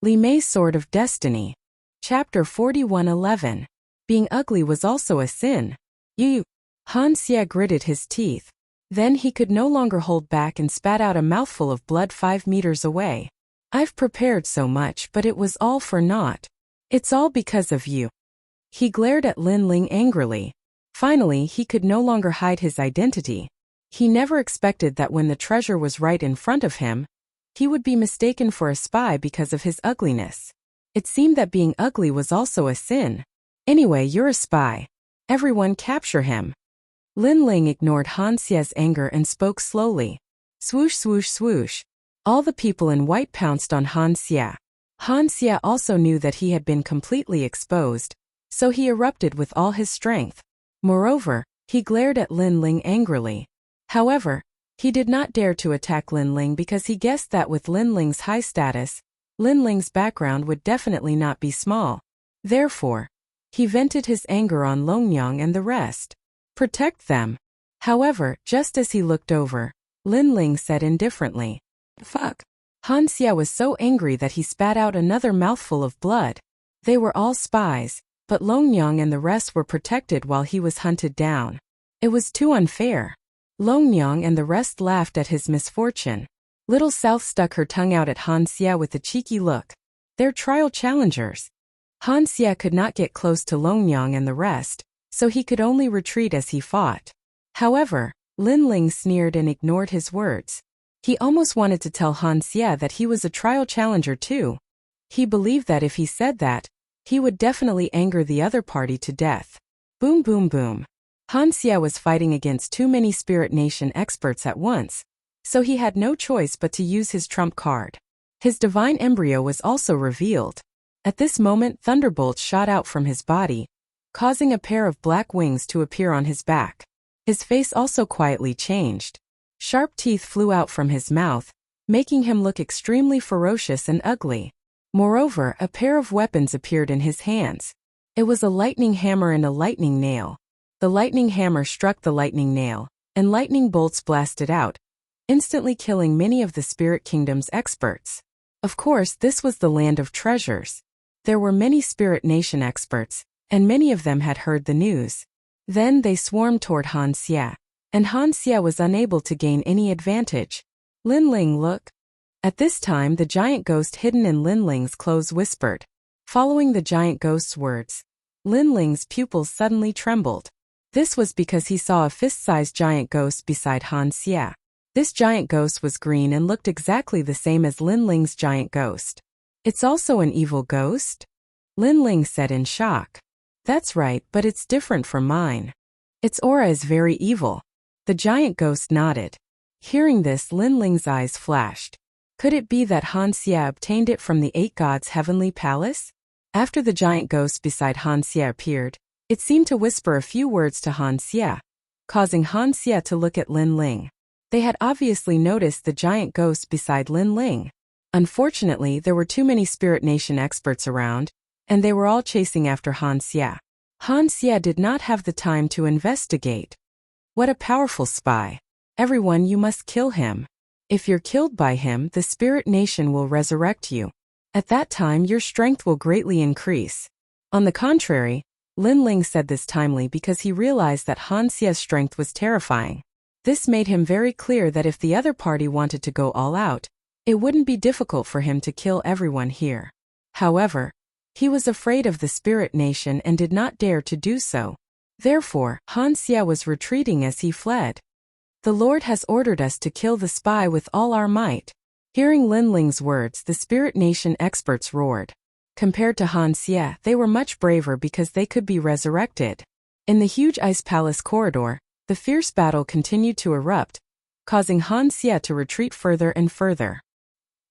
Li Mei's Sword of Destiny. Chapter 41:11. Being ugly was also a sin. You. Han Xie gritted his teeth. Then he could no longer hold back and spat out a mouthful of blood 5 meters away. I've prepared so much, but it was all for naught. It's all because of you. He glared at Lin Ling angrily. Finally, he could no longer hide his identity. He never expected that when the treasure was right in front of him, he would be mistaken for a spy because of his ugliness. It seemed that being ugly was also a sin. Anyway, you're a spy. Everyone capture him. Lin Ling ignored Han Xie's anger and spoke slowly. Swoosh swoosh swoosh. All the people in white pounced on Han Xie. Han Xie also knew that he had been completely exposed, so he erupted with all his strength. Moreover, he glared at Lin Ling angrily. However, he did not dare to attack Lin Ling because he guessed that with Lin Ling's high status, Lin Ling's background would definitely not be small. Therefore, he vented his anger on Longyang and the rest. Protect them. However, just as he looked over, Lin Ling said indifferently, "Fuck." Han Xie was so angry that he spat out another mouthful of blood. They were all spies, but Longyang and the rest were protected while he was hunted down. It was too unfair. Longyang and the rest laughed at his misfortune. Little South stuck her tongue out at Han Xie with a cheeky look. They're trial challengers. Han Xie could not get close to Longyang and the rest, so he could only retreat as he fought. However, Lin Ling sneered and ignored his words. He almost wanted to tell Han Xie that he was a trial challenger too. He believed that if he said that, he would definitely anger the other party to death. Boom boom boom. Han Xie was fighting against too many Spirit Nation experts at once, so he had no choice but to use his trump card. His divine embryo was also revealed. At this moment, thunderbolts shot out from his body, causing a pair of black wings to appear on his back. His face also quietly changed. Sharp teeth flew out from his mouth, making him look extremely ferocious and ugly. Moreover, a pair of weapons appeared in his hands. It was a lightning hammer and a lightning nail. The lightning hammer struck the lightning nail, and lightning bolts blasted out, instantly killing many of the Spirit Kingdom's experts. Of course, this was the land of treasures. There were many Spirit Nation experts, and many of them had heard the news. Then they swarmed toward Han Xie, and Han Xie was unable to gain any advantage. Lin Ling, look. At this time, the giant ghost hidden in Lin Ling's clothes whispered. Following the giant ghost's words, Lin Ling's pupils suddenly trembled. This was because he saw a fist-sized giant ghost beside Han Xie. This giant ghost was green and looked exactly the same as Lin Ling's giant ghost. It's also an evil ghost? Lin Ling said in shock. That's right, but it's different from mine. Its aura is very evil. The giant ghost nodded. Hearing this, Lin Ling's eyes flashed. Could it be that Han Xie obtained it from the 8 gods' heavenly palace? After the giant ghost beside Han Xie appeared, it seemed to whisper a few words to Han Xie, causing Han Xie to look at Lin Ling. They had obviously noticed the giant ghost beside Lin Ling. Unfortunately, there were too many Spirit Nation experts around, and they were all chasing after Han Xie. Han Xie did not have the time to investigate. What a powerful spy. Everyone, you must kill him. If you're killed by him, the Spirit Nation will resurrect you. At that time, your strength will greatly increase. On the contrary, Lin Ling said this timely because he realized that Han Xie's strength was terrifying. This made him very clear that if the other party wanted to go all out, it wouldn't be difficult for him to kill everyone here. However, he was afraid of the Spirit Nation and did not dare to do so. Therefore, Han Xie was retreating as he fled. The Lord has ordered us to kill the spy with all our might. Hearing Lin Ling's words, the Spirit Nation experts roared. Compared to Han Xie, they were much braver because they could be resurrected. In the huge ice palace corridor, the fierce battle continued to erupt, causing Han Xie to retreat further and further.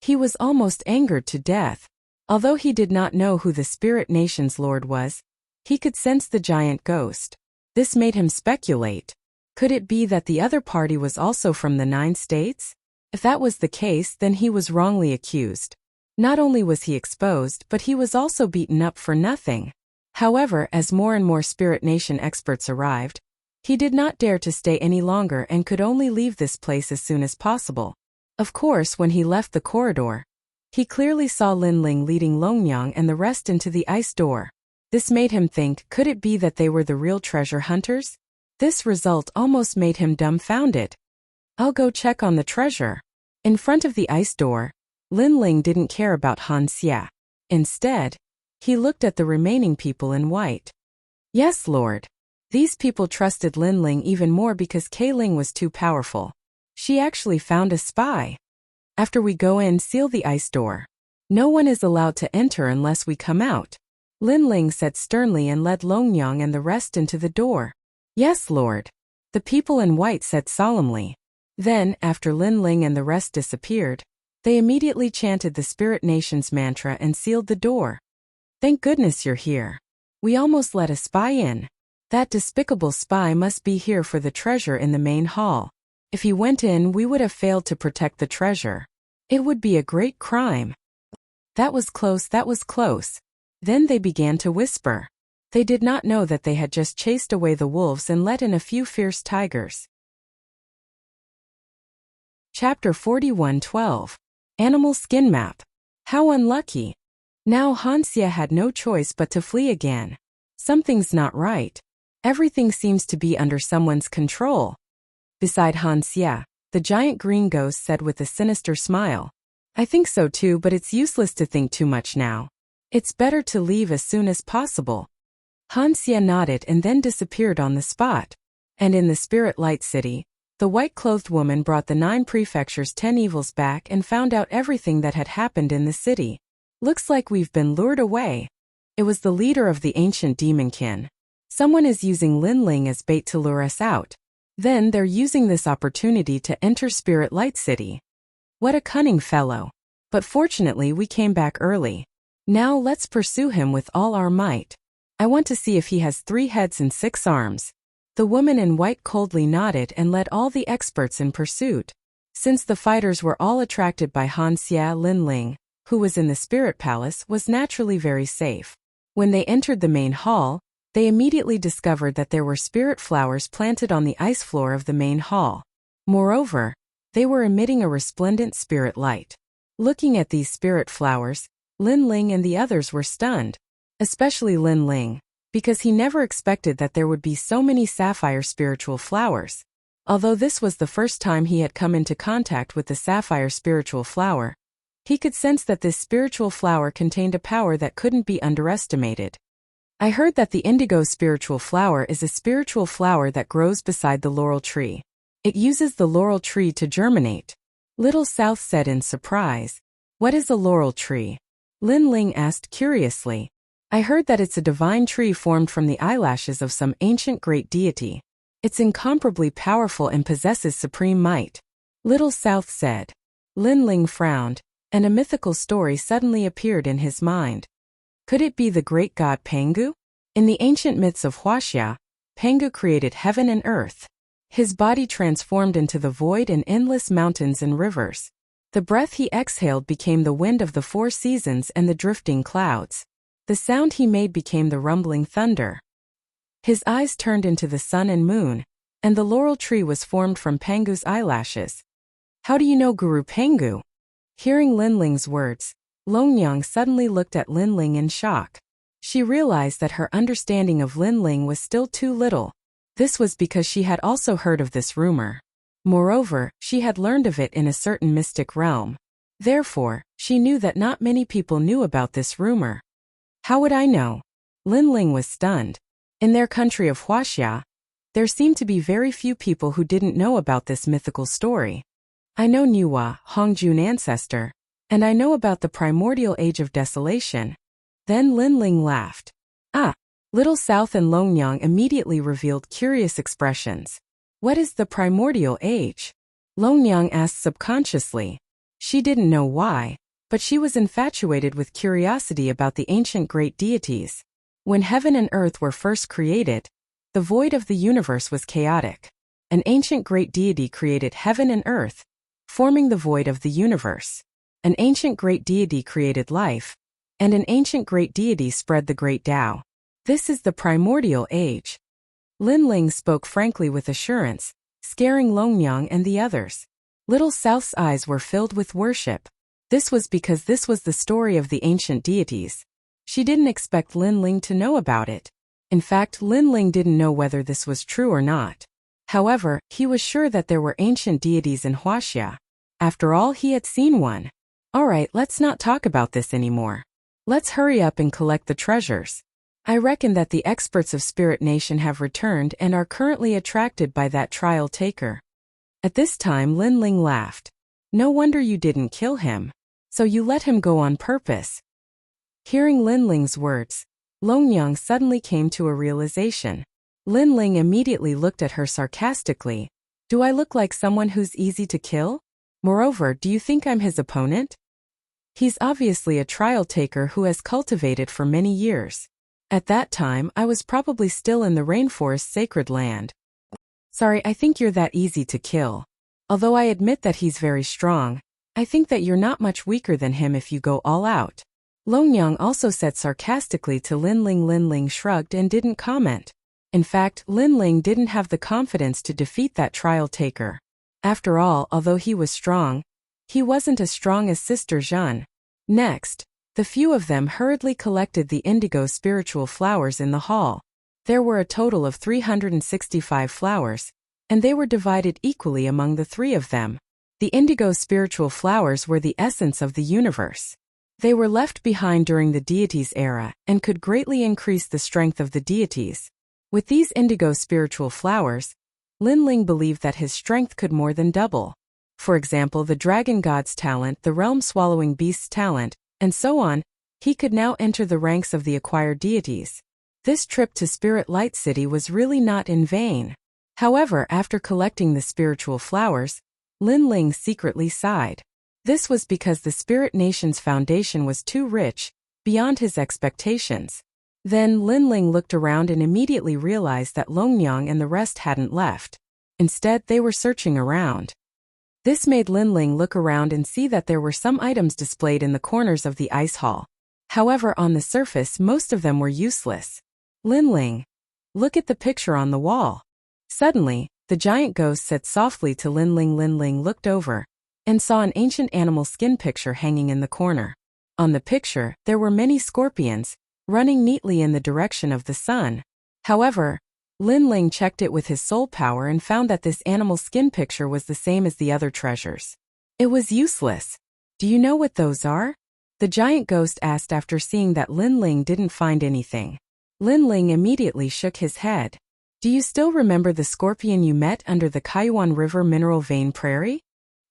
He was almost angered to death. Although he did not know who the Spirit Nation's lord was, he could sense the giant ghost. This made him speculate. Could it be that the other party was also from the 9 states? If that was the case, then he was wrongly accused. Not only was he exposed, but he was also beaten up for nothing. However, as more and more Spirit Nation experts arrived, he did not dare to stay any longer and could only leave this place as soon as possible. Of course, when he left the corridor, He clearly saw Lin Ling leading Longyang and the rest into the ice door. This made him think, could it be that they were the real treasure hunters? This result almost made him dumbfounded. I'll go check on the treasure. In front of the ice door, Lin Ling didn't care about Han Xia. Instead, he looked at the remaining people in white. Yes, Lord. These people trusted Lin Ling even more because Kei Ling was too powerful. She actually found a spy. After we go in, seal the ice door. No one is allowed to enter unless we come out, Lin Ling said sternly and led Longyang and the rest into the door. Yes, Lord. The people in white said solemnly. Then, after Lin Ling and the rest disappeared, they immediately chanted the Spirit Nation's mantra and sealed the door. Thank goodness you're here. We almost let a spy in. That despicable spy must be here for the treasure in the main hall. If he went in, we would have failed to protect the treasure. It would be a great crime. That was close, that was close. Then they began to whisper. They did not know that they had just chased away the wolves and let in a few fierce tigers. Chapter 41:12. Animal Skin Map. How unlucky. Now Han Xia had no choice but to flee again. Something's not right. Everything seems to be under someone's control. Beside Han Xia, the giant green ghost said with a sinister smile. I think so too, but it's useless to think too much now. It's better to leave as soon as possible. Han Xia nodded and then disappeared on the spot. And in the Spirit Light City, the white-clothed woman brought the 9 prefectures' 10 evils back and found out everything that had happened in the city. Looks like we've been lured away. It was the leader of the ancient demonkin. Someone is using Lin Ling as bait to lure us out. Then they're using this opportunity to enter Spirit Light City. What a cunning fellow. But fortunately we came back early. Now let's pursue him with all our might. I want to see if he has 3 heads and 6 arms. The woman in white coldly nodded and led all the experts in pursuit. Since the fighters were all attracted by Han Xia, Lin Ling, who was in the Spirit Palace, was naturally very safe. When they entered the main hall, they immediately discovered that there were spirit flowers planted on the ice floor of the main hall. Moreover, they were emitting a resplendent spirit light. Looking at these spirit flowers, Lin Ling and the others were stunned. Especially Lin Ling, because he never expected that there would be so many sapphire spiritual flowers. Although this was the first time he had come into contact with the sapphire spiritual flower, he could sense that this spiritual flower contained a power that couldn't be underestimated. I heard that the indigo spiritual flower is a spiritual flower that grows beside the laurel tree. It uses the laurel tree to germinate. Little South said in surprise. What is a laurel tree? Lin Ling asked curiously. I heard that it's a divine tree formed from the eyelashes of some ancient great deity. It's incomparably powerful and possesses supreme might. Little South said. Lin Ling frowned, and a mythical story suddenly appeared in his mind. Could it be the great god Pangu? In the ancient myths of Huaxia, Pangu created heaven and earth. His body transformed into the void and endless mountains and rivers. The breath he exhaled became the wind of the 4 seasons and the drifting clouds. The sound he made became the rumbling thunder. His eyes turned into the sun and moon, and the laurel tree was formed from Pangu's eyelashes. How do you know Guru Pangu? Hearing Lin Ling's words, Longyang suddenly looked at Lin Ling in shock. She realized that her understanding of Lin Ling was still too little. This was because she had also heard of this rumor. Moreover, she had learned of it in a certain mystic realm. Therefore, she knew that not many people knew about this rumor. How would I know? Lin Ling was stunned. In their country of Huaxia, there seemed to be very few people who didn't know about this mythical story. I know Niwa, Hongjun ancestor, and I know about the primordial age of desolation. Then Lin Ling laughed. Ah! Little South and Longyang immediately revealed curious expressions. What is the primordial age? Longyang asked subconsciously. She didn't know why, but she was infatuated with curiosity about the ancient great deities. When heaven and earth were first created, the void of the universe was chaotic. An ancient great deity created heaven and earth, forming the void of the universe. An ancient great deity created life, and an ancient great deity spread the great Tao. This is the primordial age. Lin Ling spoke frankly with assurance, scaring Longyang and the others. Little South's eyes were filled with worship. This was because this was the story of the ancient deities. She didn't expect Lin Ling to know about it. In fact, Lin Ling didn't know whether this was true or not. However, he was sure that there were ancient deities in Huaxia. After all, he had seen one. Alright, let's not talk about this anymore. Let's hurry up and collect the treasures. I reckon that the experts of Spirit Nation have returned and are currently attracted by that trial taker. At this time, Lin Ling laughed. No wonder you didn't kill him. So you let him go on purpose. Hearing Lin Ling's words, Longyang suddenly came to a realization. Lin Ling immediately looked at her sarcastically. Do I look like someone who's easy to kill? Moreover, do you think I'm his opponent? He's obviously a trial taker who has cultivated for many years. At that time, I was probably still in the rainforest sacred land. Sorry, I think you're that easy to kill. Although I admit that he's very strong, I think that you're not much weaker than him if you go all out. Longyang also said sarcastically to Lin Ling. Lin Ling shrugged and didn't comment. In fact, Lin Ling didn't have the confidence to defeat that trial taker. After all, although he was strong, he wasn't as strong as Sister Zhen. Next, the few of them hurriedly collected the indigo spiritual flowers in the hall. There were a total of 365 flowers, and they were divided equally among the three of them. The indigo spiritual flowers were the essence of the universe. They were left behind during the deities' era and could greatly increase the strength of the deities. With these indigo spiritual flowers, Lin Ling believed that his strength could more than double. For example, the dragon god's talent, the realm-swallowing beast's talent, and so on, he could now enter the ranks of the acquired deities. This trip to Spirit Light City was really not in vain. However, after collecting the spiritual flowers, Lin Ling secretly sighed. This was because the Spirit Nation's foundation was too rich, beyond his expectations. Then Lin Ling looked around and immediately realized that Longyang and the rest hadn't left. Instead, they were searching around. This made Lin Ling look around and see that there were some items displayed in the corners of the ice hall. However, on the surface, most of them were useless. Lin Ling, look at the picture on the wall. Suddenly, the giant ghost said softly to Lin Ling. Lin Ling looked over and saw an ancient animal skin picture hanging in the corner. On the picture, there were many scorpions, running neatly in the direction of the sun. However, Lin Ling checked it with his soul power and found that this animal skin picture was the same as the other treasures. It was useless. Do you know what those are? The giant ghost asked after seeing that Lin Ling didn't find anything. Lin Ling immediately shook his head. Do you still remember the scorpion you met under the Kaiyuan River mineral vein prairie?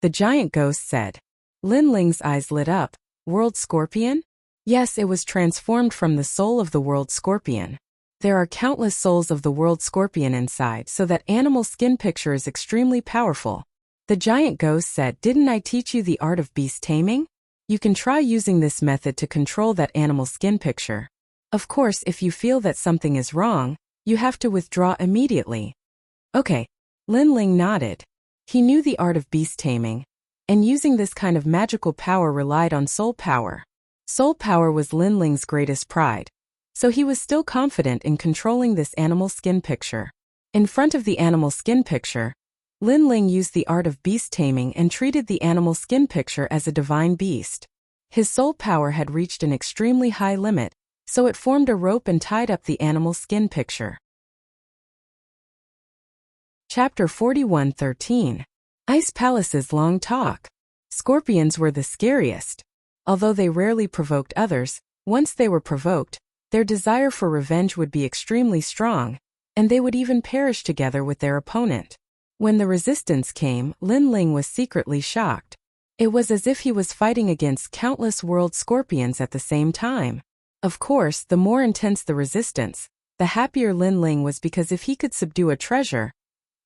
The giant ghost said. Lin Ling's eyes lit up. World scorpion? Yes, it was transformed from the soul of the world scorpion. There are countless souls of the world scorpion inside, so that animal skin picture is extremely powerful. The giant ghost said, didn't I teach you the art of beast taming? You can try using this method to control that animal skin picture. Of course, if you feel that something is wrong, you have to withdraw immediately. Okay. Lin Ling nodded. He knew the art of beast taming, and using this kind of magical power relied on soul power. Soul power was Lin Ling's greatest pride. So he was still confident in controlling this animal skin picture. In front of the animal skin picture, Lin Ling used the art of beast taming and treated the animal skin picture as a divine beast. His soul power had reached an extremely high limit, so it formed a rope and tied up the animal skin picture. Chapter 41:13. Ice Palace's Long Talk. Scorpions were the scariest. Although they rarely provoked others, once they were provoked, their desire for revenge would be extremely strong, and they would even perish together with their opponent. When the resistance came, Lin Ling was secretly shocked. It was as if he was fighting against countless world scorpions at the same time. Of course, the more intense the resistance, the happier Lin Ling was, because if he could subdue a treasure,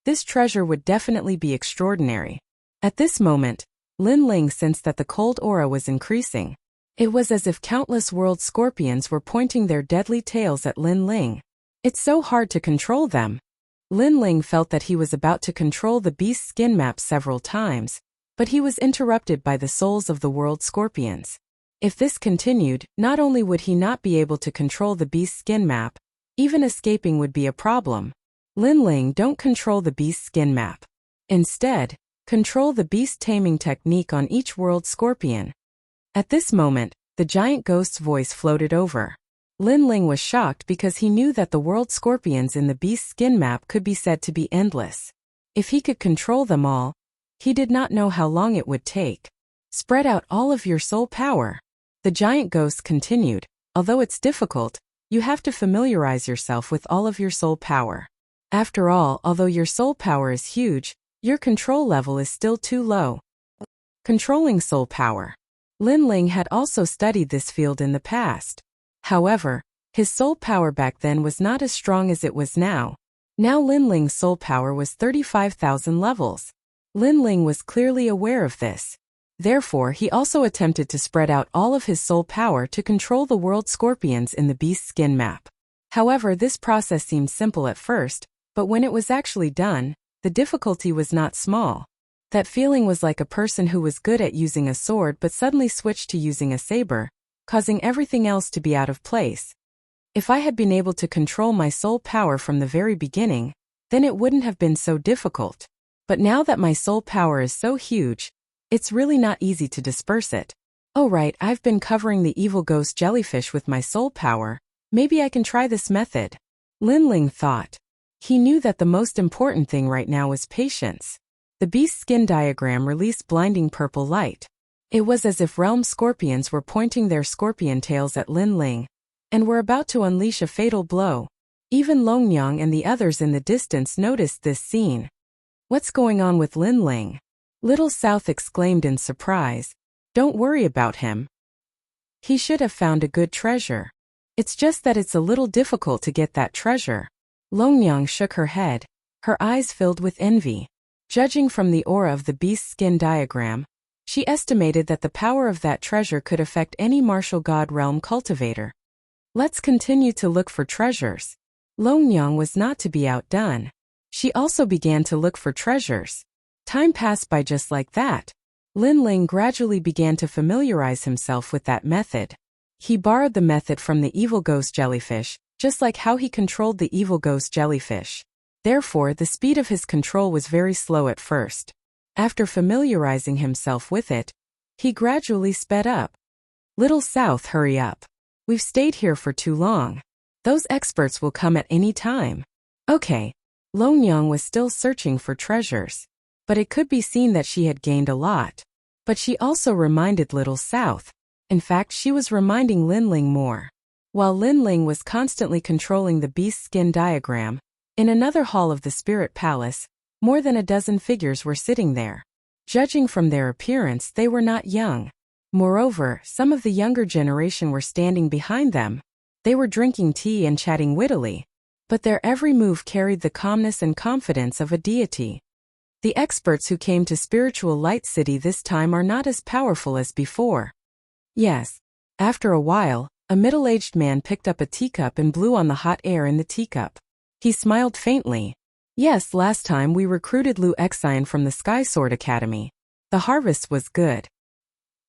this treasure would definitely be extraordinary. At this moment, Lin Ling sensed that the cold aura was increasing. It was as if countless world scorpions were pointing their deadly tails at Lin Ling. It's so hard to control them. Lin Ling felt that he was about to control the beast's skin map several times, but he was interrupted by the souls of the world scorpions. If this continued, not only would he not be able to control the beast's skin map, even escaping would be a problem. Lin Ling, don't control the beast's skin map. Instead, control the beast taming technique on each world scorpion. At this moment, the giant ghost's voice floated over. Lin Ling was shocked because he knew that the world scorpions in the beast's skin map could be said to be endless. If he could control them all, he did not know how long it would take. Spread out all of your soul power. The giant ghost continued, although it's difficult, you have to familiarize yourself with all of your soul power. After all, although your soul power is huge, your control level is still too low. Controlling soul power. Lin Ling had also studied this field in the past. However, his soul power back then was not as strong as it was now. Now Lin Ling's soul power was 35,000 levels. Lin Ling was clearly aware of this. Therefore, he also attempted to spread out all of his soul power to control the world scorpions in the beast's skin map. However, this process seemed simple at first, but when it was actually done, the difficulty was not small. That feeling was like a person who was good at using a sword but suddenly switched to using a saber, causing everything else to be out of place. If I had been able to control my soul power from the very beginning, then it wouldn't have been so difficult. But now that my soul power is so huge, it's really not easy to disperse it. Oh right, I've been covering the evil ghost jellyfish with my soul power, maybe I can try this method. Lin Ling thought. He knew that the most important thing right now was patience. The beast's skin diagram released blinding purple light. It was as if realm scorpions were pointing their scorpion tails at Lin Ling, and were about to unleash a fatal blow. Even Longyang and the others in the distance noticed this scene. What's going on with Lin Ling? Little South exclaimed in surprise. Don't worry about him. He should have found a good treasure. It's just that it's a little difficult to get that treasure. Longyang shook her head, her eyes filled with envy. Judging from the aura of the beast's skin diagram, she estimated that the power of that treasure could affect any martial god realm cultivator. Let's continue to look for treasures. Longyang was not to be outdone. She also began to look for treasures. Time passed by just like that. Lin Ling gradually began to familiarize himself with that method. He borrowed the method from the evil ghost jellyfish, just like how he controlled the evil ghost jellyfish. Therefore, the speed of his control was very slow at first. After familiarizing himself with it, he gradually sped up. Little South, hurry up. We've stayed here for too long. Those experts will come at any time. Okay. Longyang was still searching for treasures. But it could be seen that she had gained a lot. But she also reminded Little South. In fact, she was reminding Lin Ling more. While Lin Ling was constantly controlling the beast skin diagram, in another hall of the Spirit Palace, more than a dozen figures were sitting there. Judging from their appearance, they were not young. Moreover, some of the younger generation were standing behind them. They were drinking tea and chatting wittily. But their every move carried the calmness and confidence of a deity. The experts who came to Spiritual Light City this time are not as powerful as before. Yes. After a while, a middle-aged man picked up a teacup and blew on the hot air in the teacup. He smiled faintly. Yes, last time we recruited Liu Xian from the Sky Sword Academy. The harvest was good.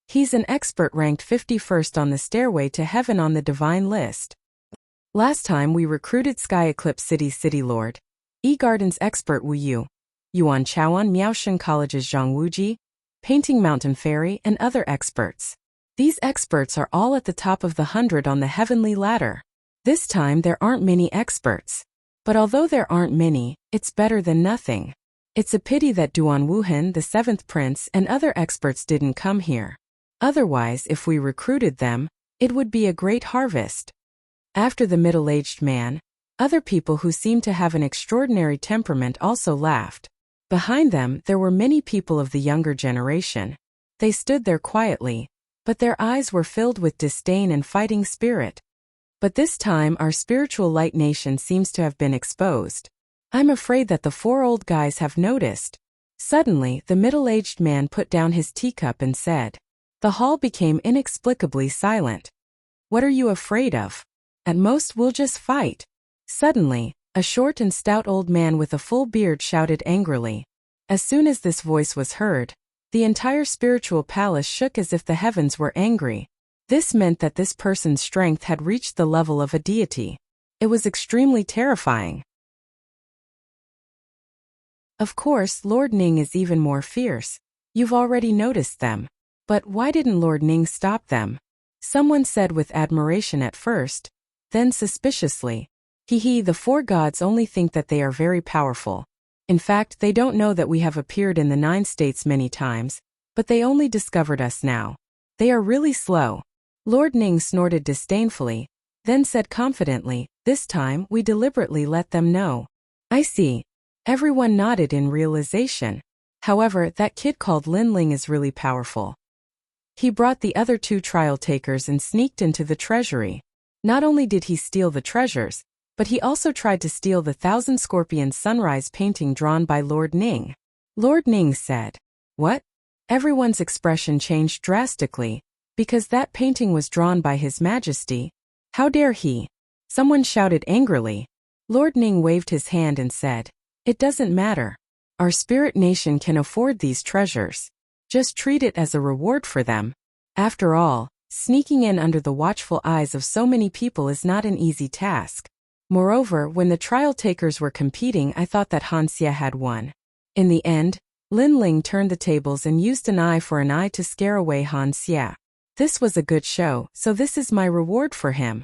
He's an expert ranked 51st on the stairway to heaven on the divine list. Last time we recruited Sky Eclipse City's City Lord, E-Garden's expert Wu Yu, Yuan Chaoan Miaoshan College's Zhang Wuji, Painting Mountain Fairy, and other experts. These experts are all at the top of the 100 on the heavenly ladder. This time there aren't many experts. But although there aren't many, it's better than nothing. It's a pity that Duan Wuhan, the 7th prince, and other experts didn't come here. Otherwise, if we recruited them, it would be a great harvest. After the middle-aged man, other people who seemed to have an extraordinary temperament also laughed. Behind them, there were many people of the younger generation. They stood there quietly, but their eyes were filled with disdain and fighting spirit. But this time our spiritual light nation seems to have been exposed. I'm afraid that the 4 old guys have noticed. Suddenly, the middle-aged man put down his teacup and said. The hall became inexplicably silent. What are you afraid of? At most we'll just fight. Suddenly, a short and stout old man with a full beard shouted angrily. As soon as this voice was heard, the entire spiritual palace shook as if the heavens were angry. This meant that this person's strength had reached the level of a deity. It was extremely terrifying. Of course, Lord Ning is even more fierce. You've already noticed them. But why didn't Lord Ning stop them? Someone said with admiration at first, then suspiciously. The 4 gods only think that they are very powerful. In fact, they don't know that we have appeared in the 9 states many times, but they only discovered us now. They are really slow. Lord Ning snorted disdainfully, then said confidently, this time we deliberately let them know. I see. Everyone nodded in realization. However, that kid called Lin Ling is really powerful. He brought the other 2 trial takers and sneaked into the treasury. Not only did he steal the treasures, but he also tried to steal the 1,000 Scorpions sunrise painting drawn by Lord Ning. Lord Ning said, what? Everyone's expression changed drastically, because that painting was drawn by His Majesty. How dare he? Someone shouted angrily. Lord Ning waved his hand and said, it doesn't matter. Our spirit nation can afford these treasures. Just treat it as a reward for them. After all, sneaking in under the watchful eyes of so many people is not an easy task. Moreover, when the trial takers were competing, I thought that Han Xie had won. In the end, Lin Ling turned the tables and used an eye for an eye to scare away Han Xie. This was a good show, so this is my reward for him.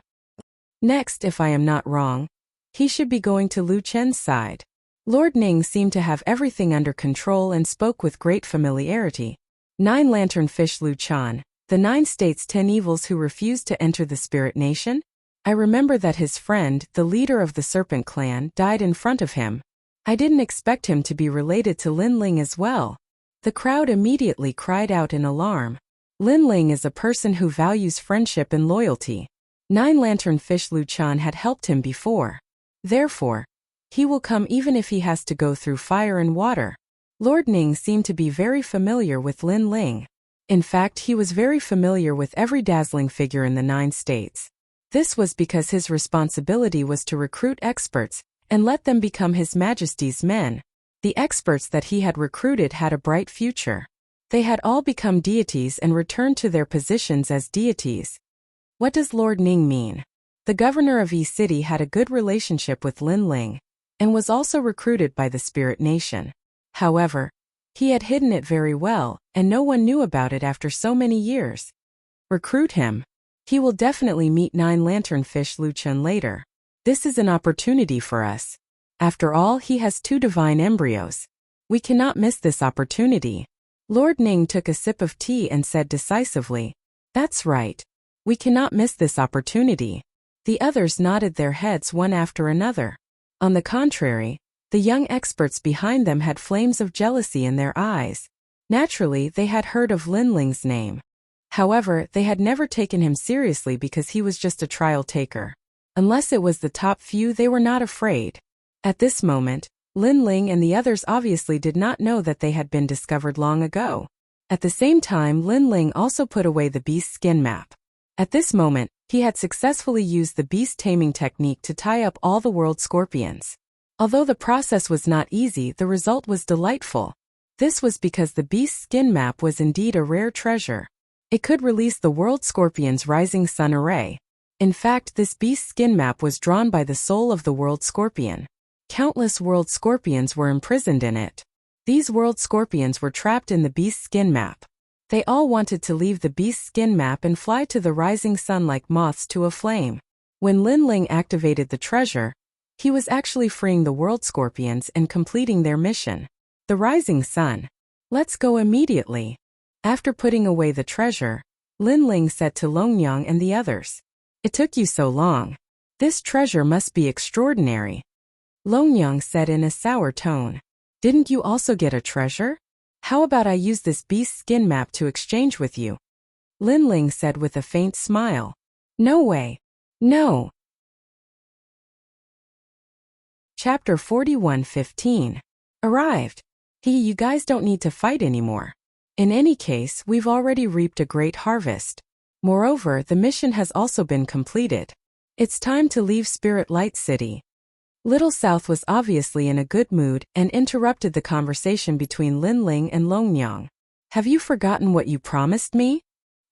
Next, if I am not wrong, he should be going to Lu Chen's side. Lord Ning seemed to have everything under control and spoke with great familiarity. 9 Lantern Fish Lu Chen, the 9 states 10 evils who refused to enter the spirit nation? I remember that his friend, the leader of the Serpent Clan, died in front of him. I didn't expect him to be related to Lin Ling as well. The crowd immediately cried out in alarm. Lin Ling is a person who values friendship and loyalty. 9 Lantern Fish Lu Chen had helped him before. Therefore, he will come even if he has to go through fire and water. Lord Ning seemed to be very familiar with Lin Ling. In fact, he was very familiar with every dazzling figure in the 9 states. This was because his responsibility was to recruit experts and let them become His Majesty's men. The experts that he had recruited had a bright future. They had all become deities and returned to their positions as deities. What does Lord Ning mean? The governor of Yi City had a good relationship with Lin Ling, and was also recruited by the Spirit Nation. However, he had hidden it very well, and no one knew about it after so many years. Recruit him. He will definitely meet 9 Lantern Fish Lu Chen later. This is an opportunity for us. After all, he has 2 divine embryos. We cannot miss this opportunity. Lord Ning took a sip of tea and said decisively, that's right. We cannot miss this opportunity. The others nodded their heads one after another. On the contrary, the young experts behind them had flames of jealousy in their eyes. Naturally, they had heard of Lin Ling's name. However, they had never taken him seriously because he was just a trial taker. Unless it was the top few, they were not afraid. At this moment, Lin Ling and the others obviously did not know that they had been discovered long ago. At the same time, Lin Ling also put away the beast skin map. At this moment, he had successfully used the beast taming technique to tie up all the world scorpions. Although the process was not easy, the result was delightful. This was because the beast skin map was indeed a rare treasure. It could release the world scorpion's rising sun array. In fact, this beast skin map was drawn by the soul of the world scorpion. Countless world scorpions were imprisoned in it. These world scorpions were trapped in the beast skin map. They all wanted to leave the beast skin map and fly to the rising sun like moths to a flame. When Lin Ling activated the treasure, he was actually freeing the world scorpions and completing their mission. The rising sun. Let's go immediately. After putting away the treasure, Lin Ling said to Longyang and the others, it took you so long. This treasure must be extraordinary. Longyang said in a sour tone, didn't you also get a treasure? How about I use this beast skin map to exchange with you? Lin Ling said with a faint smile. No way. No. Chapter 41:15. Arrived. You guys don't need to fight anymore. In any case, we've already reaped a great harvest. Moreover, the mission has also been completed. It's time to leave Spirit Light City. Little South was obviously in a good mood and interrupted the conversation between Lin Ling and Longyang. Have you forgotten what you promised me?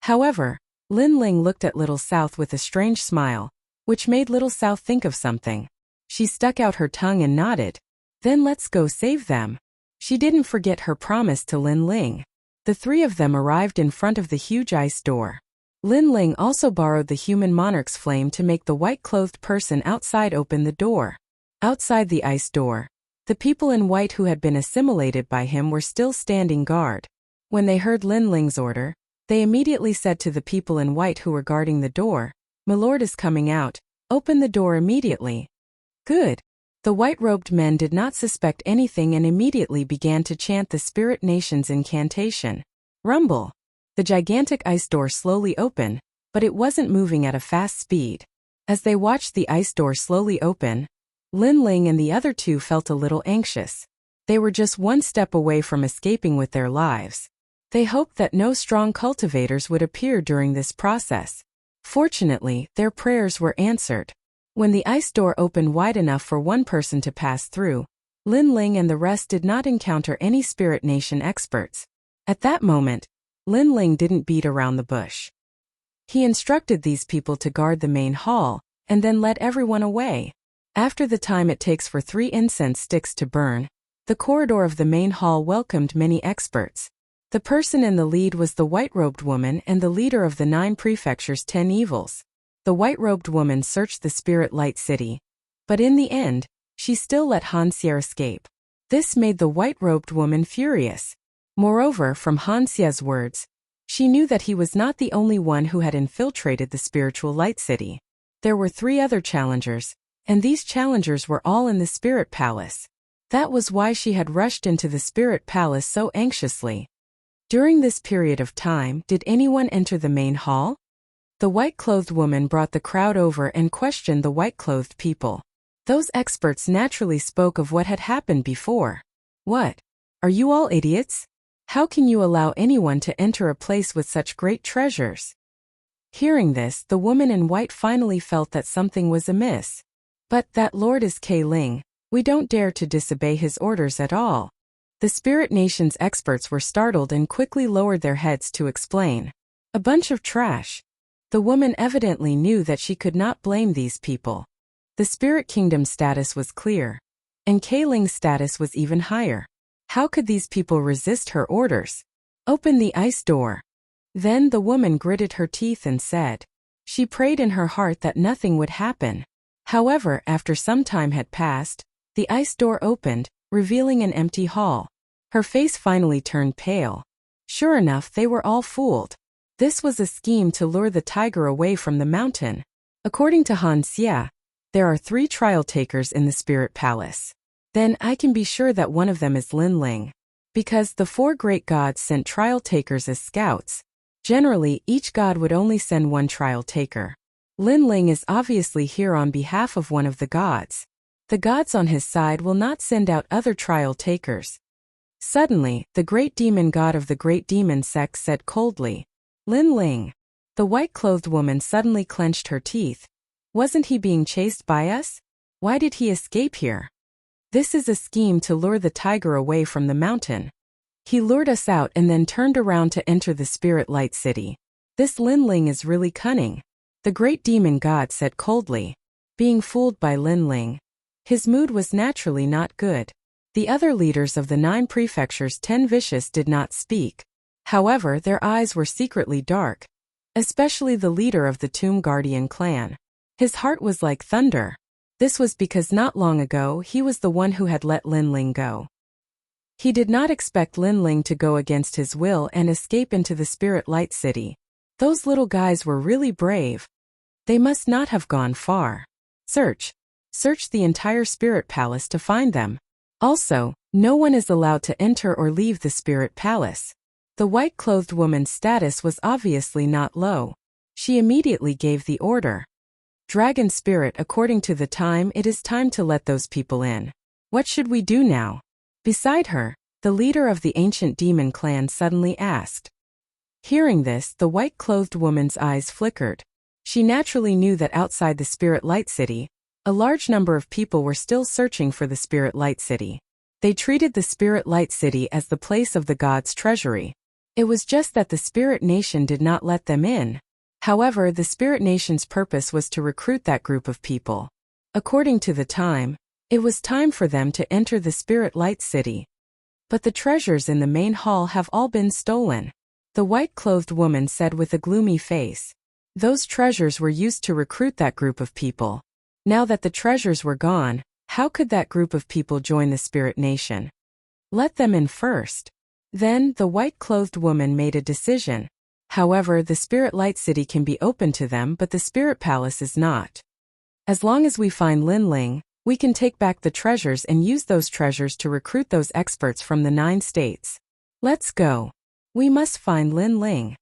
However, Lin Ling looked at Little South with a strange smile, which made Little South think of something. She stuck out her tongue and nodded. Then let's go save them. She didn't forget her promise to Lin Ling. The three of them arrived in front of the huge ice door. Lin Ling also borrowed the human monarch's flame to make the white-clothed person outside open the door. Outside the ice door, the people in white who had been assimilated by him were still standing guard. When they heard Lin Ling's order, they immediately said to the people in white who were guarding the door, "Milord is coming out, open the door immediately." Good. The white-robed men did not suspect anything and immediately began to chant the Spirit Nation's incantation. Rumble. The gigantic ice door slowly opened, but it wasn't moving at a fast speed. As they watched the ice door slowly open, Lin Ling and the other two felt a little anxious. They were just one step away from escaping with their lives. They hoped that no strong cultivators would appear during this process. Fortunately, their prayers were answered. When the ice door opened wide enough for one person to pass through, Lin Ling and the rest did not encounter any Spirit Nation experts. At that moment, Lin Ling didn't beat around the bush. He instructed these people to guard the main hall, and then led everyone away. After the time it takes for 3 incense sticks to burn, the corridor of the main hall welcomed many experts. The person in the lead was the white-robed woman and the leader of the 9 prefectures' 10 evils. The white-robed woman searched the Spirit Light City, but in the end, she still let Han Xie escape. This made the white-robed woman furious. Moreover, from Han Xie's words, she knew that he was not the only one who had infiltrated the Spiritual Light City. There were 3 other challengers, and these challengers were all in the Spirit Palace. That was why she had rushed into the Spirit Palace so anxiously. During this period of time, did anyone enter the main hall? The white-clothed woman brought the crowd over and questioned the white-clothed people. Those experts naturally spoke of what had happened before. What? Are you all idiots? How can you allow anyone to enter a place with such great treasures? Hearing this, the woman in white finally felt that something was amiss. But that Lord is K Ling. We don't dare to disobey his orders at all. The Spirit Nation's experts were startled and quickly lowered their heads to explain. A bunch of trash. The woman evidently knew that she could not blame these people. The Spirit Kingdom's status was clear, and K Ling's status was even higher. How could these people resist her orders? Open the ice door. Then the woman gritted her teeth and said. She prayed in her heart that nothing would happen. However, after some time had passed, the ice door opened, revealing an empty hall. Her face finally turned pale. Sure enough, they were all fooled. This was a scheme to lure the tiger away from the mountain. According to Han Xie, there are 3 trial takers in the Spirit Palace. Then I can be sure that one of them is Lin Ling. Because the 4 great gods sent trial takers as scouts. Generally, each god would only send 1 trial taker. Lin Ling is obviously here on behalf of one of the gods. The gods on his side will not send out other trial takers. Suddenly, the great demon god of the great demon sect said coldly, Lin Ling. The white-clothed woman suddenly clenched her teeth. Wasn't he being chased by us? Why did he escape here? This is a scheme to lure the tiger away from the mountain. He lured us out and then turned around to enter the Spirit Light City. This Lin Ling is really cunning. The great demon god said coldly. Being fooled by Lin Ling. His mood was naturally not good. The other leaders of the 9 prefectures 10 vicious did not speak. However, their eyes were secretly dark. Especially the leader of the Tomb Guardian clan. His heart was like thunder. This was because not long ago he was the one who had let Lin Ling go. He did not expect Lin Ling to go against his will and escape into the Spirit Light City. Those little guys were really brave. They must not have gone far. Search the entire Spirit Palace to find them. Also, no one is allowed to enter or leave the Spirit Palace. The white-clothed woman's status was obviously not low. She immediately gave the order. Dragon Spirit, according to the time, it is time to let those people in. What should we do now? Beside her, the leader of the ancient demon clan suddenly asked. Hearing this, the white-clothed woman's eyes flickered. She naturally knew that outside the Spirit Light City, a large number of people were still searching for the Spirit Light City. They treated the Spirit Light City as the place of the gods' treasury. It was just that the Spirit Nation did not let them in. However, the Spirit Nation's purpose was to recruit that group of people. According to the time, it was time for them to enter the Spirit Light City. But the treasures in the main hall have all been stolen. The white-clothed woman said with a gloomy face. Those treasures were used to recruit that group of people. Now that the treasures were gone, how could that group of people join the spirit nation? Let them in first. Then, the white-clothed woman made a decision. However, the spirit light city can be open to them, but the spirit palace is not. As long as we find Lin Ling, we can take back the treasures and use those treasures to recruit those experts from the 9 states. Let's go. We must find Lin Ling.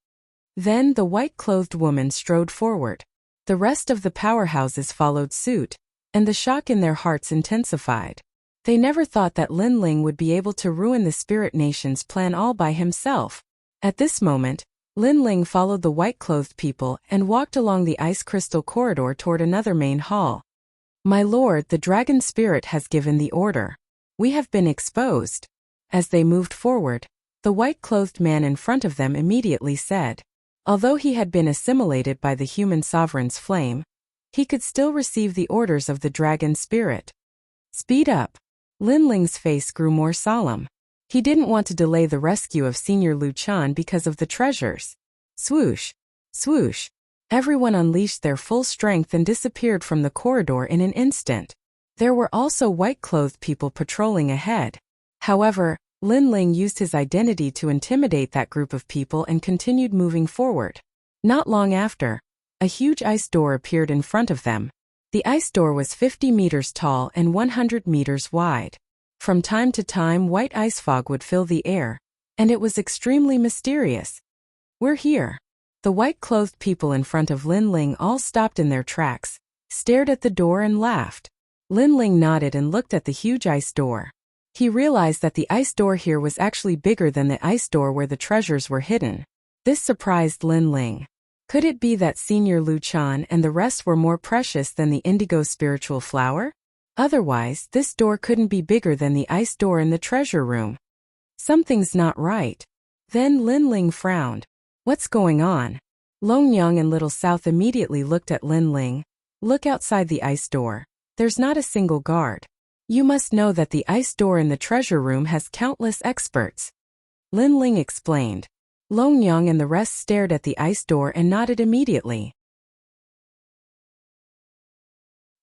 Then the white-clothed woman strode forward. The rest of the powerhouses followed suit, and the shock in their hearts intensified. They never thought that Lin Ling would be able to ruin the spirit nation's plan all by himself. At this moment, Lin Ling followed the white-clothed people and walked along the ice crystal corridor toward another main hall. My lord, the dragon spirit has given the order. We have been exposed. As they moved forward, the white-clothed man in front of them immediately said. Although he had been assimilated by the human sovereign's flame, he could still receive the orders of the dragon spirit. Speed up. Lin Ling's face grew more solemn. He didn't want to delay the rescue of Senior Lu Chan because of the treasures. Swoosh. Swoosh. Everyone unleashed their full strength and disappeared from the corridor in an instant. There were also white-clothed people patrolling ahead. However, Lin Ling used his identity to intimidate that group of people and continued moving forward. Not long after, a huge ice door appeared in front of them. The ice door was 50 meters tall and 100 meters wide. From time to time, white ice fog would fill the air, and it was extremely mysterious. We're here. The white-clothed people in front of Lin Ling all stopped in their tracks, stared at the door and laughed. Lin Ling nodded and looked at the huge ice door. He realized that the ice door here was actually bigger than the ice door where the treasures were hidden. This surprised Lin Ling. Could it be that Senior Lu Chan and the rest were more precious than the indigo spiritual flower? Otherwise, this door couldn't be bigger than the ice door in the treasure room. Something's not right. Then Lin Ling frowned. What's going on? Long Yang and Little South immediately looked at Lin Ling. Look outside the ice door. There's not a single guard. You must know that the ice door in the treasure room has countless experts. Lin Ling explained. Long Yang and the rest stared at the ice door and nodded immediately.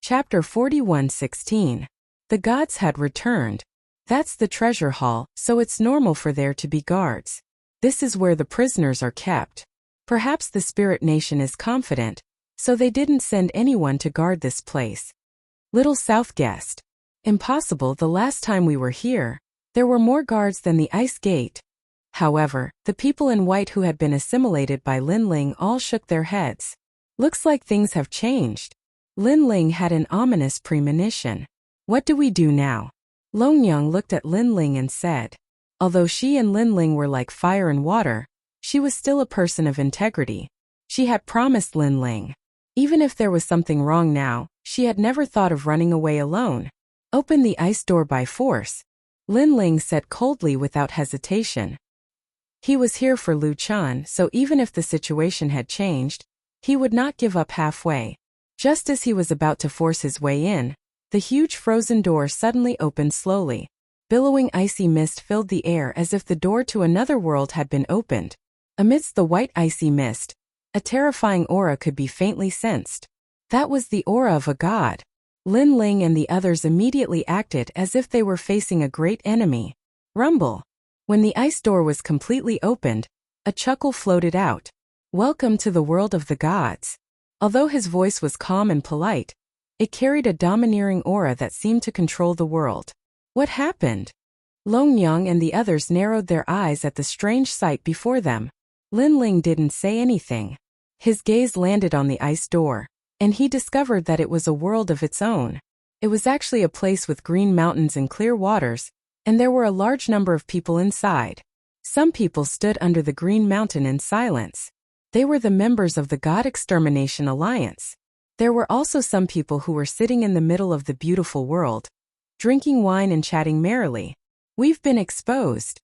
Chapter 41:16. The gods had returned. That's the treasure hall, so it's normal for there to be guards. This is where the prisoners are kept. Perhaps the spirit nation is confident, so they didn't send anyone to guard this place. Little South guessed. Impossible, the last time we were here, there were more guards than the ice gate. However, the people in white who had been assimilated by Lin Ling all shook their heads. Looks like things have changed. Lin Ling had an ominous premonition. What do we do now? Long Yang looked at Lin Ling and said. Although she and Lin Ling were like fire and water, she was still a person of integrity. She had promised Lin Ling. Even if there was something wrong now, she had never thought of running away alone. Open the ice door by force, Lin Ling said coldly without hesitation. He was here for Lu Chan, so even if the situation had changed, he would not give up halfway. Just as he was about to force his way in, the huge frozen door suddenly opened slowly. Billowing icy mist filled the air as if the door to another world had been opened. Amidst the white icy mist, a terrifying aura could be faintly sensed. That was the aura of a god. Lin Ling and the others immediately acted as if they were facing a great enemy. Rumble. When the ice door was completely opened, a chuckle floated out. Welcome to the world of the gods. Although his voice was calm and polite, it carried a domineering aura that seemed to control the world. What happened? Long Yang and the others narrowed their eyes at the strange sight before them. Lin Ling didn't say anything. His gaze landed on the ice door, and he discovered that it was a world of its own. It was actually a place with green mountains and clear waters, and there were a large number of people inside. Some people stood under the green mountain in silence. They were the members of the God Extermination Alliance. There were also some people who were sitting in the middle of the beautiful world, drinking wine and chatting merrily. We've been exposed.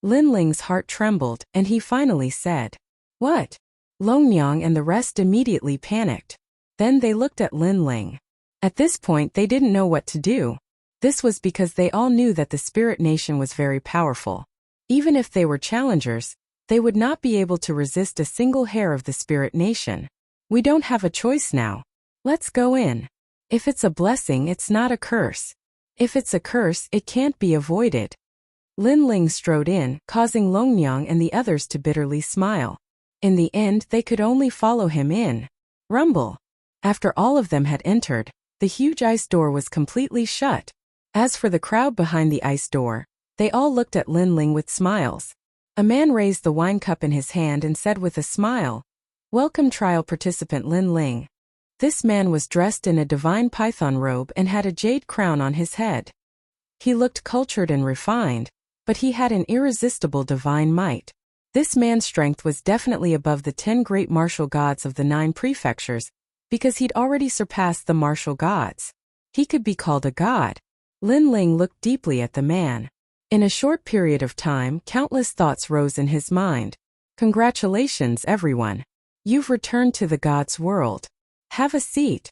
Lin Ling's heart trembled, and he finally said, What? Long Yang and the rest immediately panicked. Then they looked at Lin Ling. At this point they didn't know what to do. This was because they all knew that the spirit nation was very powerful. Even if they were challengers, they would not be able to resist a single hair of the spirit nation. We don't have a choice now. Let's go in. If it's a blessing, it's not a curse. If it's a curse, it can't be avoided. Lin Ling strode in, causing Longyang and the others to bitterly smile. In the end, they could only follow him in. Rumble. After all of them had entered, the huge ice door was completely shut. As for the crowd behind the ice door, they all looked at Lin Ling with smiles. A man raised the wine cup in his hand and said with a smile, "Welcome trial participant Lin Ling." This man was dressed in a divine python robe and had a jade crown on his head. He looked cultured and refined, but he had an irresistible divine might. This man's strength was definitely above the 10 great martial gods of the 9 prefectures, because he'd already surpassed the martial gods. He could be called a god. Lin Ling looked deeply at the man. In a short period of time, countless thoughts rose in his mind. Congratulations, everyone. You've returned to the gods' world. Have a seat.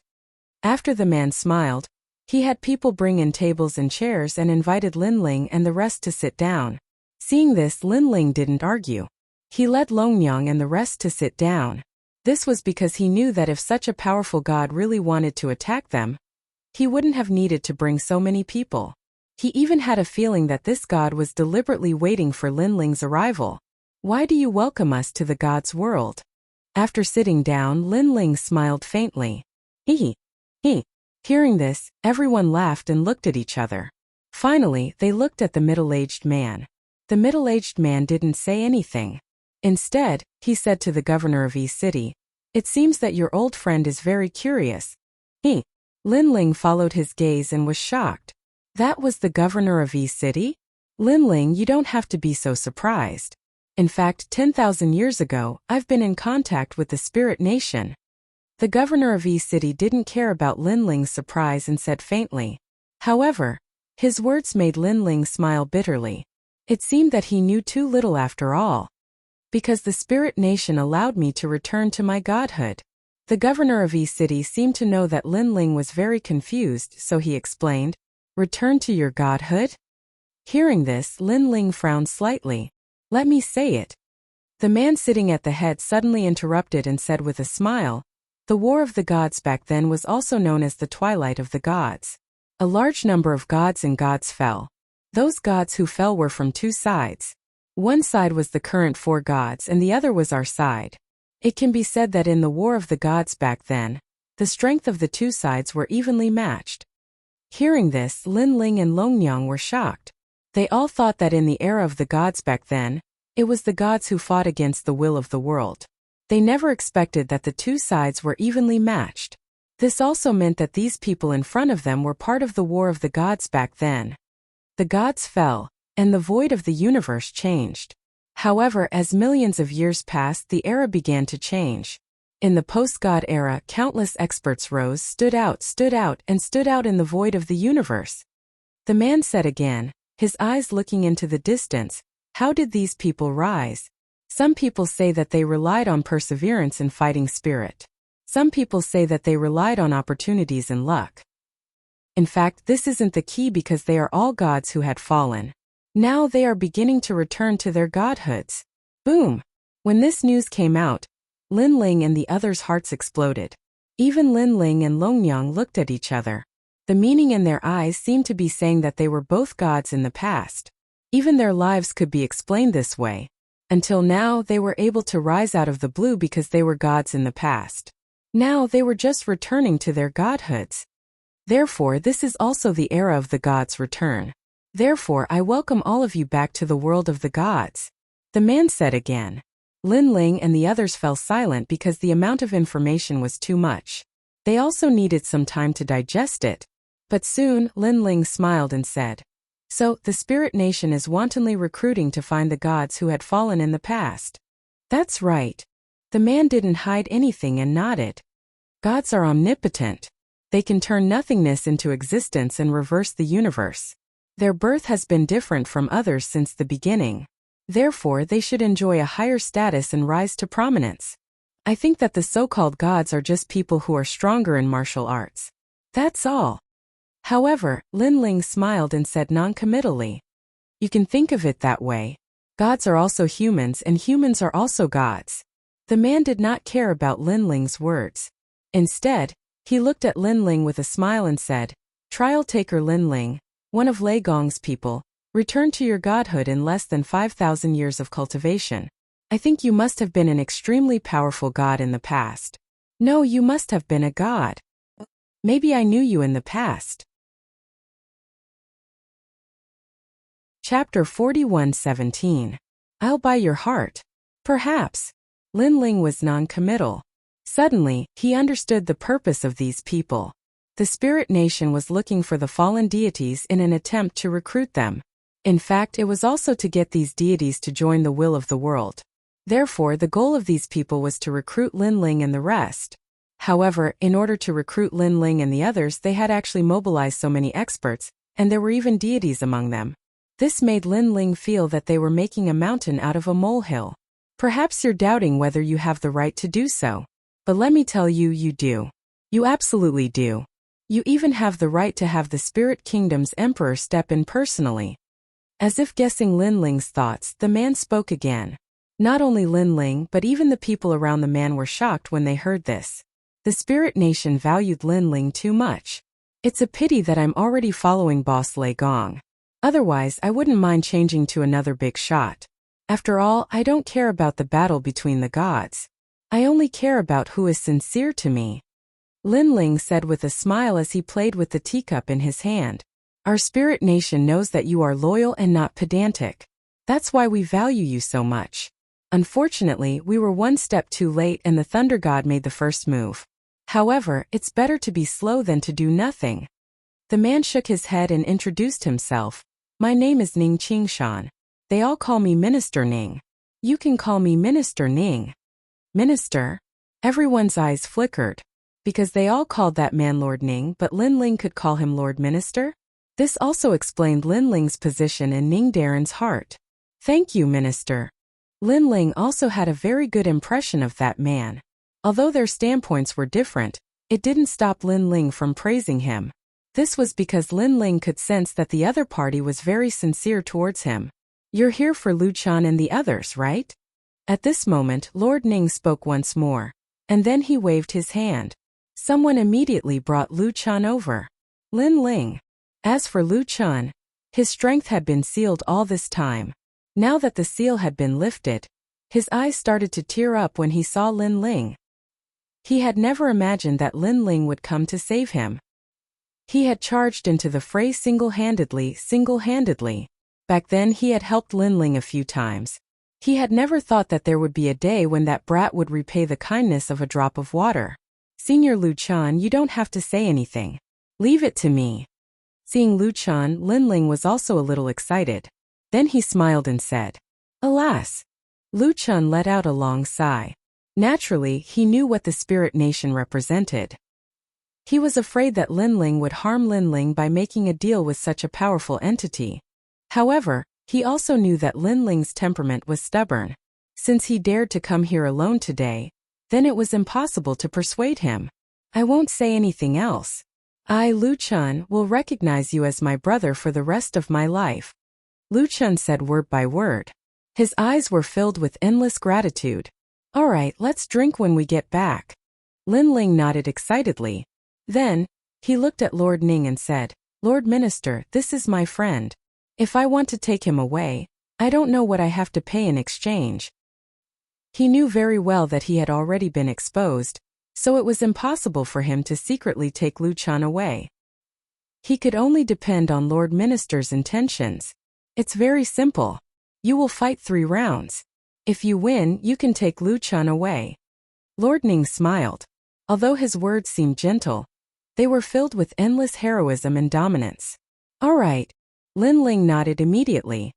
After the man smiled, he had people bring in tables and chairs and invited Lin Ling and the rest to sit down. Seeing this, Lin Ling didn't argue. He led Longyang and the rest to sit down. This was because he knew that if such a powerful god really wanted to attack them, he wouldn't have needed to bring so many people. He even had a feeling that this god was deliberately waiting for Lin Ling's arrival. Why do you welcome us to the god's world? After sitting down, Lin Ling smiled faintly. He. Hearing this, everyone laughed and looked at each other. Finally, they looked at the middle-aged man. The middle-aged man didn't say anything. Instead, he said to the governor of East City, "It seems that your old friend is very curious." Lin Ling followed his gaze and was shocked. That was the governor of East City? Lin Ling, you don't have to be so surprised. In fact, 10,000 years ago, I've been in contact with the spirit nation. The governor of East City didn't care about Lin Ling's surprise and said faintly. However, his words made Lin Ling smile bitterly. It seemed that he knew too little after all. Because the spirit nation allowed me to return to my godhood. The governor of East City seemed to know that Lin Ling was very confused, so he explained, "Return to your godhood?" Hearing this, Lin Ling frowned slightly. "Let me say it." The man sitting at the head suddenly interrupted and said with a smile, "The War of the Gods back then was also known as the Twilight of the Gods. A large number of gods and gods fell. Those gods who fell were from 2 sides. One side was the current 4 gods and the other was our side. It can be said that in the War of the Gods back then, the strength of the 2 sides were evenly matched." Hearing this, Lin Ling and Longyang were shocked. They all thought that in the era of the gods back then, it was the gods who fought against the will of the world. They never expected that the 2 sides were evenly matched. This also meant that these people in front of them were part of the War of the Gods back then. The gods fell, and the void of the universe changed. However, as millions of years passed, the era began to change. In the post-God era, countless experts rose, stood out in the void of the universe. The man said again, his eyes looking into the distance, "How did these people rise?" Some people say that they relied on perseverance and fighting spirit. Some people say that they relied on opportunities and luck. In fact, this isn't the key because they are all gods who had fallen. Now they are beginning to return to their godhoods. Boom! When this news came out, Lin Ling and the others' hearts exploded. Even Lin Ling and Longyang looked at each other. The meaning in their eyes seemed to be saying that they were both gods in the past. Even their lives could be explained this way. Until now, they were able to rise out of the blue because they were gods in the past. Now they were just returning to their godhoods. Therefore, this is also the era of the gods' return. Therefore, I welcome all of you back to the world of the gods. The man said again. Lin Ling and the others fell silent because the amount of information was too much. They also needed some time to digest it. But soon, Lin Ling smiled and said, "So, the spirit nation is wantonly recruiting to find the gods who had fallen in the past." "That's right." The man didn't hide anything and nodded. Gods are omnipotent. They can turn nothingness into existence and reverse the universe. Their birth has been different from others since the beginning. Therefore, they should enjoy a higher status and rise to prominence. I think that the so-called gods are just people who are stronger in martial arts. That's all. However, Lin Ling smiled and said noncommittally, "You can think of it that way. Gods are also humans and humans are also gods." The man did not care about Lin Ling's words. Instead, he looked at Lin Ling with a smile and said, "Trial taker Lin Ling, one of Lei Gong's people, return to your godhood in less than 5,000 years of cultivation. I think you must have been an extremely powerful god in the past." "No, you must have been a god. Maybe I knew you in the past." Chapter 41:17. I'll buy your heart. Perhaps. Lin Ling was non-committal. Suddenly, he understood the purpose of these people. The spirit nation was looking for the fallen deities in an attempt to recruit them. In fact, it was also to get these deities to join the will of the world. Therefore, the goal of these people was to recruit Lin Ling and the rest. However, in order to recruit Lin Ling and the others, they had actually mobilized so many experts, and there were even deities among them. This made Lin Ling feel that they were making a mountain out of a molehill. Perhaps you're doubting whether you have the right to do so. But let me tell you, you do. You absolutely do. You even have the right to have the Spirit Kingdom's Emperor step in personally. As if guessing Lin Ling's thoughts, the man spoke again. Not only Lin Ling but even the people around the man were shocked when they heard this. The Spirit Nation valued Lin Ling too much. It's a pity that I'm already following Boss Lei Gong. Otherwise, I wouldn't mind changing to another big shot. After all, I don't care about the battle between the gods. I only care about who is sincere to me." Lin Ling said with a smile as he played with the teacup in his hand. "Our spirit nation knows that you are loyal and not pedantic. That's why we value you so much. Unfortunately, we were one step too late and the Thunder God made the first move. However, it's better to be slow than to do nothing." The man shook his head and introduced himself. "My name is Ning Qingshan. They all call me Minister Ning. You can call me Minister Ning." Minister? Everyone's eyes flickered. Because they all called that man Lord Ning, but Lin Ling could call him Lord Minister? This also explained Lin Ling's position in Ning Darren's heart. "Thank you, Minister." Lin Ling also had a very good impression of that man. Although their standpoints were different, it didn't stop Lin Ling from praising him. This was because Lin Ling could sense that the other party was very sincere towards him. "You're here for Lu Chan and the others, right?" At this moment, Lord Ning spoke once more. And then he waved his hand. Someone immediately brought Lu Chan over. Lin Ling. As for Lu Chan, his strength had been sealed all this time. Now that the seal had been lifted, his eyes started to tear up when he saw Lin Ling. He had never imagined that Lin Ling would come to save him. He had charged into the fray single-handedly. Back then he had helped Lin Ling a few times. He had never thought that there would be a day when that brat would repay the kindness of a drop of water. "Senior Lu Chan, you don't have to say anything. Leave it to me." Seeing Lu Chan, Lin Ling was also a little excited. Then he smiled and said, "Alas." Lu Chan let out a long sigh. Naturally, he knew what the Spirit Nation represented. He was afraid that Lin Ling would harm Lin Ling by making a deal with such a powerful entity. However, he also knew that Lin Ling's temperament was stubborn. Since he dared to come here alone today, then it was impossible to persuade him. "I won't say anything else. I, Lu Chan, will recognize you as my brother for the rest of my life." Lu Chan said word by word. His eyes were filled with endless gratitude. "All right, let's drink when we get back." Lin Ling nodded excitedly. Then, he looked at Lord Ning and said, "Lord Minister, this is my friend. If I want to take him away, I don't know what I have to pay in exchange." He knew very well that he had already been exposed, so it was impossible for him to secretly take Lu Chan away. He could only depend on Lord Minister's intentions. It's very simple. You will fight 3 rounds. If you win, you can take Lu Chan away. Lord Ning smiled. Although his words seemed gentle, they were filled with endless heroism and dominance. "All right." Lin Ling nodded immediately.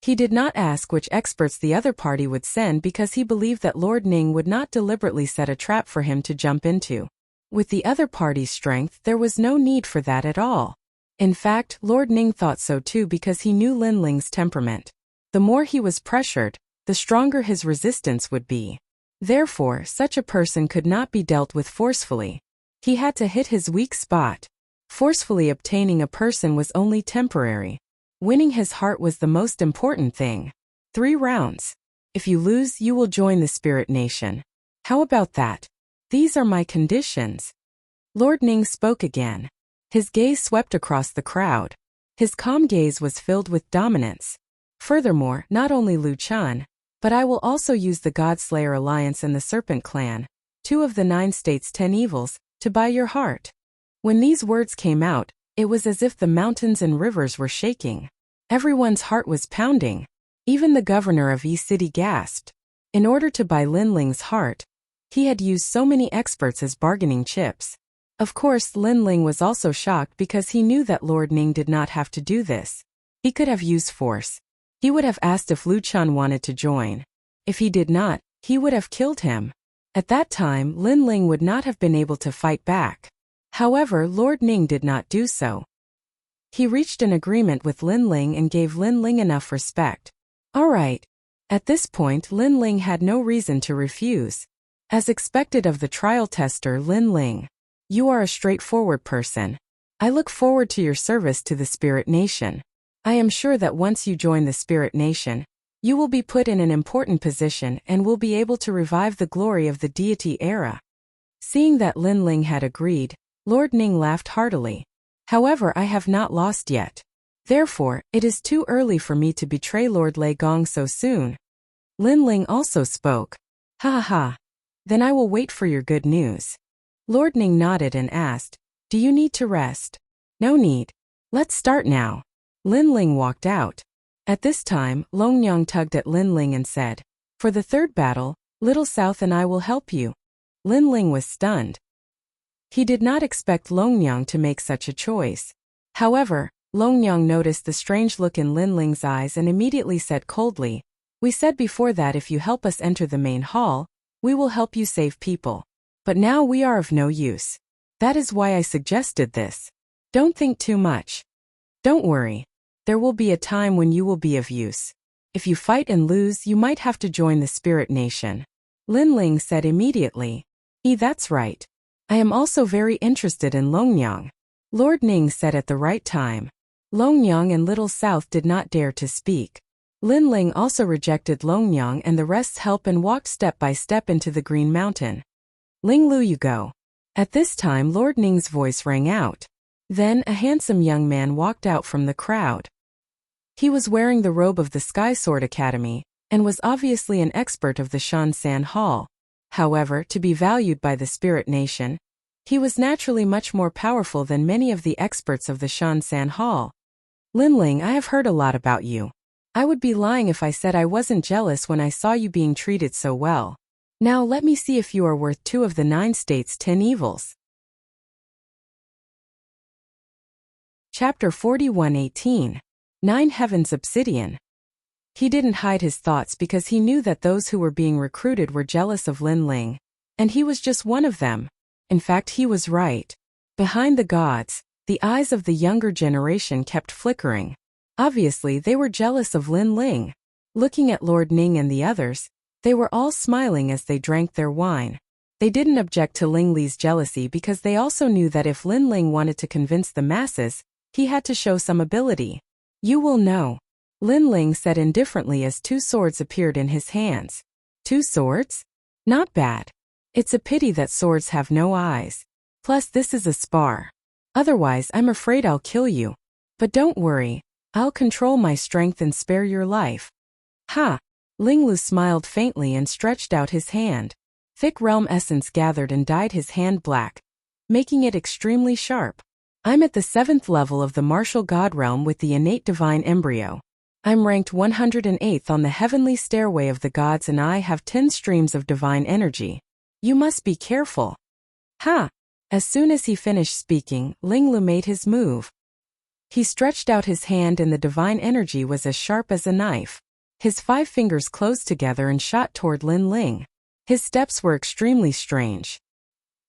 He did not ask which experts the other party would send because he believed that Lord Ning would not deliberately set a trap for him to jump into. With the other party's strength, there was no need for that at all. In fact, Lord Ning thought so too because he knew Lin Ling's temperament. The more he was pressured, the stronger his resistance would be. Therefore, such a person could not be dealt with forcefully. He had to hit his weak spot. Forcefully obtaining a person was only temporary. Winning his heart was the most important thing. 3 rounds. If you lose, you will join the Spirit Nation. How about that? These are my conditions. Lord Ning spoke again. His gaze swept across the crowd. His calm gaze was filled with dominance. Furthermore, not only Liu Chun, but I will also use the Godslayer Alliance and the Serpent Clan, 2 of the 9 states' 10 evils, to buy your heart. When these words came out, it was as if the mountains and rivers were shaking. Everyone's heart was pounding. Even the governor of Yi City gasped. In order to buy Lin Ling's heart, he had used so many experts as bargaining chips. Of course, Lin Ling was also shocked because he knew that Lord Ning did not have to do this. He could have used force. He would have asked if Liu Chun wanted to join. If he did not, he would have killed him. At that time, Lin Ling would not have been able to fight back. However, Lord Ning did not do so. He reached an agreement with Lin Ling and gave Lin Ling enough respect. All right. At this point, Lin Ling had no reason to refuse. As expected of the trial tester Lin Ling, you are a straightforward person. I look forward to your service to the Spirit Nation. I am sure that once you join the Spirit Nation, you will be put in an important position and will be able to revive the glory of the deity era. Seeing that Lin Ling had agreed, Lord Ning laughed heartily. However, I have not lost yet. Therefore, it is too early for me to betray Lord Lei Gong so soon. Lin Ling also spoke. Ha ha ha. Then I will wait for your good news. Lord Ning nodded and asked, do you need to rest? No need. Let's start now. Lin Ling walked out. At this time, Long Yang tugged at Lin Ling and said, for the 3rd battle, Little South and I will help you. Lin Ling was stunned. He did not expect Long Yang to make such a choice. However, Long Yang noticed the strange look in Lin Ling's eyes and immediately said coldly, we said before that if you help us enter the main hall, we will help you save people. But now we are of no use. That is why I suggested this. Don't think too much. Don't worry. There will be a time when you will be of use. If you fight and lose, you might have to join the Spirit Nation. Lin Ling said immediately. That's right. I am also very interested in Long Yang. Lord Ning said at the right time. Long Yang and Little South did not dare to speak. Lin Ling also rejected Long Yang and the rest's help and walked step by step into the Green Mountain. Ling Lu, you go. At this time Lord Ning's voice rang out. Then a handsome young man walked out from the crowd. He was wearing the robe of the Sky Sword Academy, and was obviously an expert of the Shan San Hall. However, to be valued by the Spirit Nation, he was naturally much more powerful than many of the experts of the Shan San Hall. Lin Ling, I have heard a lot about you. I would be lying if I said I wasn't jealous when I saw you being treated so well. Now let me see if you are worth 2 of the 9 states' 10 evils. Chapter 41:18. 9 Heavens Obsidian. He didn't hide his thoughts because he knew that those who were being recruited were jealous of Lin Ling, and he was just one of them. In fact, he was right. Behind the gods, the eyes of the younger generation kept flickering. Obviously, they were jealous of Lin Ling. Looking at Lord Ning and the others, they were all smiling as they drank their wine. They didn't object to Ling Li's jealousy because they also knew that if Lin Ling wanted to convince the masses, he had to show some ability. You will know. Lin Ling said indifferently as 2 swords appeared in his hands. 2 swords? Not bad. It's a pity that swords have no eyes. Plus this is a spar. Otherwise I'm afraid I'll kill you. But don't worry, I'll control my strength and spare your life. Ha! Ling Lu smiled faintly and stretched out his hand. Thick realm essence gathered and dyed his hand black, making it extremely sharp. I'm at the 7th level of the martial god realm with the innate divine embryo. I'm ranked 108th on the heavenly stairway of the gods and I have 10 streams of divine energy. You must be careful. Ha! As soon as he finished speaking, Ling Lu made his move. He stretched out his hand and the divine energy was as sharp as a knife. His 5 fingers closed together and shot toward Lin Ling. His steps were extremely strange.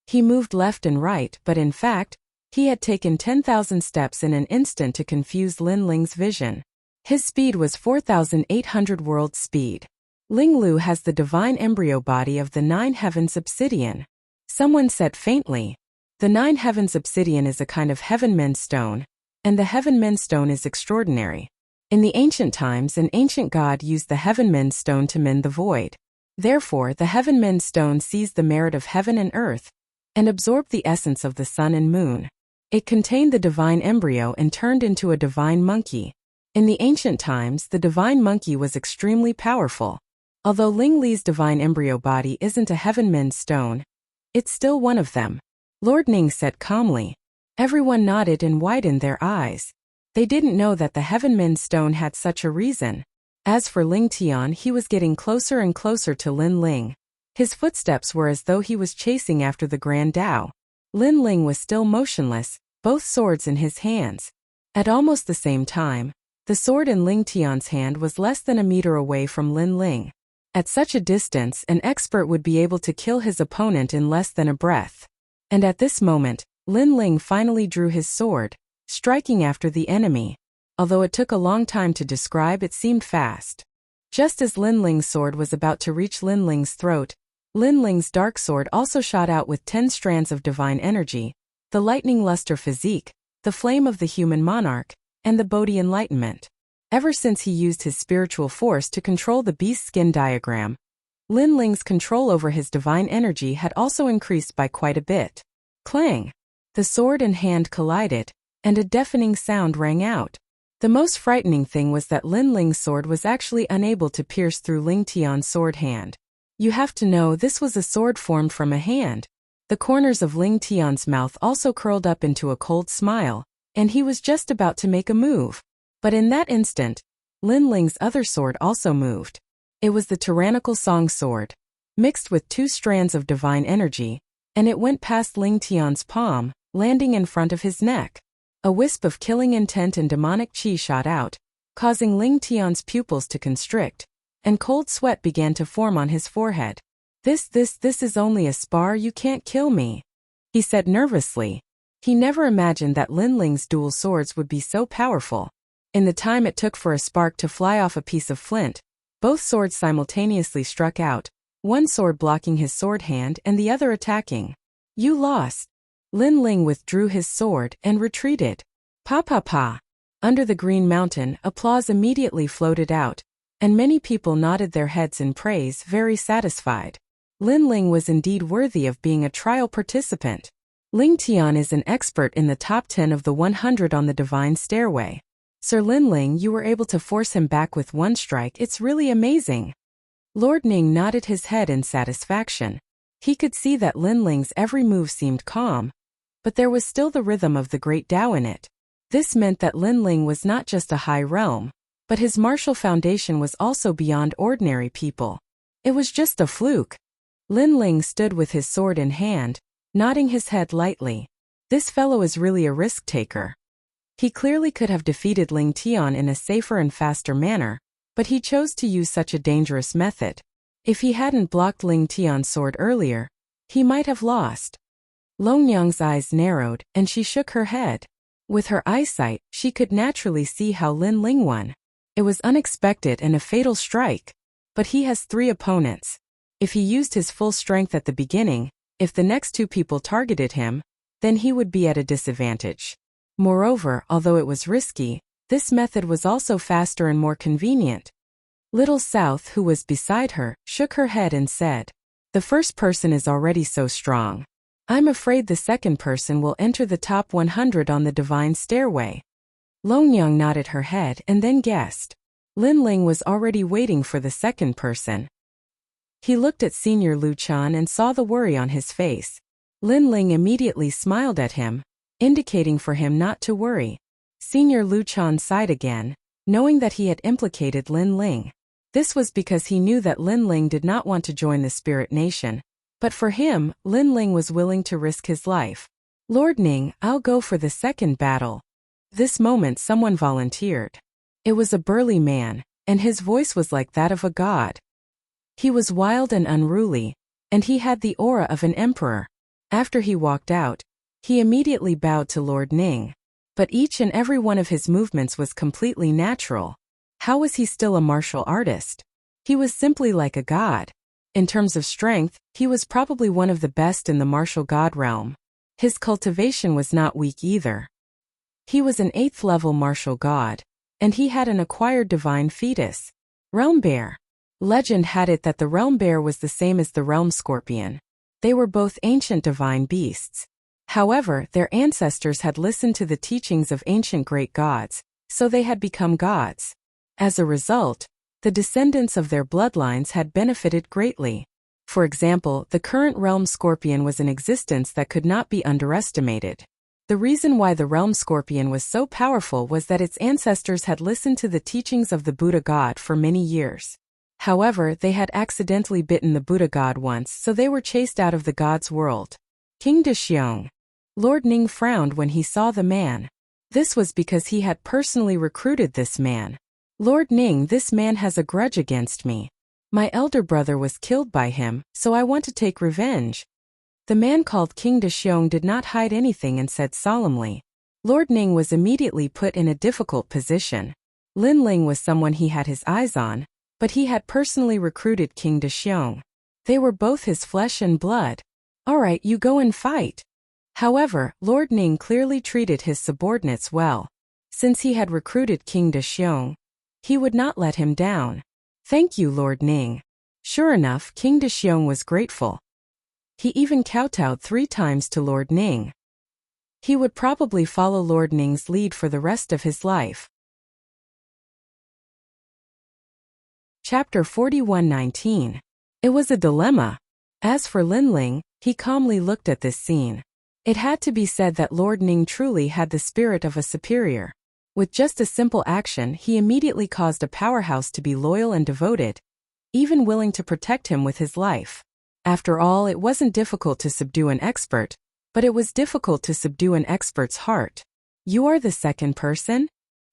He moved left and right, but in fact, he had taken 10,000 steps in an instant to confuse Lin Ling's vision. His speed was 4,800 world speed. Ling Lu has the divine embryo body of the 9 Heavens Obsidian. Someone said faintly. The 9 heavens obsidian is a kind of heaven-mend stone, and the heaven-mend stone is extraordinary. In the ancient times, an ancient god used the heaven-mend stone to mend the void. Therefore, the heaven-mend stone seized the merit of heaven and earth, and absorbed the essence of the sun and moon. It contained the divine embryo and turned into a divine monkey. In the ancient times, the divine monkey was extremely powerful. Although Ling Li's divine embryo body isn't a heaven-mend stone, it's still one of them. Lord Ning said calmly. Everyone nodded and widened their eyes. They didn't know that the heaven-mend stone had such a reason. As for Ling Tian, he was getting closer and closer to Lin Ling. His footsteps were as though he was chasing after the Grand Tao. Lin Ling was still motionless, both swords in his hands. At almost the same time, the sword in Ling Tian's hand was less than a meter away from Lin Ling. At such a distance, an expert would be able to kill his opponent in less than a breath. And at this moment, Lin Ling finally drew his sword, striking after the enemy. Although it took a long time to describe, it seemed fast. Just as Lin Ling's sword was about to reach Lin Ling's throat, Lin Ling's dark sword also shot out with 10 strands of divine energy, the lightning luster physique, the flame of the human monarch, and the Bodhi enlightenment. Ever since he used his spiritual force to control the beast skin diagram, Lin Ling's control over his divine energy had also increased by quite a bit. Clang! The sword and hand collided, and a deafening sound rang out. The most frightening thing was that Lin Ling's sword was actually unable to pierce through Ling Tian's sword hand. You have to know, this was a sword formed from a hand. The corners of Ling Tian's mouth also curled up into a cold smile, and he was just about to make a move. But in that instant, Lin Ling's other sword also moved. It was the tyrannical song sword, mixed with 2 strands of divine energy, and it went past Ling Tian's palm, landing in front of his neck. A wisp of killing intent and demonic chi shot out, causing Ling Tian's pupils to constrict, and cold sweat began to form on his forehead. This is only a spar, you can't kill me," he said nervously. He never imagined that Lin Ling's dual swords would be so powerful. In the time it took for a spark to fly off a piece of flint, both swords simultaneously struck out, one sword blocking his sword hand and the other attacking. "You lost." Lin Ling withdrew his sword and retreated. Pa pa pa. Under the Green Mountain, applause immediately floated out, and many people nodded their heads in praise, very satisfied. Lin Ling was indeed worthy of being a trial participant. Ling Tian is an expert in the top 10 of the 100 on the Divine Stairway. Sir Lin Ling, you were able to force him back with one strike, it's really amazing. Lord Ning nodded his head in satisfaction. He could see that Lin Ling's every move seemed calm, but there was still the rhythm of the Great Tao in it. This meant that Lin Ling was not just a high realm, but his martial foundation was also beyond ordinary people. It was just a fluke. Lin Ling stood with his sword in hand, nodding his head lightly. This fellow is really a risk-taker. He clearly could have defeated Ling Tian in a safer and faster manner, but he chose to use such a dangerous method. If he hadn't blocked Ling Tian's sword earlier, he might have lost. Long Yang's eyes narrowed, and she shook her head. With her eyesight, she could naturally see how Lin Ling won. It was unexpected and a fatal strike. But he has 3 opponents. If he used his full strength at the beginning, if the next 2 people targeted him, then he would be at a disadvantage. Moreover, although it was risky, this method was also faster and more convenient. Little South, who was beside her, shook her head and said, "The first person is already so strong. I'm afraid the second person will enter the top 100 on the Divine Stairway." Long Yang nodded her head and then guessed. Lin Ling was already waiting for the second person. He looked at Senior Lu Chan and saw the worry on his face. Lin Ling immediately smiled at him, indicating for him not to worry. Senior Lu Chan sighed again, knowing that he had implicated Lin Ling. This was because he knew that Lin Ling did not want to join the Spirit Nation. But for him, Lin Ling was willing to risk his life. "Lord Ning, I'll go for the second battle." This moment someone volunteered. It was a burly man, and his voice was like that of a god. He was wild and unruly, and he had the aura of an emperor. After he walked out, he immediately bowed to Lord Ning. But each and every one of his movements was completely natural. How was he still a martial artist? He was simply like a god. In terms of strength, he was probably one of the best in the martial god realm. His cultivation was not weak either. He was an 8th-level martial god, and he had an acquired divine fetus, Realm Bear. Legend had it that the Realm Bear was the same as the Realm Scorpion. They were both ancient divine beasts. However, their ancestors had listened to the teachings of ancient great gods, so they had become gods. As a result, the descendants of their bloodlines had benefited greatly. For example, the current Realm Scorpion was an existence that could not be underestimated. The reason why the Realm Scorpion was so powerful was that its ancestors had listened to the teachings of the Buddha god for many years. However, they had accidentally bitten the Buddha god once, so they were chased out of the god's world. King Dexiong. Lord Ning frowned when he saw the man. This was because he had personally recruited this man. Lord Ning, this man has a grudge against me. My elder brother was killed by him, so I want to take revenge. The man called King Dexiong did not hide anything and said solemnly. Lord Ning was immediately put in a difficult position. Lin Ling was someone he had his eyes on, but he had personally recruited King Dexiong. They were both his flesh and blood. Alright, you go and fight. However, Lord Ning clearly treated his subordinates well. Since he had recruited King Dexiong, he would not let him down. Thank you, Lord Ning. Sure enough, King Dexiong was grateful. He even kowtowed 3 times to Lord Ning. He would probably follow Lord Ning's lead for the rest of his life. Chapter 41:19. It was a dilemma. As for Lin Ling, he calmly looked at this scene. It had to be said that Lord Ning truly had the spirit of a superior. With just a simple action, he immediately caused a powerhouse to be loyal and devoted, even willing to protect him with his life. After all, it wasn't difficult to subdue an expert, but it was difficult to subdue an expert's heart. You are the second person?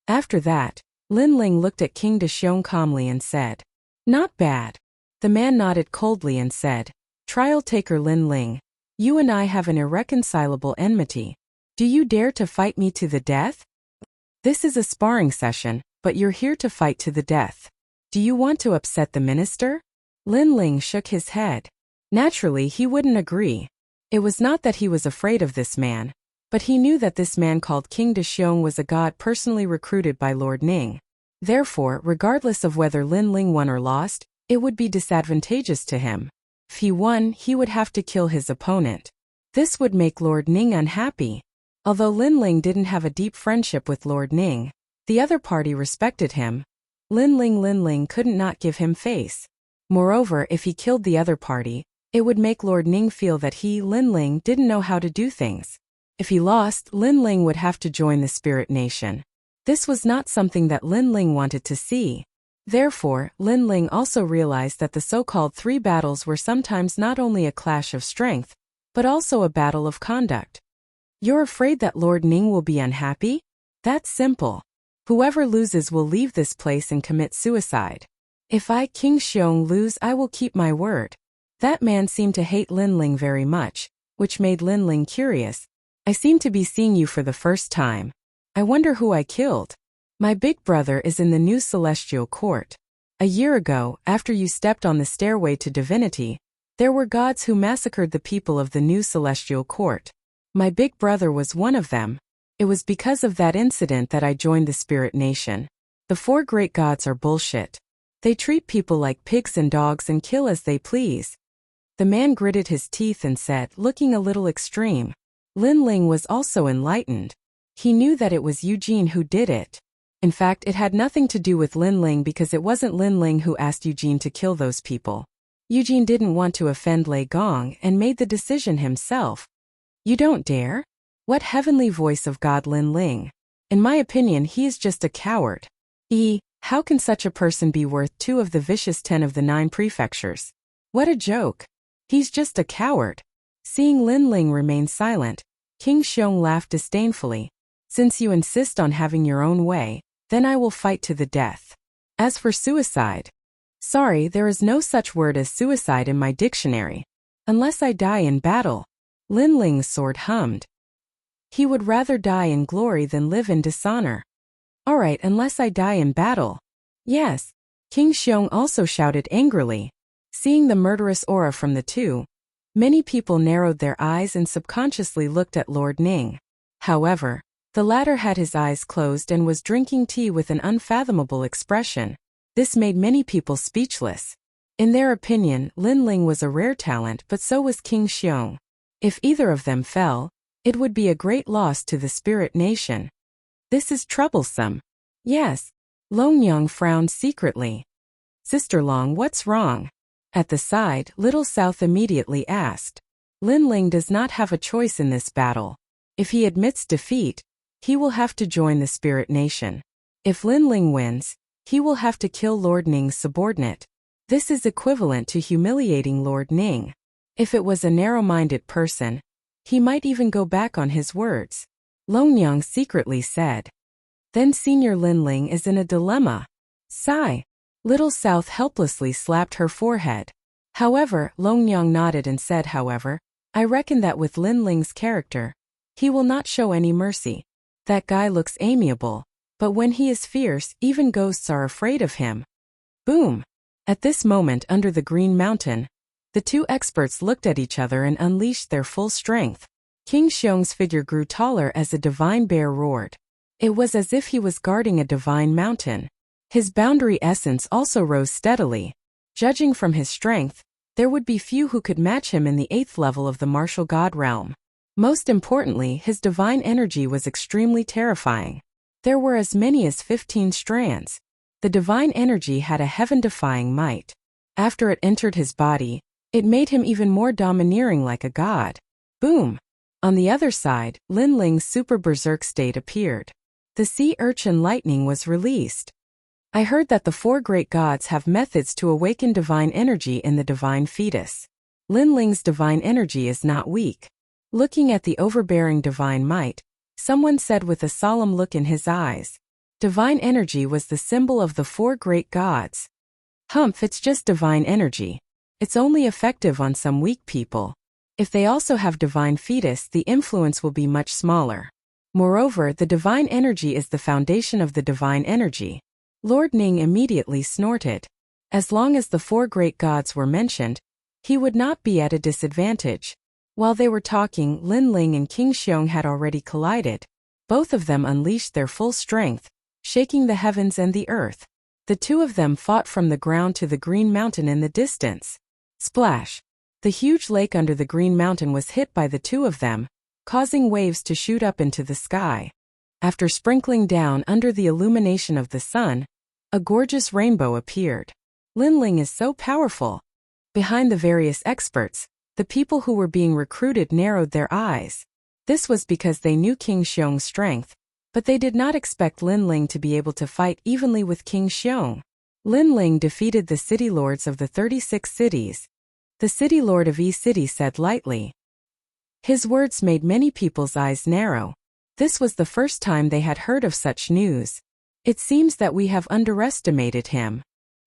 After that, Lin Ling looked at King Dexiong calmly and said, Not bad. The man nodded coldly and said, Trial taker Lin Ling, you and I have an irreconcilable enmity. Do you dare to fight me to the death? This is a sparring session, but you're here to fight to the death. Do you want to upset the minister? Lin Ling shook his head. Naturally, he wouldn't agree. It was not that he was afraid of this man, but he knew that this man called King Dexiong was a god personally recruited by Lord Ning. Therefore, regardless of whether Lin Ling won or lost, it would be disadvantageous to him. If he won, he would have to kill his opponent. This would make Lord Ning unhappy. Although Lin Ling didn't have a deep friendship with Lord Ning, the other party respected him. Lin Ling couldn't not give him face. Moreover, if he killed the other party, it would make Lord Ning feel that he, Lin Ling, didn't know how to do things. If he lost, Lin Ling would have to join the Spirit Nation. This was not something that Lin Ling wanted to see. Therefore, Lin Ling also realized that the so-called 3 battles were sometimes not only a clash of strength, but also a battle of conduct. You're afraid that Lord Ning will be unhappy? That's simple. Whoever loses will leave this place and commit suicide. If I, King Dexiong, lose, I will keep my word. That man seemed to hate Lin Ling very much, which made Lin Ling curious. I seem to be seeing you for the first time. I wonder who I killed. My big brother is in the new celestial court. A year ago, after you stepped on the stairway to divinity, there were gods who massacred the people of the new celestial court. My big brother was one of them. It was because of that incident that I joined the Spirit Nation. The 4 great gods are bullshit. They treat people like pigs and dogs and kill as they please. The man gritted his teeth and said, looking a little extreme. Lin Ling was also enlightened. He knew that it was Eugene who did it. In fact, it had nothing to do with Lin Ling because it wasn't Lin Ling who asked Eugene to kill those people. Eugene didn't want to offend Lei Gong and made the decision himself. You don't dare? What heavenly voice of God Lin Ling? In my opinion, he is just a coward. How can such a person be worth 2 of the vicious 10 of the 9 prefectures? What a joke. He's just a coward. Seeing Lin Ling remain silent, King Dexiong laughed disdainfully. Since you insist on having your own way, then I will fight to the death. As for suicide, sorry, there is no such word as suicide in my dictionary. Unless I die in battle. Lin Ling's sword hummed. He would rather die in glory than live in dishonor. Alright, unless I die in battle. Yes. King Dexiong also shouted angrily. Seeing the murderous aura from the 2, Many people narrowed their eyes and subconsciously looked at Lord Ning. However, the latter had his eyes closed and was drinking tea with an unfathomable expression. This made many people speechless. In their opinion, Lin Ling was a rare talent, but so was King Xiong. If either of them fell, it would be a great loss to the spirit nation. This is troublesome. Yes. Long Yang frowned secretly. Sister Long, what's wrong? At the side, Little South immediately asked. Lin Ling does not have a choice in this battle. If he admits defeat, he will have to join the spirit nation. If Lin Ling wins, he will have to kill Lord Ning's subordinate. This is equivalent to humiliating Lord Ning. If it was a narrow-minded person, he might even go back on his words. Long Yang secretly said. Then Senior Lin Ling is in a dilemma. Sigh. Little South helplessly slapped her forehead. However, Long Yang nodded and said, however, I reckon that with Lin Ling's character, he will not show any mercy. That guy looks amiable, but when he is fierce, even ghosts are afraid of him. Boom! At this moment under the Green Mountain, the two experts looked at each other and unleashed their full strength. King Xiong's figure grew taller as a divine bear roared. It was as if he was guarding a divine mountain. His boundary essence also rose steadily. Judging from his strength, there would be few who could match him in the 8th level of the martial god realm. Most importantly, his divine energy was extremely terrifying. There were as many as 15 strands. The divine energy had a heaven-defying might. After it entered his body, it made him even more domineering like a god. Boom! On the other side, Lin Ling's super berserk state appeared. The sea urchin lightning was released. I heard that the 4 great gods have methods to awaken divine energy in the divine fetus. Lin Ling's divine energy is not weak. Looking at the overbearing divine might, someone said with a solemn look in his eyes. Divine energy was the symbol of the 4 great gods. Humph, it's just divine energy. It's only effective on some weak people. If they also have divine fetus, the influence will be much smaller. Moreover, the divine energy is the foundation of the divine energy. Lord Ning immediately snorted. As long as the 4 great gods were mentioned, he would not be at a disadvantage. While they were talking, Lin Ling and King Xiong had already collided. Both of them unleashed their full strength, shaking the heavens and the earth. The two of them fought from the ground to the Green Mountain in the distance. Splash! The huge lake under the Green Mountain was hit by the two of them, causing waves to shoot up into the sky. After sprinkling down under the illumination of the sun, a gorgeous rainbow appeared. Lin Ling is so powerful. Behind the various experts, the people who were being recruited narrowed their eyes. This was because they knew King Xiong's strength, but they did not expect Lin Ling to be able to fight evenly with King Xiong. Lin Ling defeated the city lords of the 36 cities. The city lord of each city said lightly. His words made many people's eyes narrow. This was the first time they had heard of such news. It seems that we have underestimated him.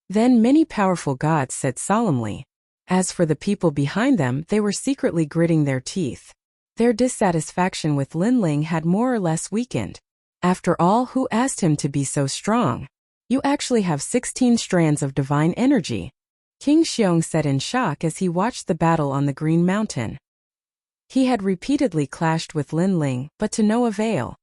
Then many powerful gods said solemnly. As for the people behind them, they were secretly gritting their teeth. Their dissatisfaction with Lin Ling had more or less weakened. After all, who asked him to be so strong? You actually have 16 strands of divine energy. King Xiong said in shock as he watched the battle on the Green Mountain. He had repeatedly clashed with Lin Ling, but to no avail.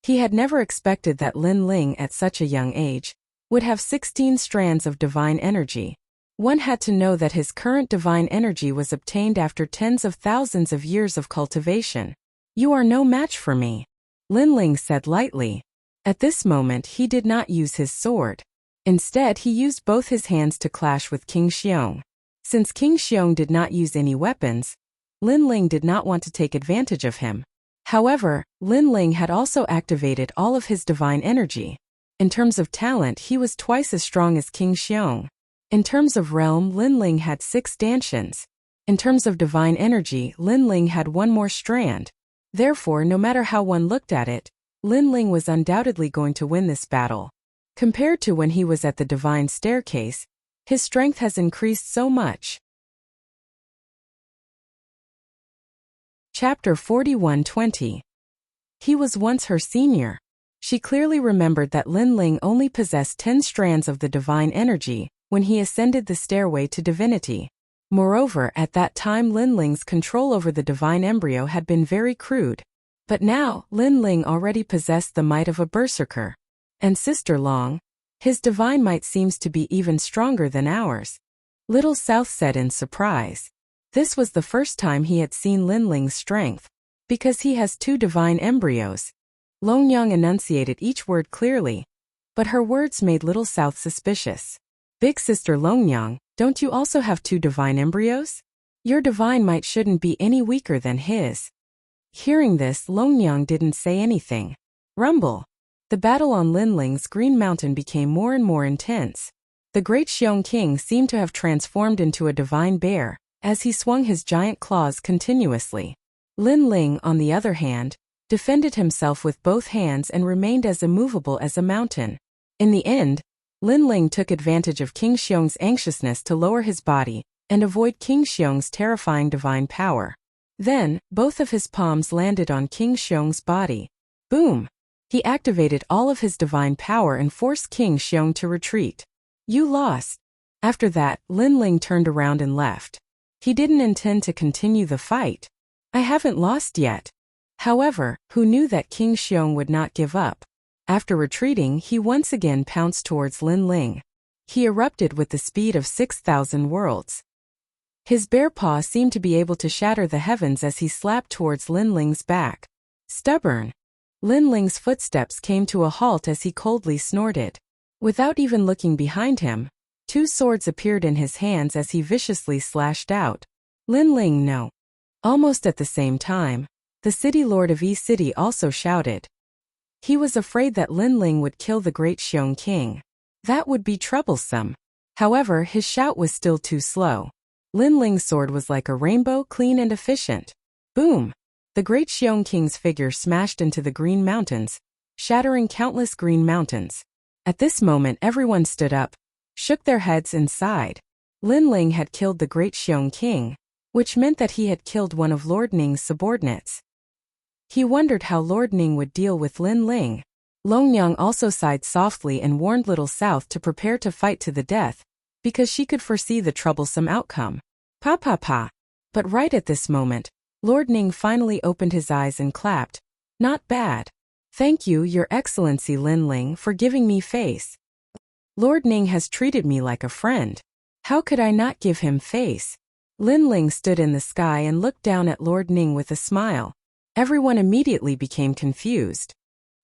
He had never expected that Lin Ling at such a young age would have 16 strands of divine energy. One had to know that his current divine energy was obtained after tens of thousands of years of cultivation. You are no match for me, Lin Ling said lightly. At this moment he did not use his sword. Instead he used both his hands to clash with King Xiong. Since King Xiong did not use any weapons, Lin Ling did not want to take advantage of him. However, Lin Ling had also activated all of his divine energy. In terms of talent, he was twice as strong as King Xiong. In terms of realm, Lin Ling had 6 stanchions. In terms of divine energy, Lin Ling had 1 more strand. Therefore, no matter how one looked at it, Lin Ling was undoubtedly going to win this battle. Compared to when he was at the divine staircase, his strength has increased so much. Chapter 41:20. He was once her senior. She clearly remembered that Lin Ling only possessed 10 strands of the divine energy when he ascended the stairway to divinity. Moreover, at that time Lin Ling's control over the divine embryo had been very crude. But now, Lin Ling already possessed the might of a berserker. And Sister Long, his divine might seems to be even stronger than ours. Little South said in surprise. This was the first time he had seen Lin Ling's strength, because he has 2 divine embryos. Long Yang enunciated each word clearly, but her words made Little South suspicious. Big Sister Long Yang, don't you also have 2 divine embryos? Your divine might shouldn't be any weaker than his. Hearing this, Long Yang didn't say anything. Rumble. The battle on Lin Ling's Green Mountain became more and more intense. The great Xiong King seemed to have transformed into a divine bear, as he swung his giant claws continuously. Lin Ling, on the other hand, defended himself with both hands and remained as immovable as a mountain. In the end, Lin Ling took advantage of King Xiong's anxiousness to lower his body and avoid King Xiong's terrifying divine power. Then, both of his palms landed on King Xiong's body. Boom! He activated all of his divine power and forced King Xiong to retreat. You lost. After that, Lin Ling turned around and left. He didn't intend to continue the fight. I haven't lost yet. However, who knew that King Xiong would not give up? After retreating, he once again pounced towards Lin Ling. He erupted with the speed of 6,000 worlds. His bare paw seemed to be able to shatter the heavens as he slapped towards Lin Ling's back. Stubborn. Lin Ling's footsteps came to a halt as he coldly snorted. Without even looking behind him, 2 swords appeared in his hands as he viciously slashed out. Lin Ling, no. Almost at the same time, the city lord of Yi City also shouted. He was afraid that Lin Ling would kill the great Xiong King. That would be troublesome. However, his shout was still too slow. Lin Ling's sword was like a rainbow, clean and efficient. Boom! The great Xiong King's figure smashed into the Green Mountains, shattering countless green mountains. At this moment everyone stood up, shook their heads and sighed. Lin Ling had killed the great Xiong King, which meant that he had killed one of Lord Ning's subordinates. He wondered how Lord Ning would deal with Lin Ling. Long Yang also sighed softly and warned Little South to prepare to fight to the death, because she could foresee the troublesome outcome. Pa pa pa. But right at this moment, Lord Ning finally opened his eyes and clapped. Not bad. Thank you, Your Excellency Lin Ling, for giving me face. Lord Ning has treated me like a friend. How could I not give him face? Lin Ling stood in the sky and looked down at Lord Ning with a smile. Everyone immediately became confused.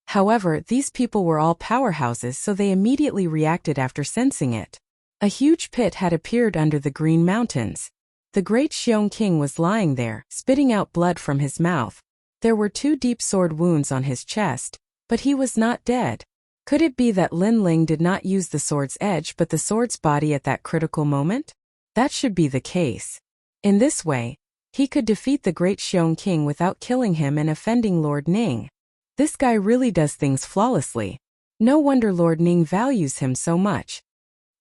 However, these people were all powerhouses, so they immediately reacted after sensing it. A huge pit had appeared under the Green Mountains. The great Xiong King was lying there, spitting out blood from his mouth. There were 2 deep sword wounds on his chest, but he was not dead. Could it be that Lin Ling did not use the sword's edge but the sword's body at that critical moment? That should be the case. In this way, he could defeat the great Xiong King without killing him and offending Lord Ning. This guy really does things flawlessly. No wonder Lord Ning values him so much.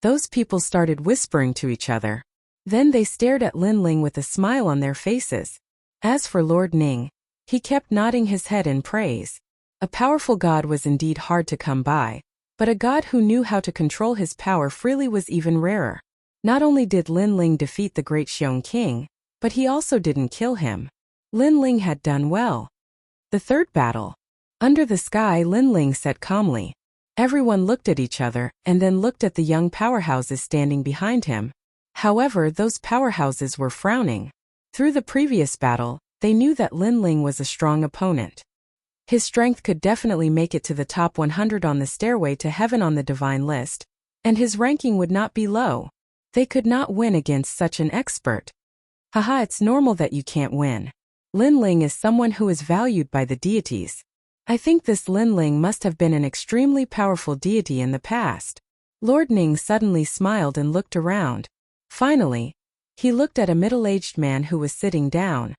Those people started whispering to each other. Then they stared at Lin Ling with a smile on their faces. As for Lord Ning, he kept nodding his head in praise. A powerful god was indeed hard to come by, but a god who knew how to control his power freely was even rarer. Not only did Lin Ling defeat the great Xiong King, but he also didn't kill him. Lin Ling had done well. The third battle. Under the sky, Lin Ling said calmly. Everyone looked at each other and then looked at the young powerhouses standing behind him. However, those powerhouses were frowning. Through the previous battle, they knew that Lin Ling was a strong opponent. His strength could definitely make it to the top 100 on the stairway to heaven on the divine list, and his ranking would not be low. They could not win against such an expert. Haha, it's normal that you can't win. Lin Ling is someone who is valued by the deities. I think this Lin Ling must have been an extremely powerful deity in the past. Lord Ning suddenly smiled and looked around. Finally, he looked at a middle-aged man who was sitting down.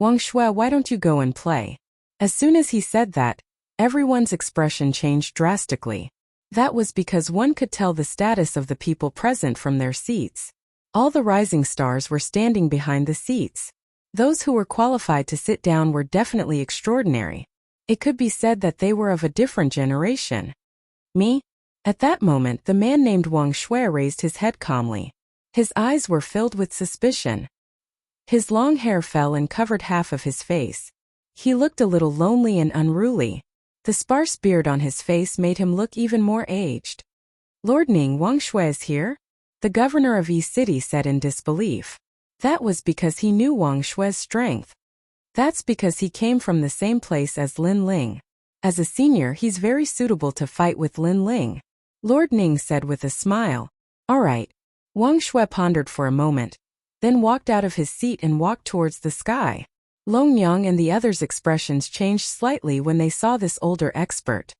Wang Shui, why don't you go and play? As soon as he said that, everyone's expression changed drastically. That was because one could tell the status of the people present from their seats. All the rising stars were standing behind the seats. Those who were qualified to sit down were definitely extraordinary. It could be said that they were of a different generation. Me? At that moment, the man named Wang Shui raised his head calmly. His eyes were filled with suspicion. His long hair fell and covered half of his face. He looked a little lonely and unruly. The sparse beard on his face made him look even more aged. Lord Ning Wangshui is here? The governor of Yi City said in disbelief. That was because he knew Wang Shui's strength. That's because he came from the same place as Lin Ling. As a senior, he's very suitable to fight with Lin Ling. Lord Ning said with a smile. All right. Wang Shui pondered for a moment, then walked out of his seat and walked towards the sky. Long Yang and the others' expressions changed slightly when they saw this older expert.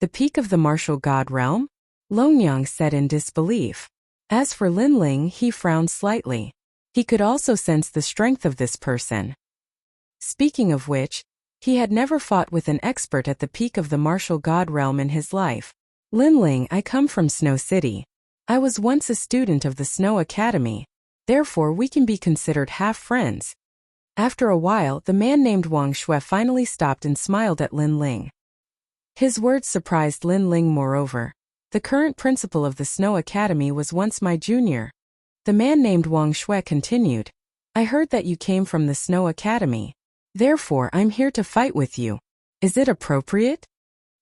The peak of the martial god realm? Long Yang said in disbelief. As for Lin Ling, he frowned slightly. He could also sense the strength of this person. Speaking of which, he had never fought with an expert at the peak of the martial god realm in his life. Lin Ling, I come from Snow City. I was once a student of the Snow Academy. Therefore we can be considered half friends. After a while, the man named Wang Shui finally stopped and smiled at Lin Ling. His words surprised Lin Ling moreover. The current principal of the Snow Academy was once my junior. The man named Wang Shui continued. I heard that you came from the Snow Academy. Therefore I'm here to fight with you. Is it appropriate?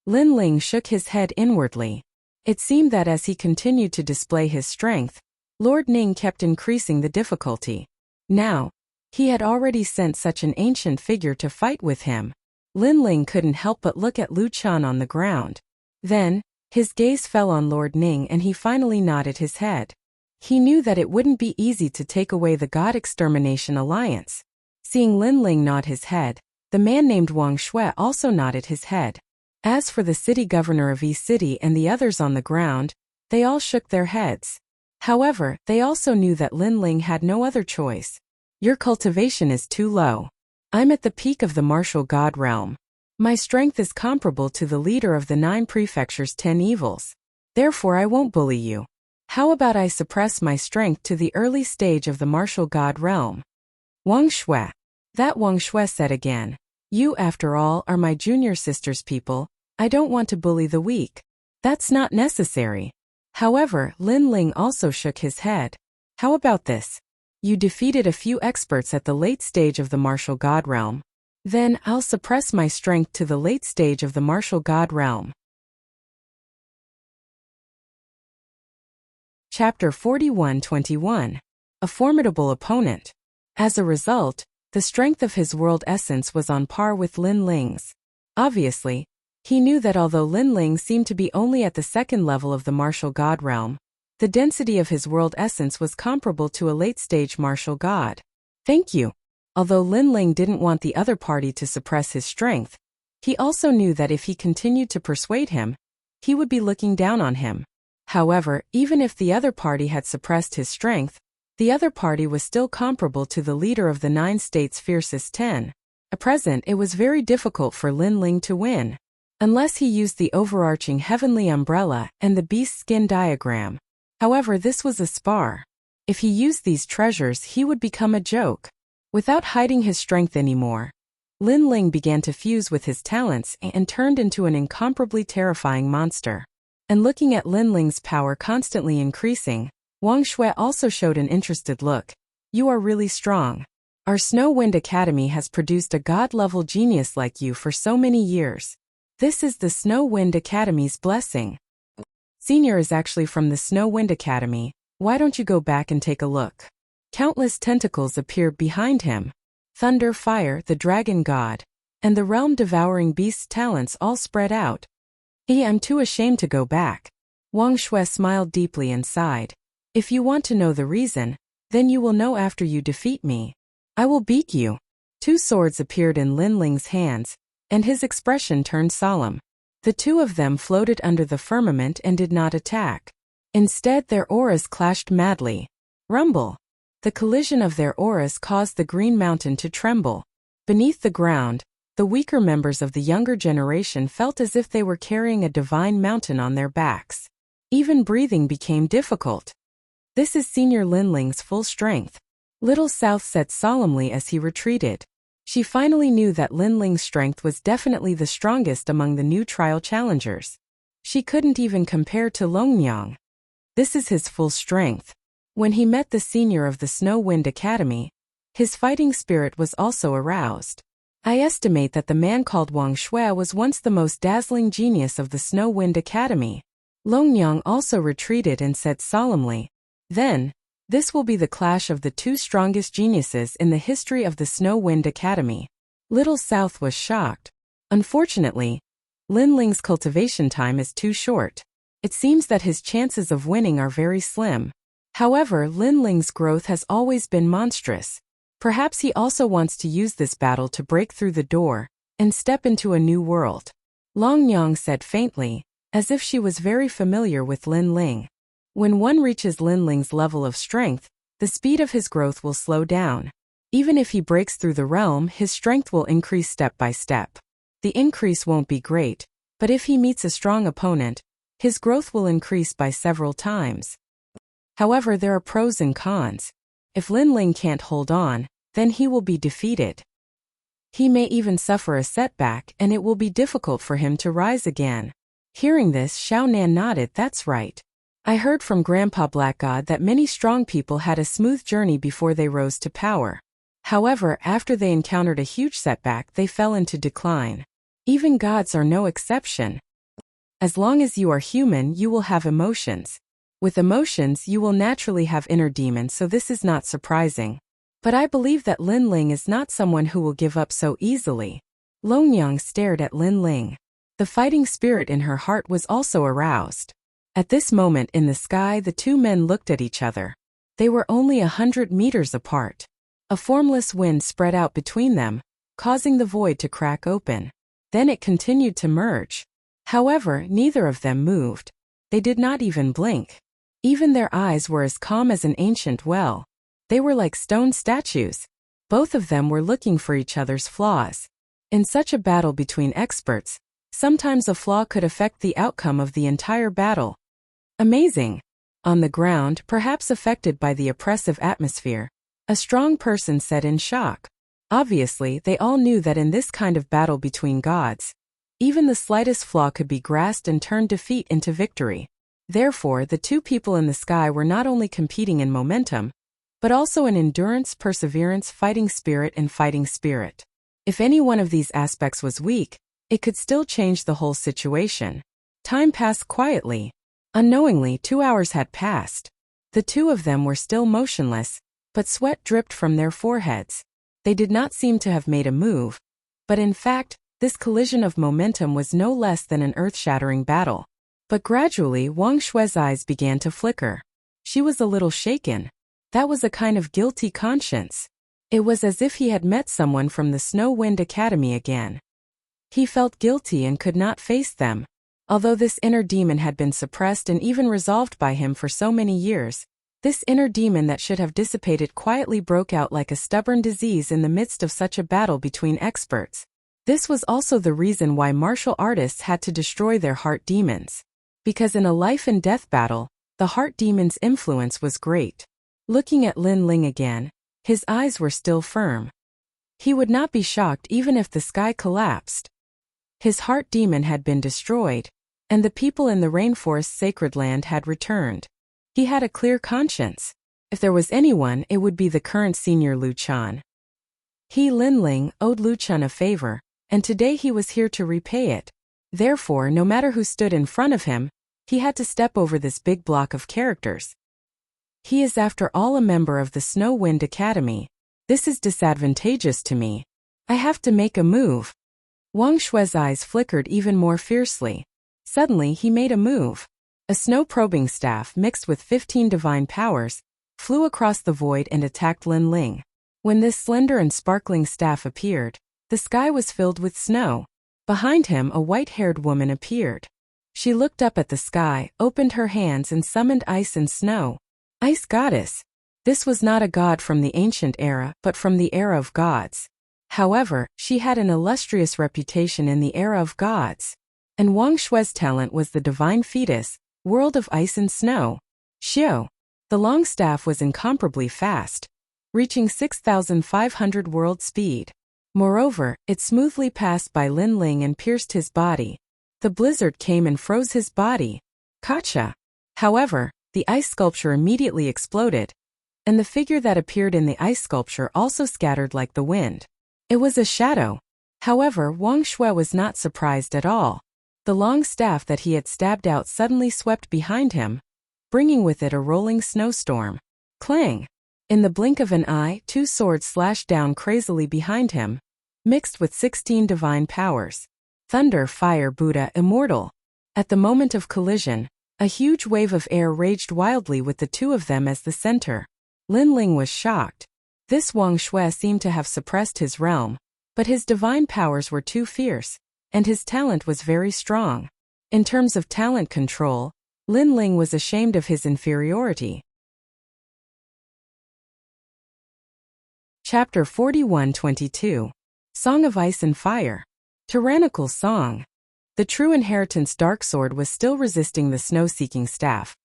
Lin Ling shook his head inwardly. It seemed that as he continued to display his strength, Lord Ning kept increasing the difficulty. Now, he had already sent such an ancient figure to fight with him. Lin Ling couldn't help but look at Lu Chan on the ground. Then, his gaze fell on Lord Ning and he finally nodded his head. He knew that it wouldn't be easy to take away the God Extermination Alliance. Seeing Lin Ling nod his head, the man named Wang Shui also nodded his head. As for the city governor of Yi City and the others on the ground, they all shook their heads. However, they also knew that Lin Ling had no other choice. Your cultivation is too low. I'm at the peak of the martial god realm. My strength is comparable to the leader of the 9 prefectures' 10 evils. Therefore I won't bully you. How about I suppress my strength to the early stage of the martial god realm? Wang Shui. That Wang Shui said again. You, after all, are my junior sister's people. I don't want to bully the weak. That's not necessary. However, Lin Ling also shook his head. How about this? You defeated a few experts at the late stage of the martial god realm. Then I'll suppress my strength to the late stage of the martial god realm. Chapter 41-21. A formidable opponent. As a result, the strength of his world essence was on par with Lin Ling's. Obviously, he knew that although Lin Ling seemed to be only at the second level of the martial god realm, the density of his world essence was comparable to a late-stage martial god. Thank you. Although Lin Ling didn't want the other party to suppress his strength, he also knew that if he continued to persuade him, he would be looking down on him. However, even if the other party had suppressed his strength, the other party was still comparable to the leader of the 9 states' fiercest 10. At present, it was very difficult for Lin Ling to win, unless he used the overarching heavenly umbrella and the beast skin diagram. However, this was a spar. If he used these treasures, he would become a joke. Without hiding his strength anymore, Lin Ling began to fuse with his talents and turned into an incomparably terrifying monster. And looking at Lin Ling's power constantly increasing, Wang Shui also showed an interested look. You are really strong. Our Snow Wind Academy has produced a god-level genius like you for so many years. This is the Snow Wind Academy's blessing. Senior is actually from the Snow Wind Academy. Why don't you go back and take a look? Countless tentacles appeared behind him. Thunder, fire, the dragon god, and the realm-devouring beast's talents all spread out. I'm too ashamed to go back. Wang Shui smiled deeply and sighed. If you want to know the reason, then you will know after you defeat me. I will beat you. 2 swords appeared in Lin Ling's hands, and his expression turned solemn. The 2 of them floated under the firmament and did not attack. Instead, their auras clashed madly. Rumble. The collision of their auras caused the Green Mountain to tremble. Beneath the ground, the weaker members of the younger generation felt as if they were carrying a divine mountain on their backs. Even breathing became difficult. This is Senior Lin Ling's full strength. Little South said solemnly as he retreated. She finally knew that Lin Ling's strength was definitely the strongest among the new trial challengers. She couldn't even compare to Longyang. This is his full strength. When he met the senior of the Snow Wind Academy, his fighting spirit was also aroused. I estimate that the man called Wang Shui was once the most dazzling genius of the Snow Wind Academy. Longyang also retreated and said solemnly, "Then, this will be the clash of the two strongest geniuses in the history of the Snow Wind Academy." Little South was shocked. Unfortunately, Lin Ling's cultivation time is too short. It seems that his chances of winning are very slim. However, Lin Ling's growth has always been monstrous. Perhaps he also wants to use this battle to break through the door and step into a new world. Longyang said faintly, as if she was very familiar with Lin Ling. When one reaches Lin Ling's level of strength, the speed of his growth will slow down. Even if he breaks through the realm, his strength will increase step by step. The increase won't be great, but if he meets a strong opponent, his growth will increase by several times. However, there are pros and cons. If Lin Ling can't hold on, then he will be defeated. He may even suffer a setback and it will be difficult for him to rise again. Hearing this, Xiao Nan nodded. That's right. I heard from Grandpa Black God that many strong people had a smooth journey before they rose to power. However, after they encountered a huge setback, they fell into decline. Even gods are no exception. As long as you are human, you will have emotions. With emotions, you will naturally have inner demons, so this is not surprising. But I believe that Lin Ling is not someone who will give up so easily. Longyang stared at Lin Ling. The fighting spirit in her heart was also aroused. At this moment in the sky, the two men looked at each other. They were only 100 meters apart. A formless wind spread out between them, causing the void to crack open. Then it continued to merge. However, neither of them moved. They did not even blink. Even their eyes were as calm as an ancient well. They were like stone statues. Both of them were looking for each other's flaws. In such a battle between experts, sometimes a flaw could affect the outcome of the entire battle. Amazing. On the ground, perhaps affected by the oppressive atmosphere, a strong person said in shock. Obviously, they all knew that in this kind of battle between gods, even the slightest flaw could be grasped and turn defeat into victory. Therefore, the two people in the sky were not only competing in momentum, but also in endurance, perseverance, fighting spirit, and fighting spirit. If any one of these aspects was weak, it could still change the whole situation. Time passed quietly. Unknowingly, 2 hours had passed. The two of them were still motionless, but sweat dripped from their foreheads. They did not seem to have made a move, but in fact, this collision of momentum was no less than an earth-shattering battle. But gradually, Wang Shui's eyes began to flicker. She was a little shaken. That was a kind of guilty conscience. It was as if he had met someone from the Snow Wind Academy again. He felt guilty and could not face them. Although this inner demon had been suppressed and even resolved by him for so many years, this inner demon that should have dissipated quietly broke out like a stubborn disease in the midst of such a battle between experts. This was also the reason why martial artists had to destroy their heart demons. Because in a life and death battle, the heart demon's influence was great. Looking at Lin Ling again, his eyes were still firm. He would not be shocked even if the sky collapsed. His heart demon had been destroyed, and the people in the rainforest's sacred land had returned. He had a clear conscience. If there was anyone, it would be the current senior Lu Chan. He, Lin Ling, owed Lu Chan a favor, and today he was here to repay it. Therefore, no matter who stood in front of him, he had to step over this big block of characters. He is after all a member of the Snow Wind Academy. This is disadvantageous to me. I have to make a move. Wang Shui's eyes flickered even more fiercely. Suddenly he made a move. A snow-probing staff mixed with 15 divine powers flew across the void and attacked Lin Ling. When this slender and sparkling staff appeared, the sky was filled with snow. Behind him, a white-haired woman appeared. She looked up at the sky, opened her hands and summoned ice and snow. Ice goddess. This was not a god from the ancient era, but from the era of gods. However, she had an illustrious reputation in the era of gods. And Wang Shui's talent was the divine fetus, world of ice and snow. Xiu. The long staff was incomparably fast, reaching 6,500 world speed. Moreover, it smoothly passed by Lin Ling and pierced his body. The blizzard came and froze his body. Gotcha. However, the ice sculpture immediately exploded, and the figure that appeared in the ice sculpture also scattered like the wind. It was a shadow. However, Wang Shui was not surprised at all. The long staff that he had stabbed out suddenly swept behind him, bringing with it a rolling snowstorm. Clang! In the blink of an eye, 2 swords slashed down crazily behind him, mixed with 16 divine powers. Thunder, fire, Buddha, immortal. At the moment of collision, a huge wave of air raged wildly with the two of them as the center. Lin Ling was shocked. This Wang Shui seemed to have suppressed his realm, but his divine powers were too fierce, and his talent was very strong. In terms of talent control, Lin Ling was ashamed of his inferiority. Chapter 41-22. Song of Ice and Fire. Tyrannical Song. The true inheritance dark sword was still resisting the snow-seeking staff,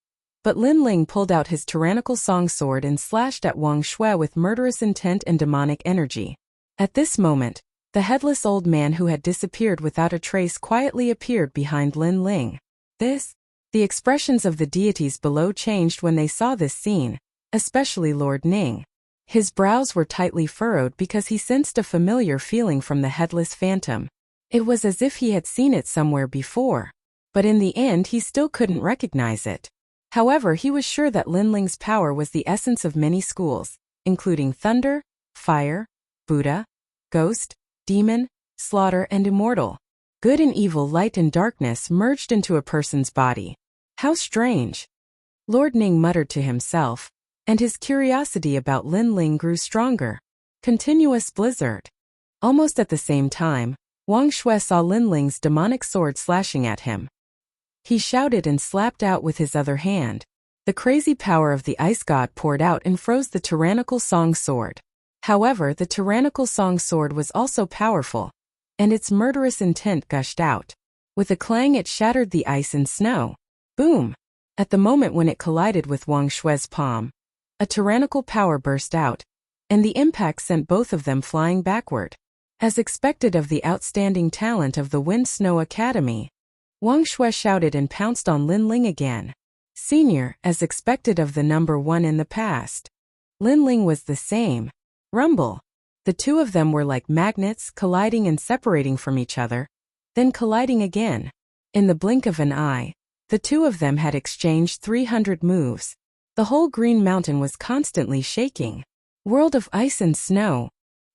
but Lin Ling pulled out his tyrannical song sword and slashed at Wang Shui with murderous intent and demonic energy. At this moment, the headless old man who had disappeared without a trace quietly appeared behind Lin Ling. The expressions of the deities below changed when they saw this scene, especially Lord Ning. His brows were tightly furrowed because he sensed a familiar feeling from the headless phantom. It was as if he had seen it somewhere before, but in the end he still couldn't recognize it. However, he was sure that Lin Ling's power was the essence of many schools, including thunder, fire, Buddha, ghost, demon, slaughter, and immortal. Good and evil, light and darkness merged into a person's body. How strange! Lord Ning muttered to himself, and his curiosity about Lin Ling grew stronger. Continuous blizzard. Almost at the same time, Wang Shui saw Lin Ling's demonic sword slashing at him. He shouted and slapped out with his other hand. The crazy power of the ice god poured out and froze the tyrannical song sword. However, the tyrannical song sword was also powerful, and its murderous intent gushed out. With a clang, it shattered the ice and snow. Boom! At the moment when it collided with Wang Shui's palm, a tyrannical power burst out, and the impact sent both of them flying backward. As expected of the outstanding talent of the Wind Snow Academy, Wang Shui shouted and pounced on Lin Ling again. Senior, as expected of the number 1 in the past. Lin Ling was the same. Rumble. The two of them were like magnets, colliding and separating from each other, then colliding again. In the blink of an eye, the two of them had exchanged 300 moves. The whole Green Mountain was constantly shaking. World of ice and snow.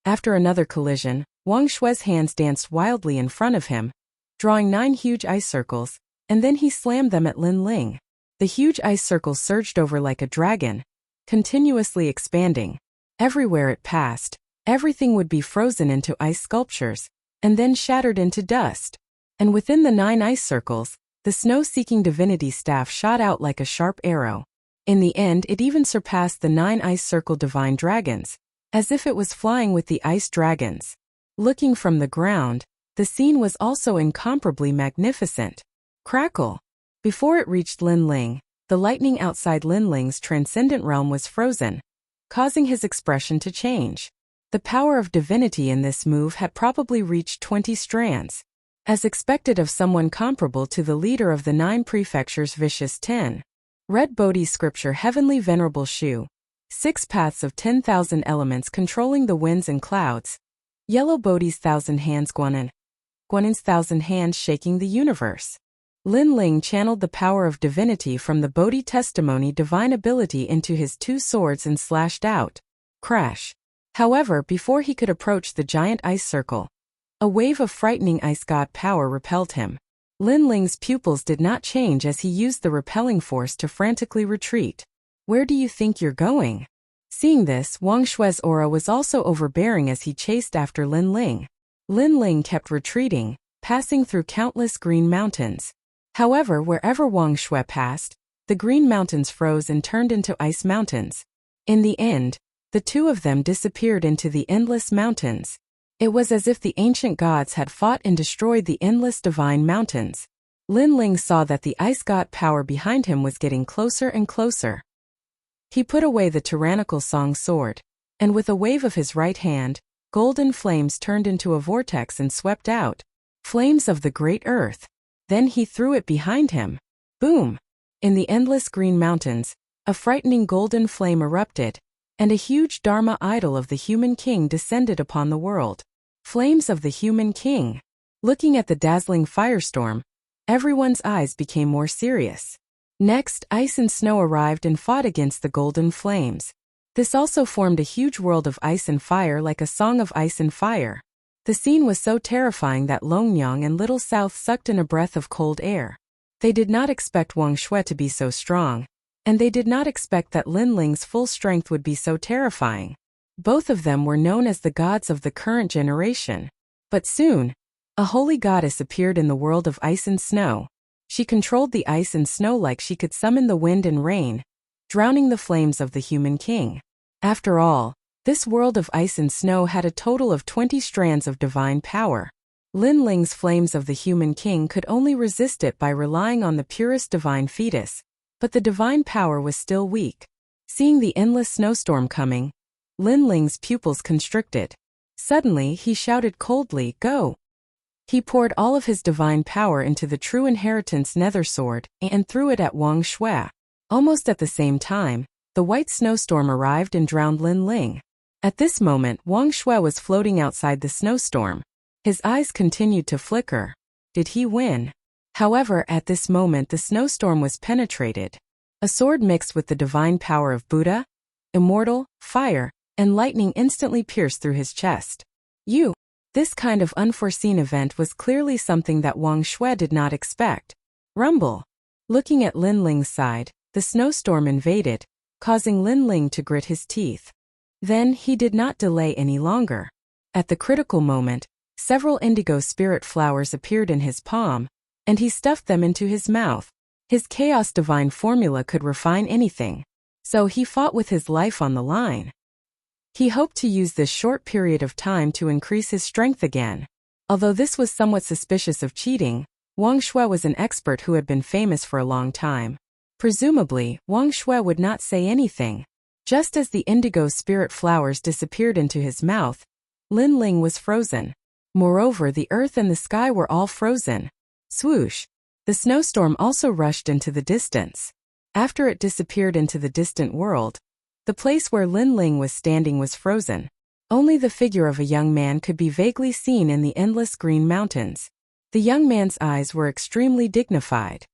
After another collision, Wang Shui's hands danced wildly in front of him, drawing 9 huge ice circles, and then he slammed them at Lin Ling. The huge ice circles surged over like a dragon, continuously expanding. Everywhere it passed, everything would be frozen into ice sculptures, and then shattered into dust. And within the 9 ice circles, the snow-seeking divinity staff shot out like a sharp arrow. In the end, it even surpassed the 9 ice circle divine dragons, as if it was flying with the ice dragons. Looking from the ground, the scene was also incomparably magnificent. Crackle! Before it reached Lin Ling, the lightning outside Lin Ling's transcendent realm was frozen, causing his expression to change. The power of divinity in this move had probably reached 20 strands, as expected of someone comparable to the leader of the 9 prefectures Vicious 10. Red Bodhi's scripture Heavenly Venerable Shu. 6 paths of 10,000 elements controlling the winds and clouds. Yellow Bodhi's 1,000 hands Guanin. Guanin's 1,000 hands shaking the universe. Lin Ling channeled the power of divinity from the Bodhi testimony divine ability into his 2 swords and slashed out. Crash. However, before he could approach the giant ice circle, a wave of frightening ice god power repelled him. Lin Ling's pupils did not change as he used the repelling force to frantically retreat. Where do you think you're going? Seeing this, Wang Shui's aura was also overbearing as he chased after Lin Ling. Lin Ling kept retreating, passing through countless green mountains. However, wherever Wang Shui passed, the green mountains froze and turned into ice mountains. In the end, the two of them disappeared into the endless mountains. It was as if the ancient gods had fought and destroyed the endless divine mountains. Lin Ling saw that the ice god power behind him was getting closer and closer. He put away the tyrannical song sword, and with a wave of his right hand, golden flames turned into a vortex and swept out. Flames of the great earth. Then he threw it behind him. Boom! In the endless green mountains, a frightening golden flame erupted, and a huge Dharma idol of the human king descended upon the world. Flames of the human king. Looking at the dazzling firestorm, everyone's eyes became more serious. Next, ice and snow arrived and fought against the golden flames. This also formed a huge world of ice and fire, like a song of ice and fire. The scene was so terrifying that Longyang and Little South sucked in a breath of cold air. They did not expect Wang Shui to be so strong, and they did not expect that Lin Ling's full strength would be so terrifying. Both of them were known as the gods of the current generation. But soon, a holy goddess appeared in the world of ice and snow. She controlled the ice and snow like she could summon the wind and rain, drowning the flames of the human king. After all, this world of ice and snow had a total of 20 strands of divine power. Lin Ling's flames of the human king could only resist it by relying on the purest divine fetus, but the divine power was still weak. Seeing the endless snowstorm coming, Lin Ling's pupils constricted. Suddenly, he shouted coldly, "Go!" He poured all of his divine power into the true inheritance nether sword and threw it at Wang Shui. Almost at the same time, the white snowstorm arrived and drowned Lin Ling. At this moment, Wang Shui was floating outside the snowstorm. His eyes continued to flicker. Did he win? However, at this moment the snowstorm was penetrated. A sword mixed with the divine power of Buddha, immortal, fire, and lightning instantly pierced through his chest. This kind of unforeseen event was clearly something that Wang Shui did not expect. Rumble. Looking at Lin Ling's side, the snowstorm invaded, causing Lin Ling to grit his teeth. Then he did not delay any longer. At the critical moment, several indigo spirit flowers appeared in his palm, and he stuffed them into his mouth. His chaos divine formula could refine anything, so he fought with his life on the line. He hoped to use this short period of time to increase his strength again. Although this was somewhat suspicious of cheating, Wang Shui was an expert who had been famous for a long time. Presumably, Wang Shui would not say anything. Just as the indigo spirit flowers disappeared into his mouth, Lin Ling was frozen. Moreover, the earth and the sky were all frozen. Swoosh! The snowstorm also rushed into the distance. After it disappeared into the distant world, the place where Lin Ling was standing was frozen. Only the figure of a young man could be vaguely seen in the endless green mountains. The young man's eyes were extremely dignified.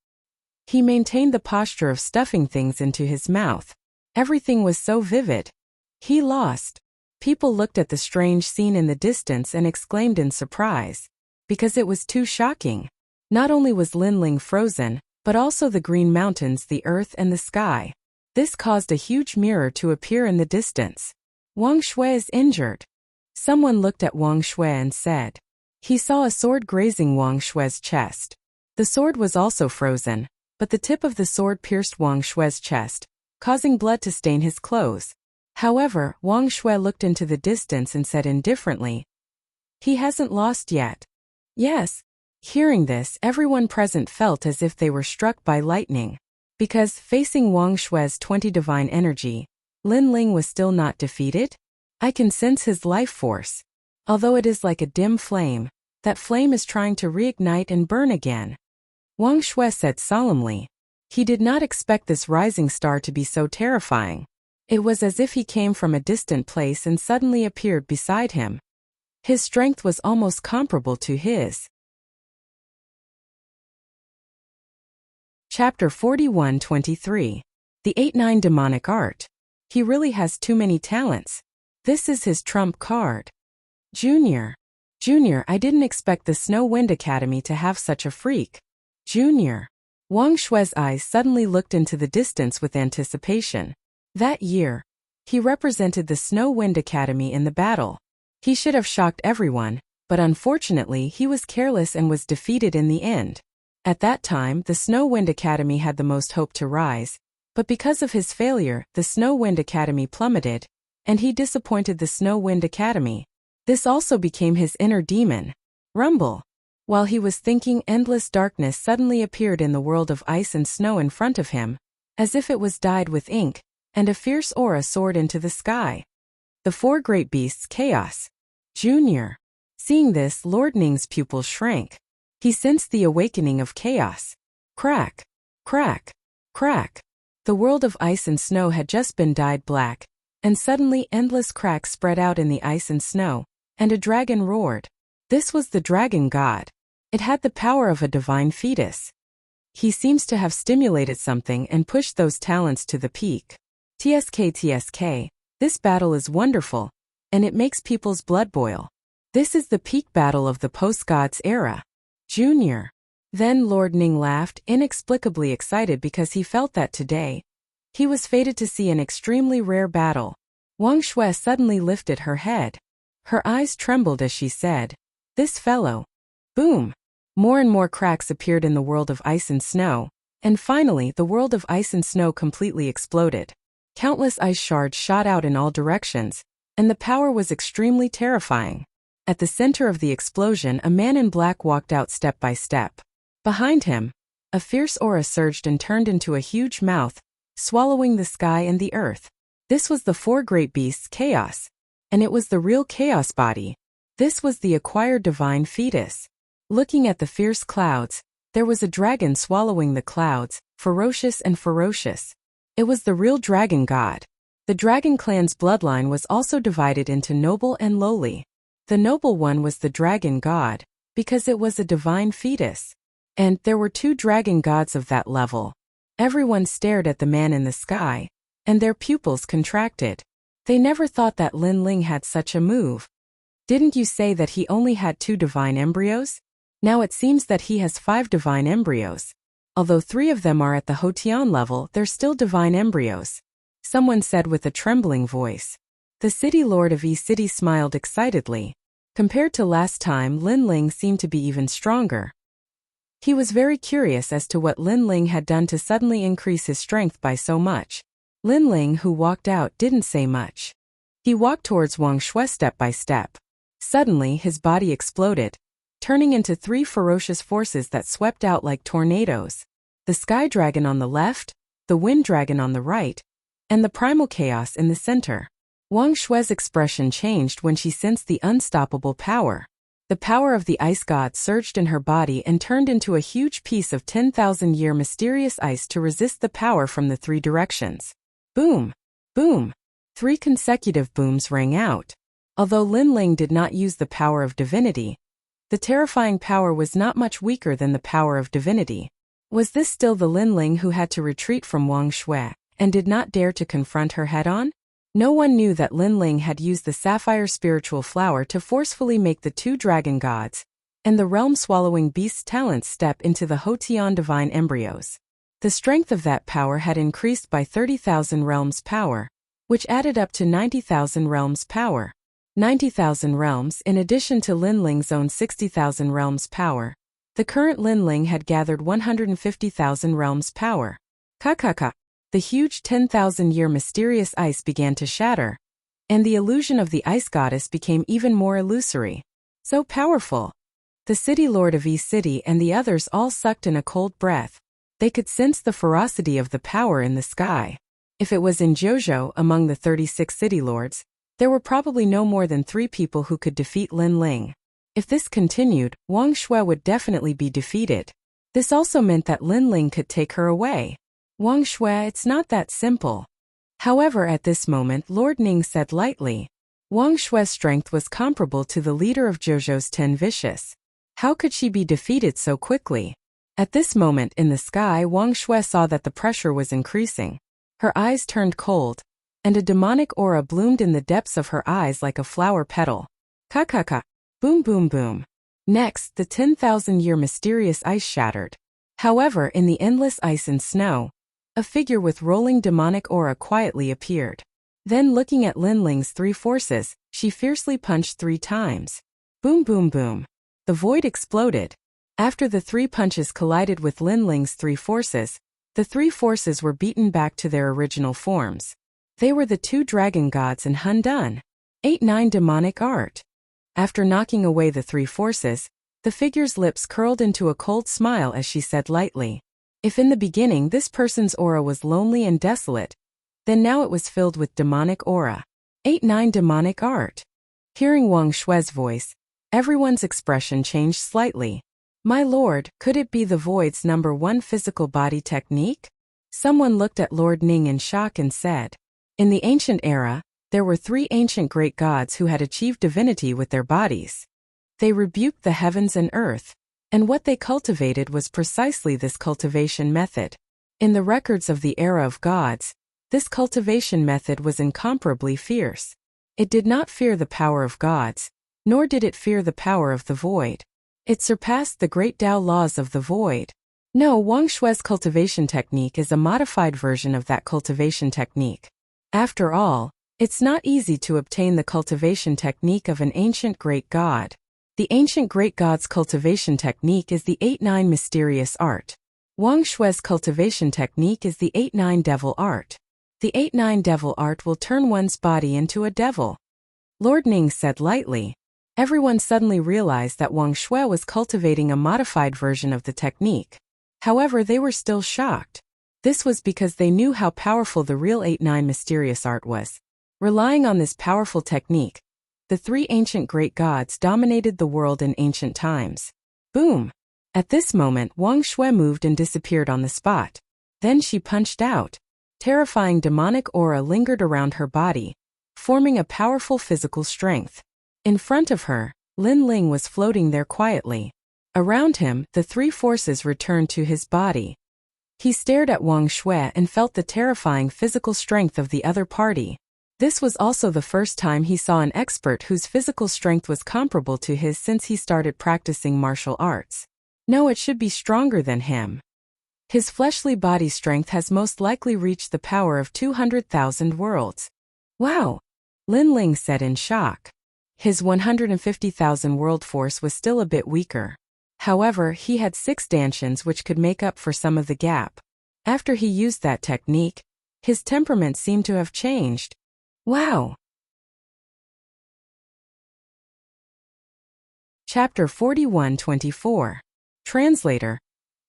He maintained the posture of stuffing things into his mouth. Everything was so vivid. He lost. People looked at the strange scene in the distance and exclaimed in surprise, because it was too shocking. Not only was Lin Ling frozen, but also the green mountains, the earth, and the sky. This caused a huge mirror to appear in the distance. Wang Shui is injured. Someone looked at Wang Shui and said. He saw a sword grazing Wang Shui's chest. The sword was also frozen, but the tip of the sword pierced Wang Shui's chest, causing blood to stain his clothes. However, Wang Shui looked into the distance and said indifferently, "He hasn't lost yet." Yes. Hearing this, everyone present felt as if they were struck by lightning. Because, facing Wang Shui's 20 divine energy, Lin Ling was still not defeated? I can sense his life force. Although it is like a dim flame, that flame is trying to reignite and burn again. Wang Shui said solemnly. He did not expect this rising star to be so terrifying. It was as if he came from a distant place and suddenly appeared beside him. His strength was almost comparable to his. Chapter 41-23. The 8-9 Demonic Art. He really has too many talents. This is his trump card. Junior, I didn't expect the Snow Wind Academy to have such a freak. Junior. Wang Shui's eyes suddenly looked into the distance with anticipation. That year, he represented the Snow Wind Academy in the battle. He should have shocked everyone, but unfortunately he was careless and was defeated in the end. At that time, the Snow Wind Academy had the most hope to rise, but because of his failure, the Snow Wind Academy plummeted, and he disappointed the Snow Wind Academy. This also became his inner demon. Rumble. While he was thinking, endless darkness suddenly appeared in the world of ice and snow in front of him, as if it was dyed with ink, and a fierce aura soared into the sky. The 4 great beasts, chaos. Junior. Seeing this, Lord Ning's pupils shrank. He sensed the awakening of chaos. Crack, crack, Crack! The world of ice and snow had just been dyed black, and suddenly endless cracks spread out in the ice and snow, and a dragon roared. This was the dragon god. It had the power of a divine fetus. He seems to have stimulated something and pushed those talents to the peak. TSK, this battle is wonderful, and it makes people's blood boil. This is the peak battle of the post-gods era. Junior. Then Lord Ning laughed, inexplicably excited because he felt that today he was fated to see an extremely rare battle. Wang Shui suddenly lifted her head. Her eyes trembled as she said, "This fellow." Boom! More and more cracks appeared in the world of ice and snow, and finally the world of ice and snow completely exploded. Countless ice shards shot out in all directions, and the power was extremely terrifying. At the center of the explosion, a man in black walked out step by step. Behind him, a fierce aura surged and turned into a huge mouth, swallowing the sky and the earth. This was the four great beasts' chaos, and it was the real chaos body. This was the acquired divine fetus. Looking at the fierce clouds, there was a dragon swallowing the clouds, ferocious and ferocious. It was the real dragon god. The dragon clan's bloodline was also divided into noble and lowly. The noble one was the dragon god, because it was a divine fetus. And there were two dragon gods of that level. Everyone stared at the man in the sky, and their pupils contracted. They never thought that Lin Ling had such a move. Didn't you say that he only had 2 divine embryos? Now it seems that he has 5 divine embryos. Although 3 of them are at the Hotian level, they're still divine embryos. Someone said with a trembling voice. The city lord of E-City smiled excitedly. Compared to last time, Lin Ling seemed to be even stronger. He was very curious as to what Lin Ling had done to suddenly increase his strength by so much. Lin Ling, who walked out, didn't say much. He walked towards Wang Shui step by step. Suddenly, his body exploded, turning into 3 ferocious forces that swept out like tornadoes. The Sky Dragon on the left, the Wind Dragon on the right, and the Primal Chaos in the center. Wang Shui's expression changed when she sensed the unstoppable power. The power of the ice god surged in her body and turned into a huge piece of 10,000-year mysterious ice to resist the power from the 3 directions. Boom! Boom! 3 consecutive booms rang out. Although Lin Ling did not use the power of divinity, the terrifying power was not much weaker than the power of divinity. Was this still the Lin Ling who had to retreat from Wang Shui, and did not dare to confront her head-on? No one knew that Lin Ling had used the sapphire spiritual flower to forcefully make the 2 dragon gods and the realm-swallowing beast's talents step into the Hotian divine embryos. The strength of that power had increased by 30,000 realms power, which added up to 90,000 realms power. 90,000 realms in addition to Lin Ling's own 60,000 realms power. The current Lin Ling had gathered 150,000 realms power. Ka. The huge 10,000-year mysterious ice began to shatter, and the illusion of the ice goddess became even more illusory. So powerful. The city lord of E-City and the others all sucked in a cold breath. They could sense the ferocity of the power in the sky. If it was in Zhozhou among the 36 city lords, there were probably no more than 3 people who could defeat Lin Ling. If this continued, Wang Shui would definitely be defeated. This also meant that Lin Ling could take her away. Wang Shui, it's not that simple. However, at this moment, Lord Ning said lightly. Wang Shui's strength was comparable to the leader of Zhozhou's 10 vicious. How could she be defeated so quickly? At this moment in the sky, Wang Shui saw that the pressure was increasing. Her eyes turned cold, and a demonic aura bloomed in the depths of her eyes like a flower petal. Ka. Boom boom boom. Next, the 10,000-year mysterious ice shattered. However, in the endless ice and snow, a figure with rolling demonic aura quietly appeared. Then, looking at Lin Ling's 3 forces, she fiercely punched 3 times. Boom boom boom. The void exploded. After the 3 punches collided with Lin Ling's 3 forces, the 3 forces were beaten back to their original forms. They were the 2 dragon gods and Hundun. 8-9 demonic art. After knocking away the 3 forces, the figure's lips curled into a cold smile as she said lightly. If in the beginning this person's aura was lonely and desolate, then now it was filled with demonic aura. 8-9 demonic art. Hearing Wang Shui's voice, everyone's expression changed slightly. My lord, could it be the void's number 1 physical body technique? Someone looked at Lord Ning in shock and said, "In the ancient era, there were 3 ancient great gods who had achieved divinity with their bodies. They rebuked the heavens and earth, and what they cultivated was precisely this cultivation method. In the records of the era of gods, this cultivation method was incomparably fierce. It did not fear the power of gods, nor did it fear the power of the void. It surpassed the great Tao laws of the void." No, Wang Shui's cultivation technique is a modified version of that cultivation technique. After all, it's not easy to obtain the cultivation technique of an ancient great god. The ancient great god's cultivation technique is the 8-9 mysterious art. Wang Shui's cultivation technique is the 8-9 devil art. The 8-9 devil art will turn one's body into a devil. Lord Ning said lightly. Everyone suddenly realized that Wang Shui was cultivating a modified version of the technique. However, they were still shocked. This was because they knew how powerful the real 8-9 mysterious art was. Relying on this powerful technique, the 3 ancient great gods dominated the world in ancient times. Boom! At this moment, Wang Shui moved and disappeared on the spot. Then she punched out. Terrifying demonic aura lingered around her body, forming a powerful physical strength. In front of her, Lin Ling was floating there quietly. Around him, the 3 forces returned to his body. He stared at Wang Shui and felt the terrifying physical strength of the other party. This was also the first time he saw an expert whose physical strength was comparable to his since he started practicing martial arts. No, it should be stronger than him. His fleshly body strength has most likely reached the power of 200,000 worlds. Wow! Lin Ling said in shock. His 150,000 world force was still a bit weaker. However, he had 6 dantians which could make up for some of the gap. After he used that technique, his temperament seemed to have changed. Wow! Chapter 41-24. Translator.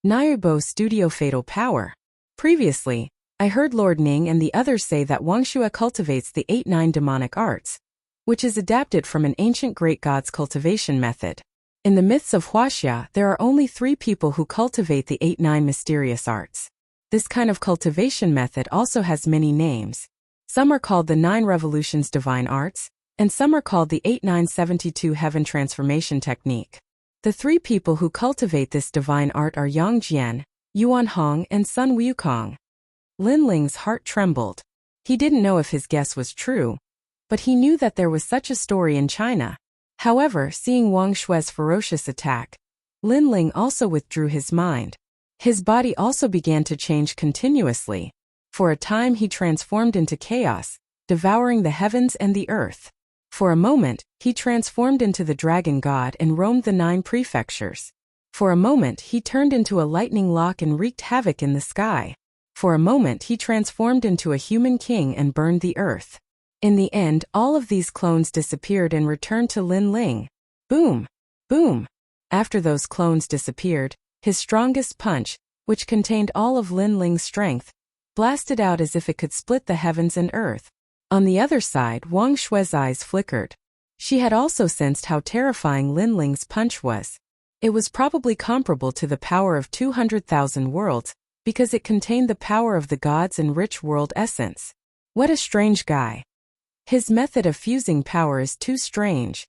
Naibo Studio Fatal Power. Previously, I heard Lord Ning and the others say that Wang Shui cultivates the 8-9 demonic arts, which is adapted from an ancient great god's cultivation method. In the myths of Huaxia, there are only 3 people who cultivate the 8-9 mysterious arts. This kind of cultivation method also has many names. Some are called the 9 Revolutions Divine Arts, and some are called the 8-9-72 Heaven Transformation Technique. The 3 people who cultivate this divine art are Yang Jian, Yuan Hong, and Sun Wukong. Lin Ling's heart trembled. He didn't know if his guess was true, but he knew that there was such a story in China. However, seeing Wang Shui's ferocious attack, Lin Ling also withdrew his mind. His body also began to change continuously. For a time he transformed into chaos, devouring the heavens and the earth. For a moment, he transformed into the dragon god and roamed the 9 prefectures. For a moment he turned into a lightning lock and wreaked havoc in the sky. For a moment he transformed into a human king and burned the earth. In the end, all of these clones disappeared and returned to Lin Ling. Boom! Boom! After those clones disappeared, his strongest punch, which contained all of Lin Ling's strength, blasted out as if it could split the heavens and earth. On the other side, Wang Shui's eyes flickered. She had also sensed how terrifying Lin Ling's punch was. It was probably comparable to the power of 200,000 worlds, because it contained the power of the gods and rich world essence. What a strange guy. His method of fusing power is too strange.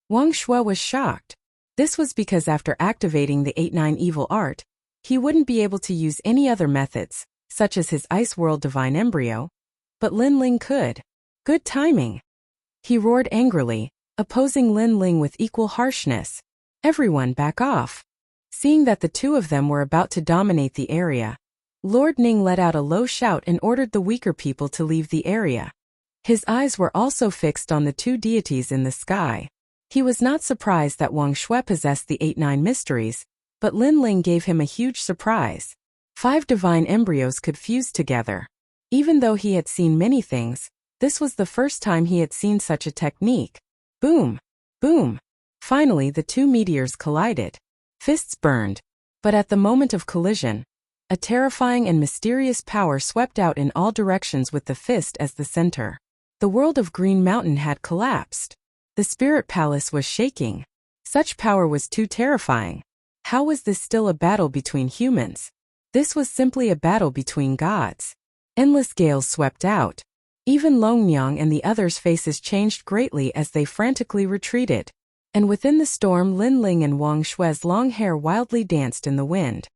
Wang Shui was shocked. This was because after activating the 8-9 evil art, he wouldn't be able to use any other methods, such as his Ice World Divine Embryo, but Lin Ling could. Good timing. He roared angrily, opposing Lin Ling with equal harshness. Everyone back off. Seeing that the 2 of them were about to dominate the area, Lord Ning let out a low shout and ordered the weaker people to leave the area. His eyes were also fixed on the 2 deities in the sky. He was not surprised that Wang Shui possessed the 8-9 mysteries, but Lin Ling gave him a huge surprise. 5 divine embryos could fuse together. Even though he had seen many things, this was the first time he had seen such a technique. Boom! Boom! Finally, the 2 meteors collided. Fists burned. But at the moment of collision, a terrifying and mysterious power swept out in all directions with the fist as the center. The world of Green Mountain had collapsed. The spirit palace was shaking. Such power was too terrifying. How was this still a battle between humans? This was simply a battle between gods. Endless gales swept out. Even Longnyang and the others' faces changed greatly as they frantically retreated. And within the storm, Lin Ling and Wang Shui's long hair wildly danced in the wind.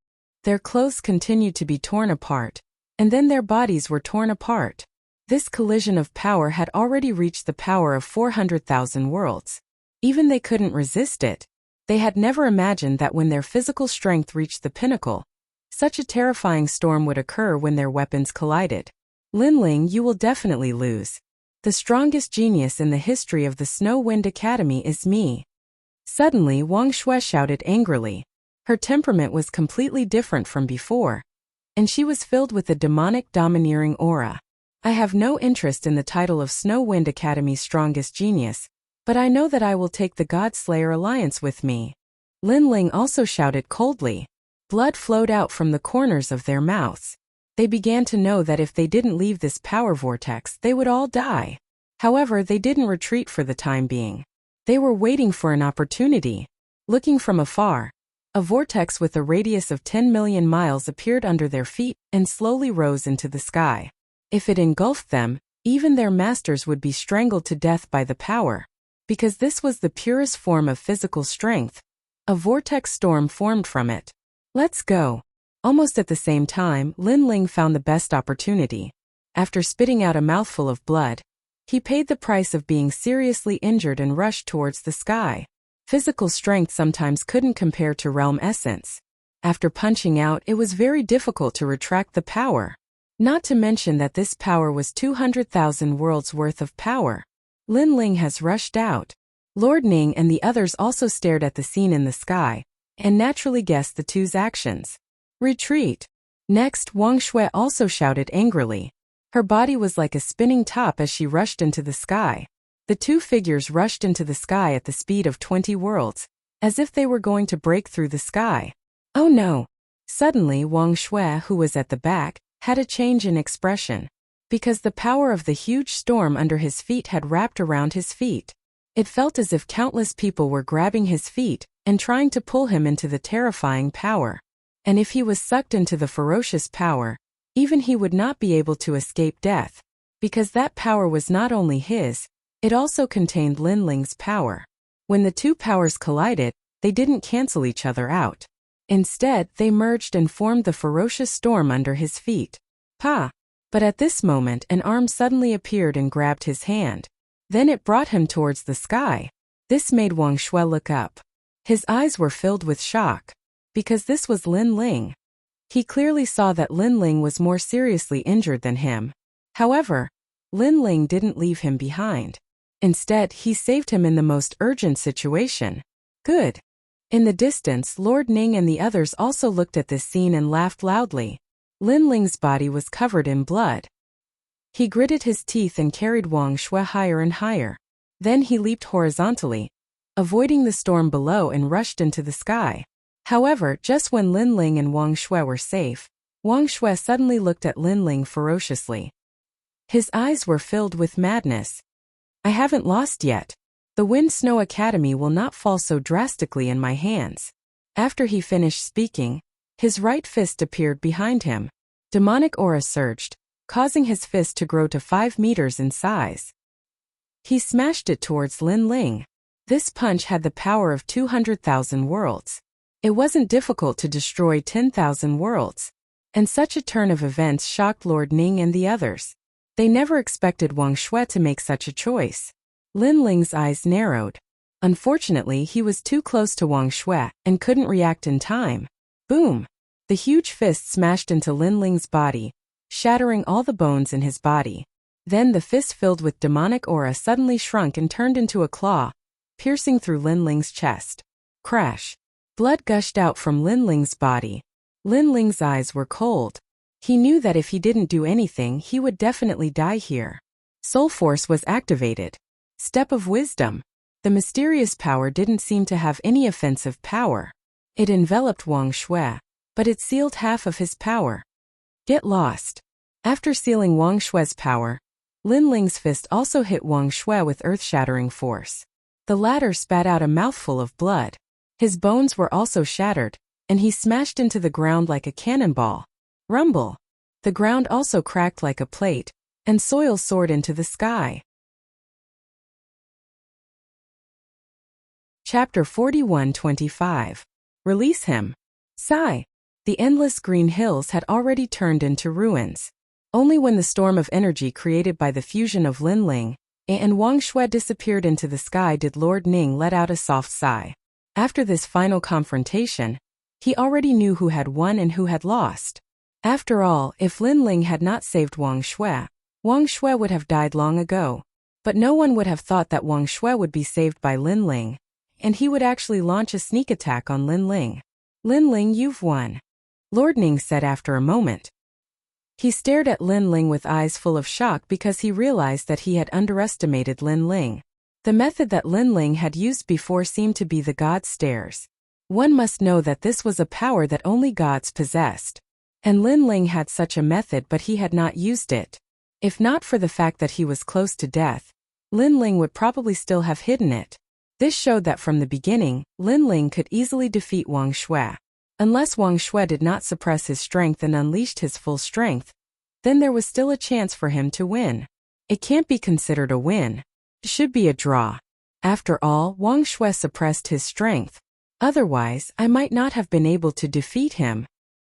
Their clothes continued to be torn apart, and then their bodies were torn apart. This collision of power had already reached the power of 400,000 worlds. Even they couldn't resist it. They had never imagined that when their physical strength reached the pinnacle, such a terrifying storm would occur when their weapons collided. Lin Ling, you will definitely lose. The strongest genius in the history of the Snow Wind Academy is me. Suddenly, Wang Shui shouted angrily. Her temperament was completely different from before, and she was filled with a demonic, domineering aura. I have no interest in the title of Snow Wind Academy's strongest genius, but I know that I will take the God Slayer alliance with me. Lin Ling also shouted coldly. Blood flowed out from the corners of their mouths. They began to know that if they didn't leave this power vortex, they would all die. However, they didn't retreat for the time being. They were waiting for an opportunity. Looking from afar, a vortex with a radius of 10 million miles appeared under their feet and slowly rose into the sky. If it engulfed them, even their masters would be strangled to death by the power. Because this was the purest form of physical strength, a vortex storm formed from it. Let's go. Almost at the same time, Lin Ling found the best opportunity. After spitting out a mouthful of blood, he paid the price of being seriously injured and rushed towards the sky. Physical strength sometimes couldn't compare to realm essence. After punching out, it was very difficult to retract the power. Not to mention that this power was 200,000 worlds worth of power. Lin Ling has rushed out. Lord Ning and the others also stared at the scene in the sky, and naturally guessed the two's actions. Retreat. Next, Wang Shui also shouted angrily. Her body was like a spinning top as she rushed into the sky. The two figures rushed into the sky at the speed of 20 worlds, as if they were going to break through the sky. Oh no! Suddenly, Wang Shui, who was at the back, had a change in expression. Because the power of the huge storm under his feet had wrapped around his feet. It felt as if countless people were grabbing his feet and trying to pull him into the terrifying power. And if he was sucked into the ferocious power, even he would not be able to escape death. Because that power was not only his, it also contained Lin Ling's power. When the two powers collided, they didn't cancel each other out. Instead, they merged and formed the ferocious storm under his feet. Pa! But at this moment, an arm suddenly appeared and grabbed his hand. Then it brought him towards the sky. This made Wang Shui look up. His eyes were filled with shock. Because this was Lin Ling. He clearly saw that Lin Ling was more seriously injured than him. However, Lin Ling didn't leave him behind. Instead, he saved him in the most urgent situation. Good. In the distance, Lord Ning and the others also looked at this scene and laughed loudly. Lin Ling's body was covered in blood. He gritted his teeth and carried Wang Shui higher and higher. Then he leaped horizontally, avoiding the storm below, and rushed into the sky. However, just when Lin Ling and Wang Shui were safe, Wang Shui suddenly looked at Lin Ling ferociously. His eyes were filled with madness. I haven't lost yet. The Wind Snow Academy will not fall so drastically in my hands. After he finished speaking, his right fist appeared behind him. Demonic aura surged, causing his fist to grow to 5 meters in size. He smashed it towards Lin Ling. This punch had the power of 200,000 worlds. It wasn't difficult to destroy 10,000 worlds. And such a turn of events shocked Lord Ning and the others. They never expected Wang Shui to make such a choice. Lin Ling's eyes narrowed. Unfortunately, he was too close to Wang Shui and couldn't react in time. Boom! The huge fist smashed into Lin Ling's body, shattering all the bones in his body. Then the fist filled with demonic aura suddenly shrunk and turned into a claw, piercing through Lin Ling's chest. Crash! Blood gushed out from Lin Ling's body. Lin Ling's eyes were cold. He knew that if he didn't do anything, he would definitely die here. Soul Force was activated. Step of Wisdom. The mysterious power didn't seem to have any offensive power. It enveloped Wang Shui, but it sealed half of his power. Get lost. After sealing Wang Shui's power, Lin Ling's fist also hit Wang Shui with earth-shattering force. The latter spat out a mouthful of blood. His bones were also shattered, and he smashed into the ground like a cannonball. Rumble! The ground also cracked like a plate, and soil soared into the sky. Chapter 41:25. Release him. Sigh. The endless green hills had already turned into ruins. Only when the storm of energy created by the fusion of Linling and Wang Shui disappeared into the sky did Lord Ning let out a soft sigh. After this final confrontation, he already knew who had won and who had lost. After all, if Linling had not saved Wang Shui would have died long ago. But no one would have thought that Wang Shui would be saved by Linling, and he would actually launch a sneak attack on Linling. Linling, you've won, Lord Ning said after a moment. He stared at Linling with eyes full of shock because he realized that he had underestimated Linling. The method that Linling had used before seemed to be the god stares. One must know that this was a power that only gods possessed. And Linling had such a method, but he had not used it. If not for the fact that he was close to death, Linling would probably still have hidden it. This showed that from the beginning, Linling could easily defeat Wang Shui. Unless Wang Shui did not suppress his strength and unleashed his full strength, then there was still a chance for him to win. It can't be considered a win. It should be a draw. After all, Wang Shui suppressed his strength. Otherwise, I might not have been able to defeat him.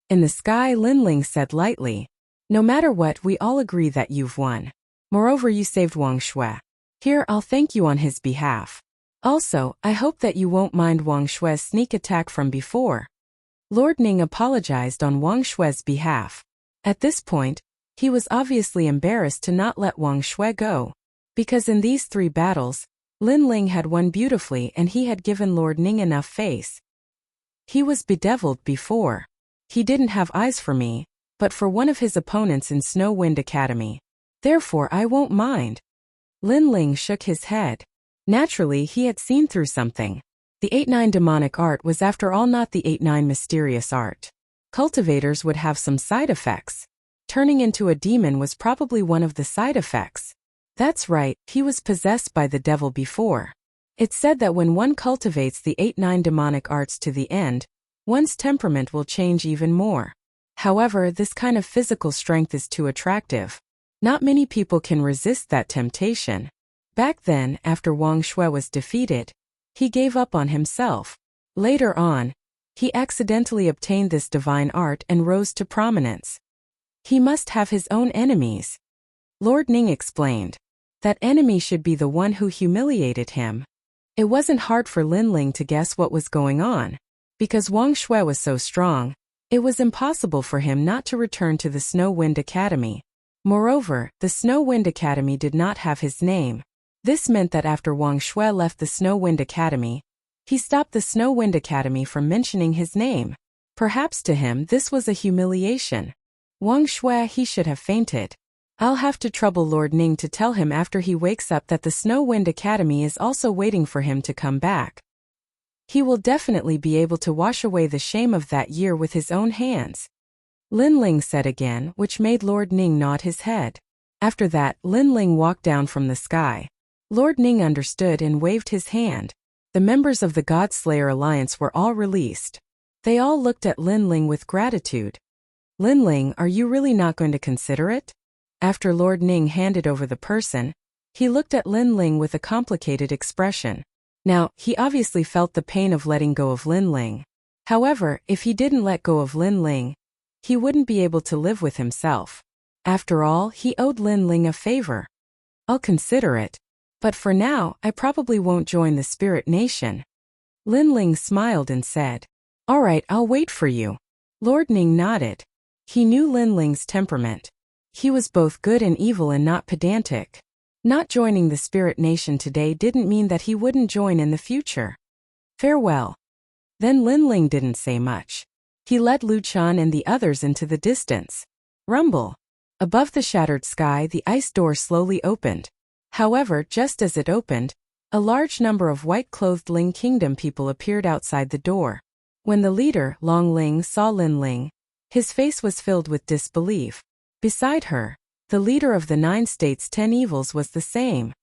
In the sky, Linling said lightly, "No matter what, we all agree that you've won. Moreover, you saved Wang Shui. Here, I'll thank you on his behalf. Also, I hope that you won't mind Wang Shui's sneak attack from before." Lord Ning apologized on Wang Shui's behalf. At this point, he was obviously embarrassed to not let Wang Shui go, because in these 3 battles, Linling had won beautifully and he had given Lord Ning enough face. He was bedeviled before. He didn't have eyes for me, but for one of his opponents in Snow Wind Academy. Therefore I won't mind. Linling shook his head. Naturally, he had seen through something. The 8-9 demonic art was after all not the 8-9 mysterious art. Cultivators would have some side effects. Turning into a demon was probably one of the side effects. That's right, he was possessed by the devil before. It's said that when one cultivates the 8-9 demonic arts to the end, one's temperament will change even more. However, this kind of physical strength is too attractive. Not many people can resist that temptation. Back then, after Wang Shui was defeated, he gave up on himself. Later on, he accidentally obtained this divine art and rose to prominence. He must have his own enemies. Lord Ning explained. That enemy should be the one who humiliated him. It wasn't hard for Linling to guess what was going on. Because Wang Shui was so strong, it was impossible for him not to return to the Snow Wind Academy. Moreover, the Snow Wind Academy did not have his name. This meant that after Wang Shui left the Snow Wind Academy, he stopped the Snow Wind Academy from mentioning his name. Perhaps to him this was a humiliation. Wang Shui, he should have fainted. I'll have to trouble Lord Ning to tell him after he wakes up that the Snow Wind Academy is also waiting for him to come back. He will definitely be able to wash away the shame of that year with his own hands. Linling said again, which made Lord Ning nod his head. After that, Linling walked down from the sky. Lord Ning understood and waved his hand. The members of the Godslayer Alliance were all released. They all looked at Linling with gratitude. Linling, are you really not going to consider it? After Lord Ning handed over the person, he looked at Linling with a complicated expression. Now, he obviously felt the pain of letting go of Linling. However, if he didn't let go of Linling, he wouldn't be able to live with himself. After all, he owed Linling a favor. I'll consider it. But for now, I probably won't join the Spirit Nation. Linling smiled and said, "All right, I'll wait for you." Lord Ning nodded. He knew Linling's temperament. He was both good and evil and not pedantic. Not joining the Spirit Nation today didn't mean that he wouldn't join in the future. Farewell. Then Linling didn't say much. He led Lu Chan and the others into the distance. Rumble. Above the shattered sky, the ice door slowly opened. However, just as it opened, a large number of white-clothed Ling Kingdom people appeared outside the door. When the leader, Long Ling, saw Linling, his face was filled with disbelief. Beside her, the leader of the 9 states' 10 evils was the same.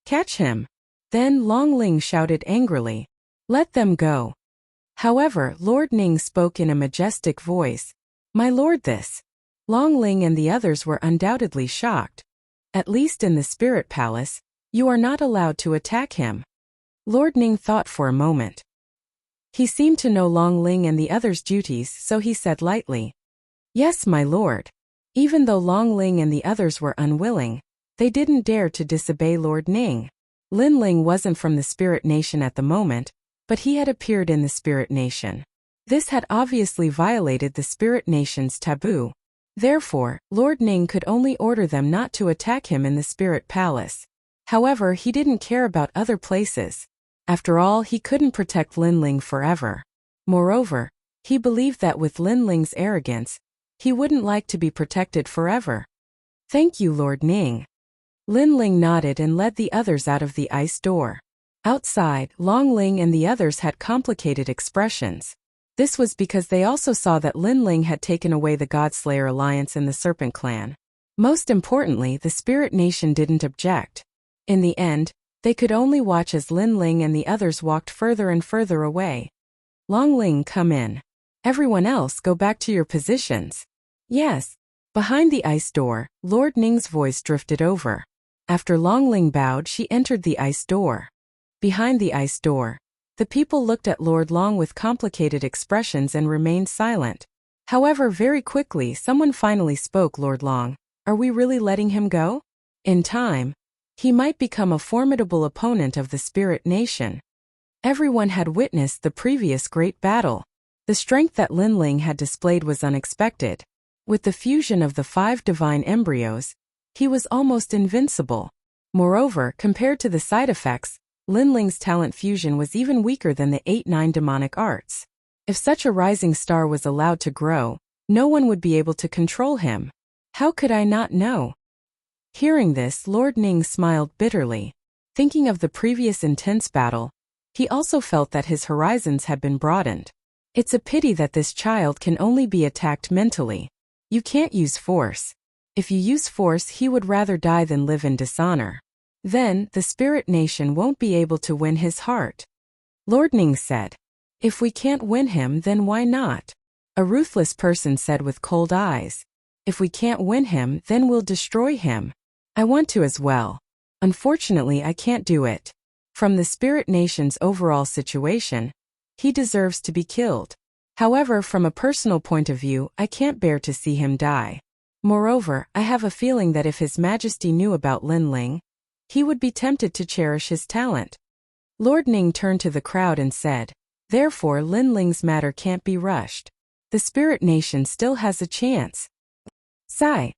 Catch him! Then Long Ling shouted angrily. Let them go. However, Lord Ning spoke in a majestic voice. My lord, this. Long Ling and the others were undoubtedly shocked. At least in the spirit palace, you are not allowed to attack him. Lord Ning thought for a moment. He seemed to know Long Ling and the others' duties, so he said lightly. Yes, my lord. Even though Long Ling and the others were unwilling, they didn't dare to disobey Lord Ning. Lin Ling wasn't from the spirit nation at the moment, but he had appeared in the spirit nation. This had obviously violated the spirit nation's taboo. Therefore, Lord Ning could only order them not to attack him in the spirit palace. However, he didn't care about other places. After all, he couldn't protect Lin Ling forever. Moreover, he believed that with Lin Ling's arrogance, he wouldn't like to be protected forever. Thank you, Lord Ning. Lin Ling nodded and led the others out of the ice door. Outside, Long Ling and the others had complicated expressions. This was because they also saw that Lin Ling had taken away the Godslayer alliance in the Serpent Clan. Most importantly, the Spirit Nation didn't object. In the end, they could only watch as Lin Ling and the others walked further and further away. Long Ling, come in. Everyone else, go back to your positions. Yes. Behind the ice door, Lord Ning's voice drifted over. After Long Ling bowed, she entered the ice door. Behind the ice door, the people looked at Lord Long with complicated expressions and remained silent. However, very quickly someone finally spoke. Lord Long, are we really letting him go? In time, he might become a formidable opponent of the Spirit Nation. Everyone had witnessed the previous great battle. The strength that Lin Ling had displayed was unexpected. With the fusion of the 5 divine embryos, he was almost invincible. Moreover, compared to the side effects, Lin Ling's talent fusion was even weaker than the 8-9 demonic arts. If such a rising star was allowed to grow, no one would be able to control him. How could I not know? Hearing this, Lord Ning smiled bitterly. Thinking of the previous intense battle, he also felt that his horizons had been broadened. It's a pity that this child can only be attacked mentally. You can't use force. If you use force, he would rather die than live in dishonor. Then, the Spirit Nation won't be able to win his heart. Lord Ning said. If we can't win him, then why not? A ruthless person said with cold eyes. If we can't win him, then we'll destroy him. I want to as well. Unfortunately, I can't do it. From the Spirit Nation's overall situation, he deserves to be killed. However, from a personal point of view, I can't bear to see him die. Moreover, I have a feeling that if His Majesty knew about Lin Ling, he would be tempted to cherish his talent. Lord Ning turned to the crowd and said, therefore Lin Ling's matter can't be rushed. The Spirit Nation still has a chance. Sigh.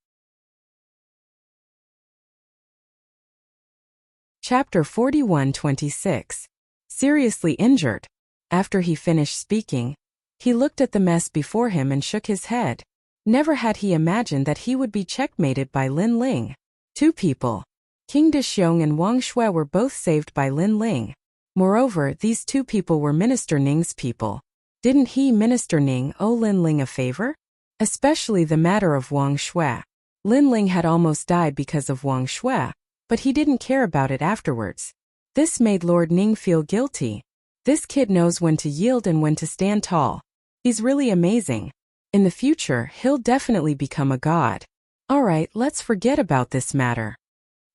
Chapter 41-26. Seriously injured. After he finished speaking, he looked at the mess before him and shook his head. Never had he imagined that he would be checkmated by Lin Ling. 2 people. King Dexiong and Wang Shui were both saved by Lin Ling. Moreover, these 2 people were Minister Ning's people. Didn't he, Minister Ning, owe Lin Ling a favor? Especially the matter of Wang Shui. Lin Ling had almost died because of Wang Shui, but he didn't care about it afterwards. This made Lord Ning feel guilty. This kid knows when to yield and when to stand tall. He's really amazing. In the future, he'll definitely become a god. Alright, let's forget about this matter.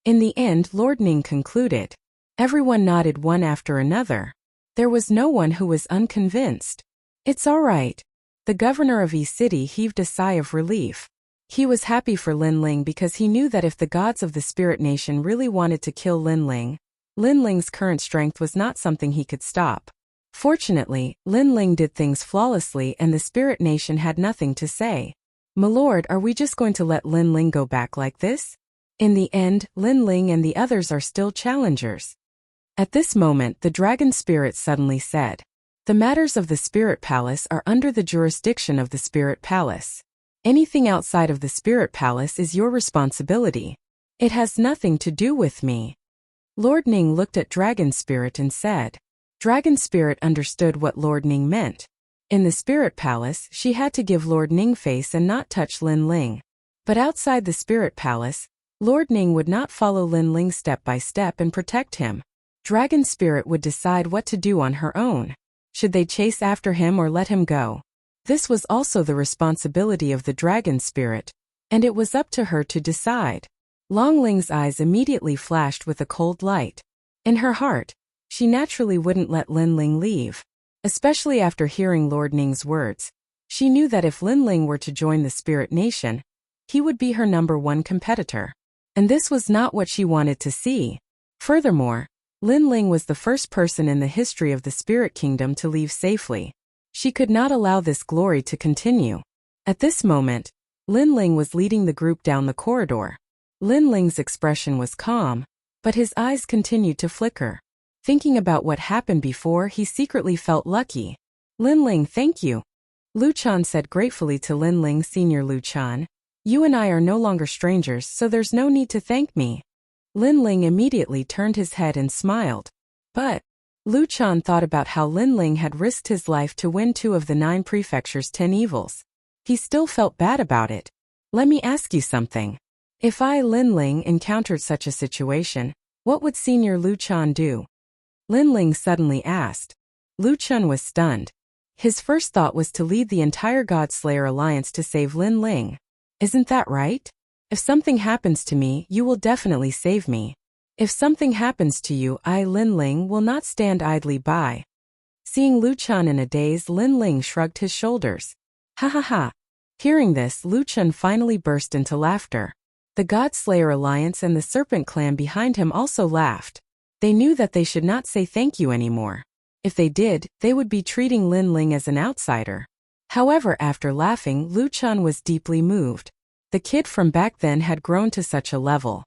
In the end, Lord Ning concluded. Everyone nodded one after another. There was no one who was unconvinced. It's all right. The governor of Yi City heaved a sigh of relief. He was happy for Lin Ling because he knew that if the gods of the Spirit Nation really wanted to kill Lin Ling's current strength was not something he could stop. Fortunately, Lin Ling did things flawlessly and the Spirit Nation had nothing to say. My lord, are we just going to let Lin Ling go back like this? In the end, Lin Ling and the others are still challengers. At this moment, the dragon spirit suddenly said, the matters of the Spirit Palace are under the jurisdiction of the Spirit Palace. Anything outside of the Spirit Palace is your responsibility. It has nothing to do with me. Lord Ning looked at Dragon Spirit and said. Dragon Spirit understood what Lord Ning meant. In the Spirit Palace, she had to give Lord Ning face and not touch Lin Ling. But outside the Spirit Palace, Lord Ning would not follow Lin Ling step by step and protect him. Dragon Spirit would decide what to do on her own. Should they chase after him or let him go? This was also the responsibility of the dragon spirit, and it was up to her to decide. Long Ling's eyes immediately flashed with a cold light. In her heart, she naturally wouldn't let Lin Ling leave, especially after hearing Lord Ning's words. She knew that if Lin Ling were to join the Spirit Nation, he would be her #1 competitor. And this was not what she wanted to see. Furthermore, Lin Ling was the first person in the history of the Spirit Kingdom to leave safely. She could not allow this glory to continue. At this moment, Lin Ling was leading the group down the corridor. Lin Ling's expression was calm, but his eyes continued to flicker. Thinking about what happened before, he secretly felt lucky. Lin Ling, thank you. Lu Chan said gratefully to Lin Ling. Senior Lu Chan, you and I are no longer strangers, so there's no need to thank me. Lin Ling immediately turned his head and smiled. But Lu Chan thought about how Lin Ling had risked his life to win 2 of the 9 prefecture's 10 evils. He still felt bad about it. Let me ask you something. If I, Lin Ling, encountered such a situation, what would Senior Lu Chan do? Lin Ling suddenly asked. Lu Chan was stunned. His first thought was to lead the entire God-Slayer alliance to save Lin Ling. Isn't that right? If something happens to me, you will definitely save me. If something happens to you, I, Lin Ling, will not stand idly by. Seeing Lu Chan in a daze, Lin Ling shrugged his shoulders. Ha ha ha. Hearing this, Lu Chan finally burst into laughter. The God-Slayer alliance and the Serpent clan behind him also laughed. They knew that they should not say thank you anymore. If they did, they would be treating Lin Ling as an outsider. However, after laughing, Lu Chan was deeply moved. The kid from back then had grown to such a level.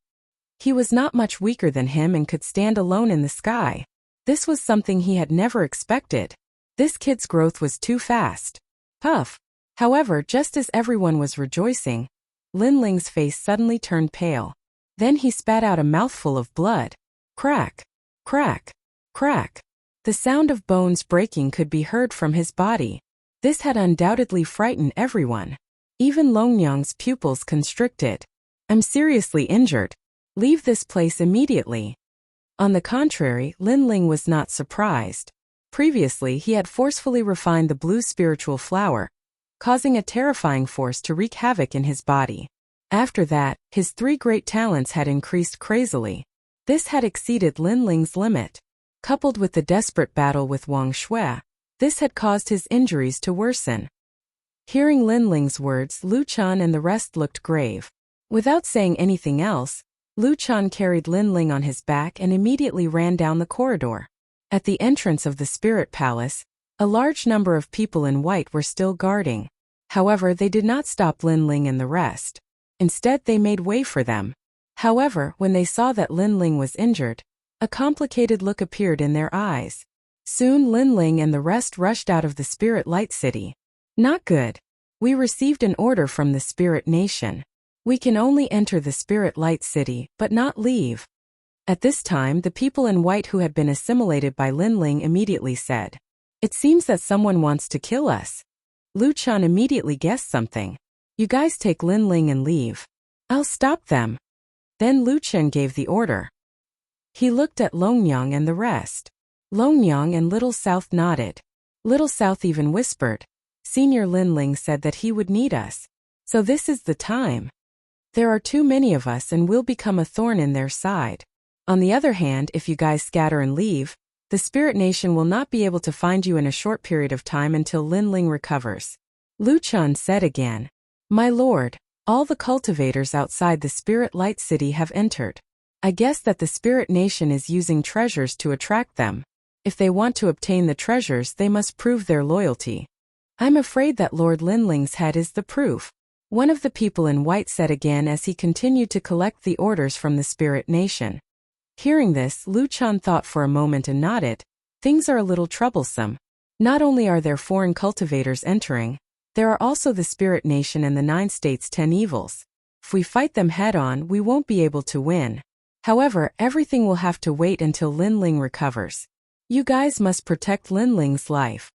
He was not much weaker than him and could stand alone in the sky. This was something he had never expected. This kid's growth was too fast. Puff. However, just as everyone was rejoicing, Lin Ling's face suddenly turned pale. Then he spat out a mouthful of blood. Crack, crack, crack. The sound of bones breaking could be heard from his body. This had undoubtedly frightened everyone. Even Longyang's pupils constricted. I'm seriously injured. Leave this place immediately. On the contrary, Lin Ling was not surprised. Previously, he had forcefully refined the blue spiritual flower, causing a terrifying force to wreak havoc in his body. After that, his 3 great talents had increased crazily. This had exceeded Lin Ling's limit. Coupled with the desperate battle with Wang Shui, this had caused his injuries to worsen. Hearing Lin Ling's words, Lu Chan and the rest looked grave. Without saying anything else, Lu Chan carried Lin Ling on his back and immediately ran down the corridor. At the entrance of the Spirit Palace, a large number of people in white were still guarding. However, they did not stop Lin Ling and the rest. Instead, they made way for them. However, when they saw that Lin Ling was injured, a complicated look appeared in their eyes. Soon Lin Ling and the rest rushed out of the Spirit Light City. Not good. We received an order from the Spirit Nation. We can only enter the Spirit Light City, but not leave. At this time, the people in white who had been assimilated by Lin Ling immediately said, It seems that someone wants to kill us. Lu Chan immediately guessed something. You guys take Lin Ling and leave. I'll stop them. Then Lu Chen gave the order. He looked at Longyang and the rest. Longyang and Little South nodded. Little South even whispered. Senior Lin Ling said that he would need us. So this is the time. There are too many of us and we'll become a thorn in their side. On the other hand, if you guys scatter and leave, the Spirit Nation will not be able to find you in a short period of time until Lin Ling recovers. Lu Chan said again. My lord, all the cultivators outside the Spirit Light City have entered. I guess that the Spirit Nation is using treasures to attract them. If they want to obtain the treasures, they must prove their loyalty. I'm afraid that Lord Lin Ling's head is the proof. One of the people in white said again as he continued to collect the orders from the Spirit Nation. Hearing this, Lu Chan thought for a moment and nodded. Things are a little troublesome. Not only are there foreign cultivators entering, there are also the Spirit Nation and the 9 states' 10 evils. If we fight them head-on, we won't be able to win. However, everything will have to wait until Lin Ling recovers. You guys must protect Lin Ling's life.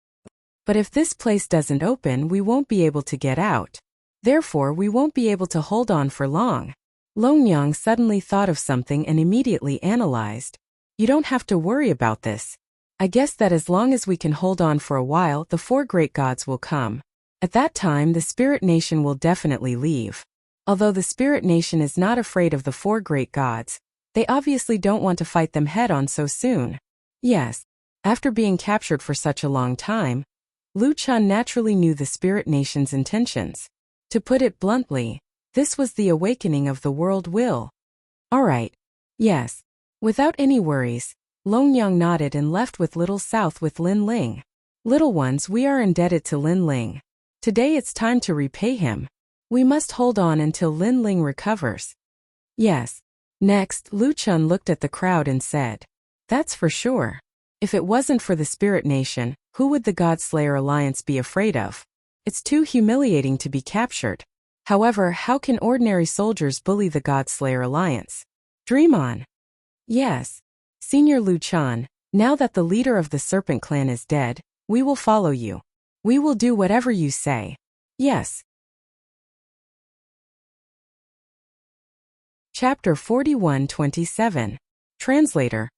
But if this place doesn't open, we won't be able to get out. Therefore, we won't be able to hold on for long. Longyang suddenly thought of something and immediately analyzed. You don't have to worry about this. I guess that as long as we can hold on for a while, the 4 great gods will come. At that time, the Spirit Nation will definitely leave. Although the Spirit Nation is not afraid of the 4 great gods, they obviously don't want to fight them head-on so soon. Yes, after being captured for such a long time, Lu Chun naturally knew the Spirit Nation's intentions. To put it bluntly, this was the awakening of the world will. Alright. Yes. Without any worries, Long Yang nodded and left with Little South with Lin Ling. Little ones, we are indebted to Lin Ling. Today it's time to repay him. We must hold on until Lin Ling recovers. Yes. Next, Lu Chun looked at the crowd and said, that's for sure. If it wasn't for the Spirit Nation, who would the Godslayer Alliance be afraid of? It's too humiliating to be captured. However, how can ordinary soldiers bully the Godslayer Alliance? Dream on. Yes. Senior Lu Chun, now that the leader of the Serpent Clan is dead, we will follow you. We will do whatever you say. Yes. Chapter 41-27. Translator.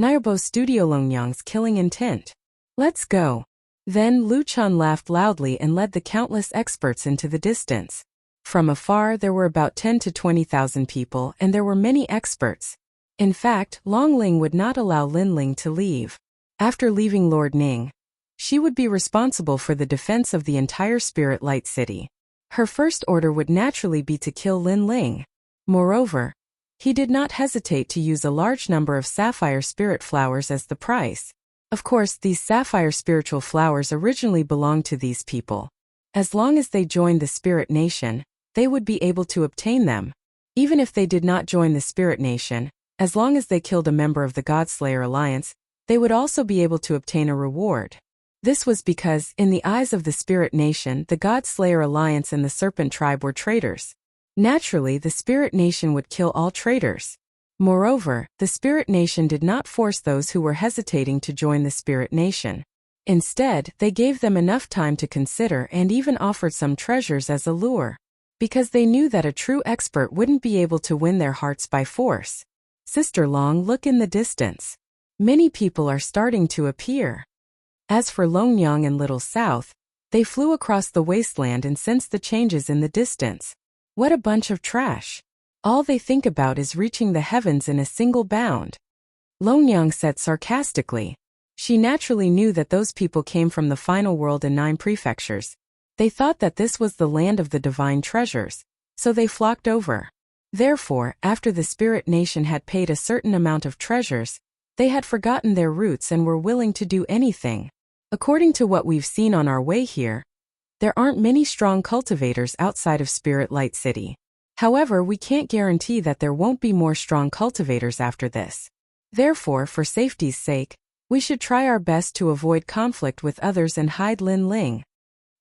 Nyobo Studio Longyang's killing intent. Let's go. Then Lu Chun laughed loudly and led the countless experts into the distance. From afar there were about 10 to 20,000 people and there were many experts. In fact, Long Ling would not allow Lin Ling to leave. After leaving Lord Ning, she would be responsible for the defense of the entire Spirit Light City. Her first order would naturally be to kill Lin Ling. Moreover, he did not hesitate to use a large number of sapphire spirit flowers as the price. Of course, these sapphire spiritual flowers originally belonged to these people. As long as they joined the Spirit Nation, they would be able to obtain them. Even if they did not join the Spirit Nation, as long as they killed a member of the Godslayer Alliance, they would also be able to obtain a reward. This was because, in the eyes of the Spirit Nation, the Godslayer Alliance and the Serpent Tribe were traitors. Naturally, the Spirit Nation would kill all traitors. Moreover, the Spirit Nation did not force those who were hesitating to join the Spirit Nation. Instead, they gave them enough time to consider and even offered some treasures as a lure. Because they knew that a true expert wouldn't be able to win their hearts by force. Sister Long, look in the distance. Many people are starting to appear. As for Long Yang and Little South, they flew across the wasteland and sensed the changes in the distance. What a bunch of trash. All they think about is reaching the heavens in a single bound. Long Yang said sarcastically. She naturally knew that those people came from the final world and 9 prefectures. They thought that this was the land of the divine treasures, so they flocked over. Therefore, after the Spirit Nation had paid a certain amount of treasures, they had forgotten their roots and were willing to do anything. According to what we've seen on our way here, there aren't many strong cultivators outside of Spirit Light City. However, we can't guarantee that there won't be more strong cultivators after this. Therefore, for safety's sake, we should try our best to avoid conflict with others and hide Lin Ling.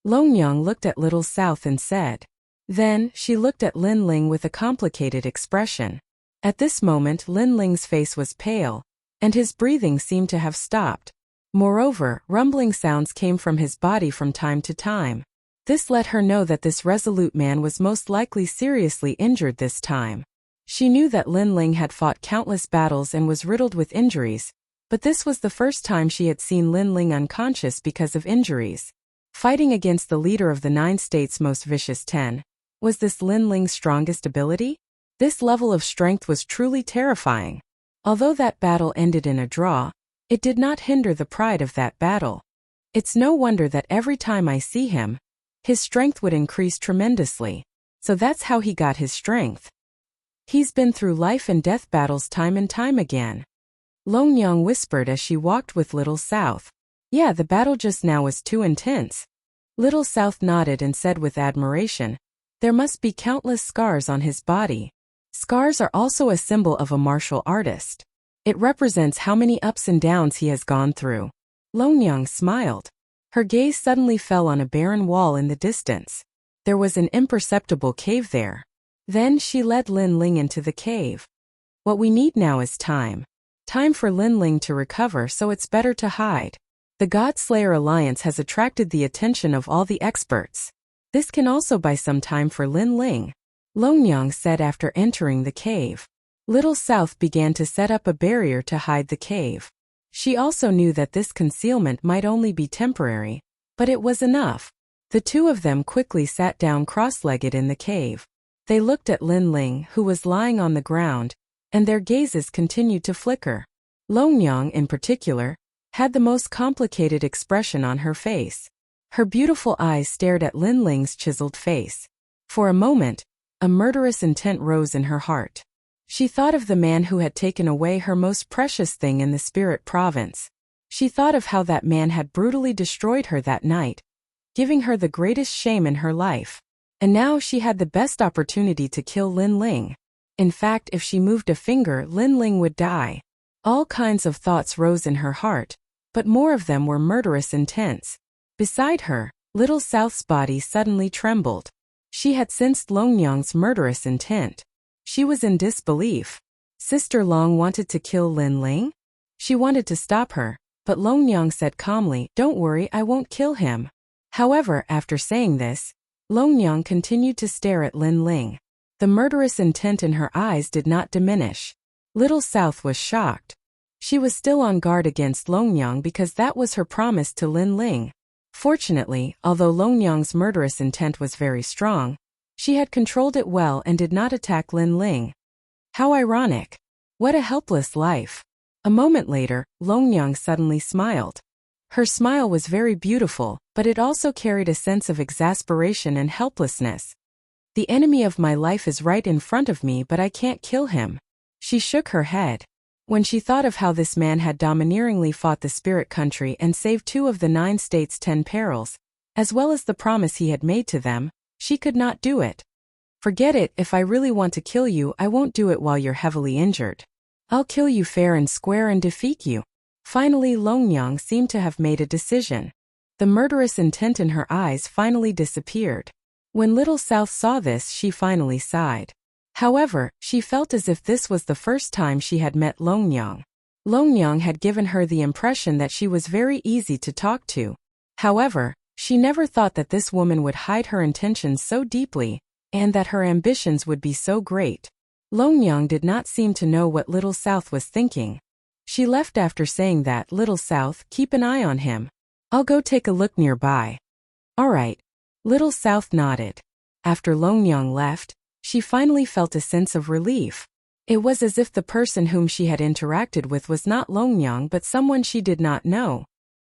Long Yang looked at Little South and said. Then, she looked at Lin Ling with a complicated expression. At this moment, Lin Ling's face was pale, and his breathing seemed to have stopped. Moreover, rumbling sounds came from his body from time to time. This let her know that this resolute man was most likely seriously injured this time. She knew that Lin Ling had fought countless battles and was riddled with injuries, but this was the first time she had seen Lin Ling unconscious because of injuries. Fighting against the leader of the 9 states' most vicious 10. Was this Lin Ling's strongest ability? This level of strength was truly terrifying. Although that battle ended in a draw, it did not hinder the pride of that battle. It's no wonder that every time I see him, his strength would increase tremendously. So that's how he got his strength. He's been through life and death battles time and time again. Long Yang whispered as she walked with Little South. Yeah, the battle just now was too intense. Little South nodded and said with admiration, there must be countless scars on his body. Scars are also a symbol of a martial artist. It represents how many ups and downs he has gone through. Long Yang smiled. Her gaze suddenly fell on a barren wall in the distance. There was an imperceptible cave there. Then she led Lin Ling into the cave. What we need now is time. Time for Lin Ling to recover, so it's better to hide. The Godslayer Alliance has attracted the attention of all the experts. This can also buy some time for Lin Ling. Long Yang said after entering the cave. Little South began to set up a barrier to hide the cave. She also knew that this concealment might only be temporary, but it was enough. The two of them quickly sat down cross-legged in the cave. They looked at Lin Ling, who was lying on the ground, and their gazes continued to flicker. Longyang, in particular, had the most complicated expression on her face. Her beautiful eyes stared at Lin Ling's chiseled face. For a moment, a murderous intent rose in her heart. She thought of the man who had taken away her most precious thing in the spirit province. She thought of how that man had brutally destroyed her that night, giving her the greatest shame in her life. And now she had the best opportunity to kill Lin Ling. In fact, if she moved a finger, Lin Ling would die. All kinds of thoughts rose in her heart, but more of them were murderous intents. Beside her, Little South's body suddenly trembled. She had sensed Longyang's murderous intent. She was in disbelief. Sister Long wanted to kill Lin Ling? She wanted to stop her, but Longyang said calmly, "Don't worry, I won't kill him." However, after saying this, Longyang continued to stare at Lin Ling. The murderous intent in her eyes did not diminish. Little South was shocked. She was still on guard against Longyang because that was her promise to Lin Ling. Fortunately, although Longyang's murderous intent was very strong, she had controlled it well and did not attack Lin Ling. How ironic. What a helpless life. A moment later, Longyang suddenly smiled. Her smile was very beautiful, but it also carried a sense of exasperation and helplessness. The enemy of my life is right in front of me, but I can't kill him. She shook her head. When she thought of how this man had domineeringly fought the spirit country and saved 2 of the 9 states' 10 perils, as well as the promise he had made to them, she could not do it. Forget it, if I really want to kill you, I won't do it while you're heavily injured. I'll kill you fair and square and defeat you. Finally, Longyang seemed to have made a decision. The murderous intent in her eyes finally disappeared. When Little South saw this, she finally sighed. However, she felt as if this was the first time she had met Longyang. Longyang had given her the impression that she was very easy to talk to. However, she never thought that this woman would hide her intentions so deeply, and that her ambitions would be so great. Longyang did not seem to know what Little South was thinking. She left after saying that, "Little South, keep an eye on him. I'll go take a look nearby." "All right." Little South nodded. After Longyang left, she finally felt a sense of relief. It was as if the person whom she had interacted with was not Longyang but someone she did not know.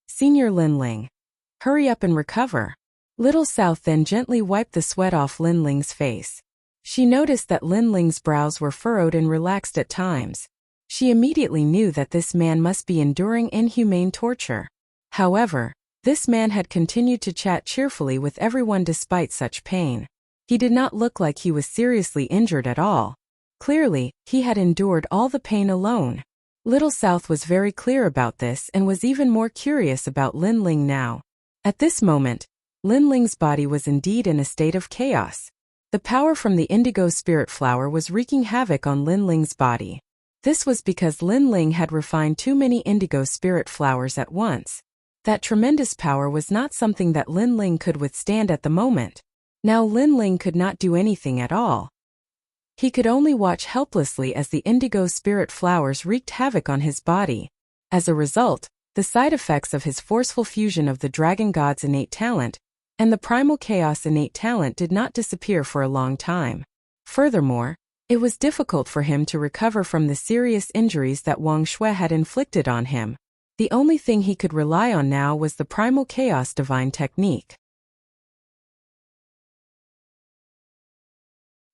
"Senior Lin Ling, hurry up and recover." Little South then gently wiped the sweat off Lin Ling's face. She noticed that Lin Ling's brows were furrowed and relaxed at times. She immediately knew that this man must be enduring inhumane torture. However, this man had continued to chat cheerfully with everyone despite such pain. He did not look like he was seriously injured at all. Clearly, he had endured all the pain alone. Little South was very clear about this and was even more curious about Lin Ling now. At this moment, Lin Ling's body was indeed in a state of chaos. The power from the indigo spirit flower was wreaking havoc on Lin Ling's body. This was because Lin Ling had refined too many indigo spirit flowers at once. That tremendous power was not something that Lin Ling could withstand at the moment. Now Lin Ling could not do anything at all. He could only watch helplessly as the indigo spirit flowers wreaked havoc on his body. As a result, the side effects of his forceful fusion of the Dragon God's innate talent and the Primal Chaos innate talent did not disappear for a long time. Furthermore, it was difficult for him to recover from the serious injuries that Wang Shui had inflicted on him. The only thing he could rely on now was the Primal Chaos Divine Technique.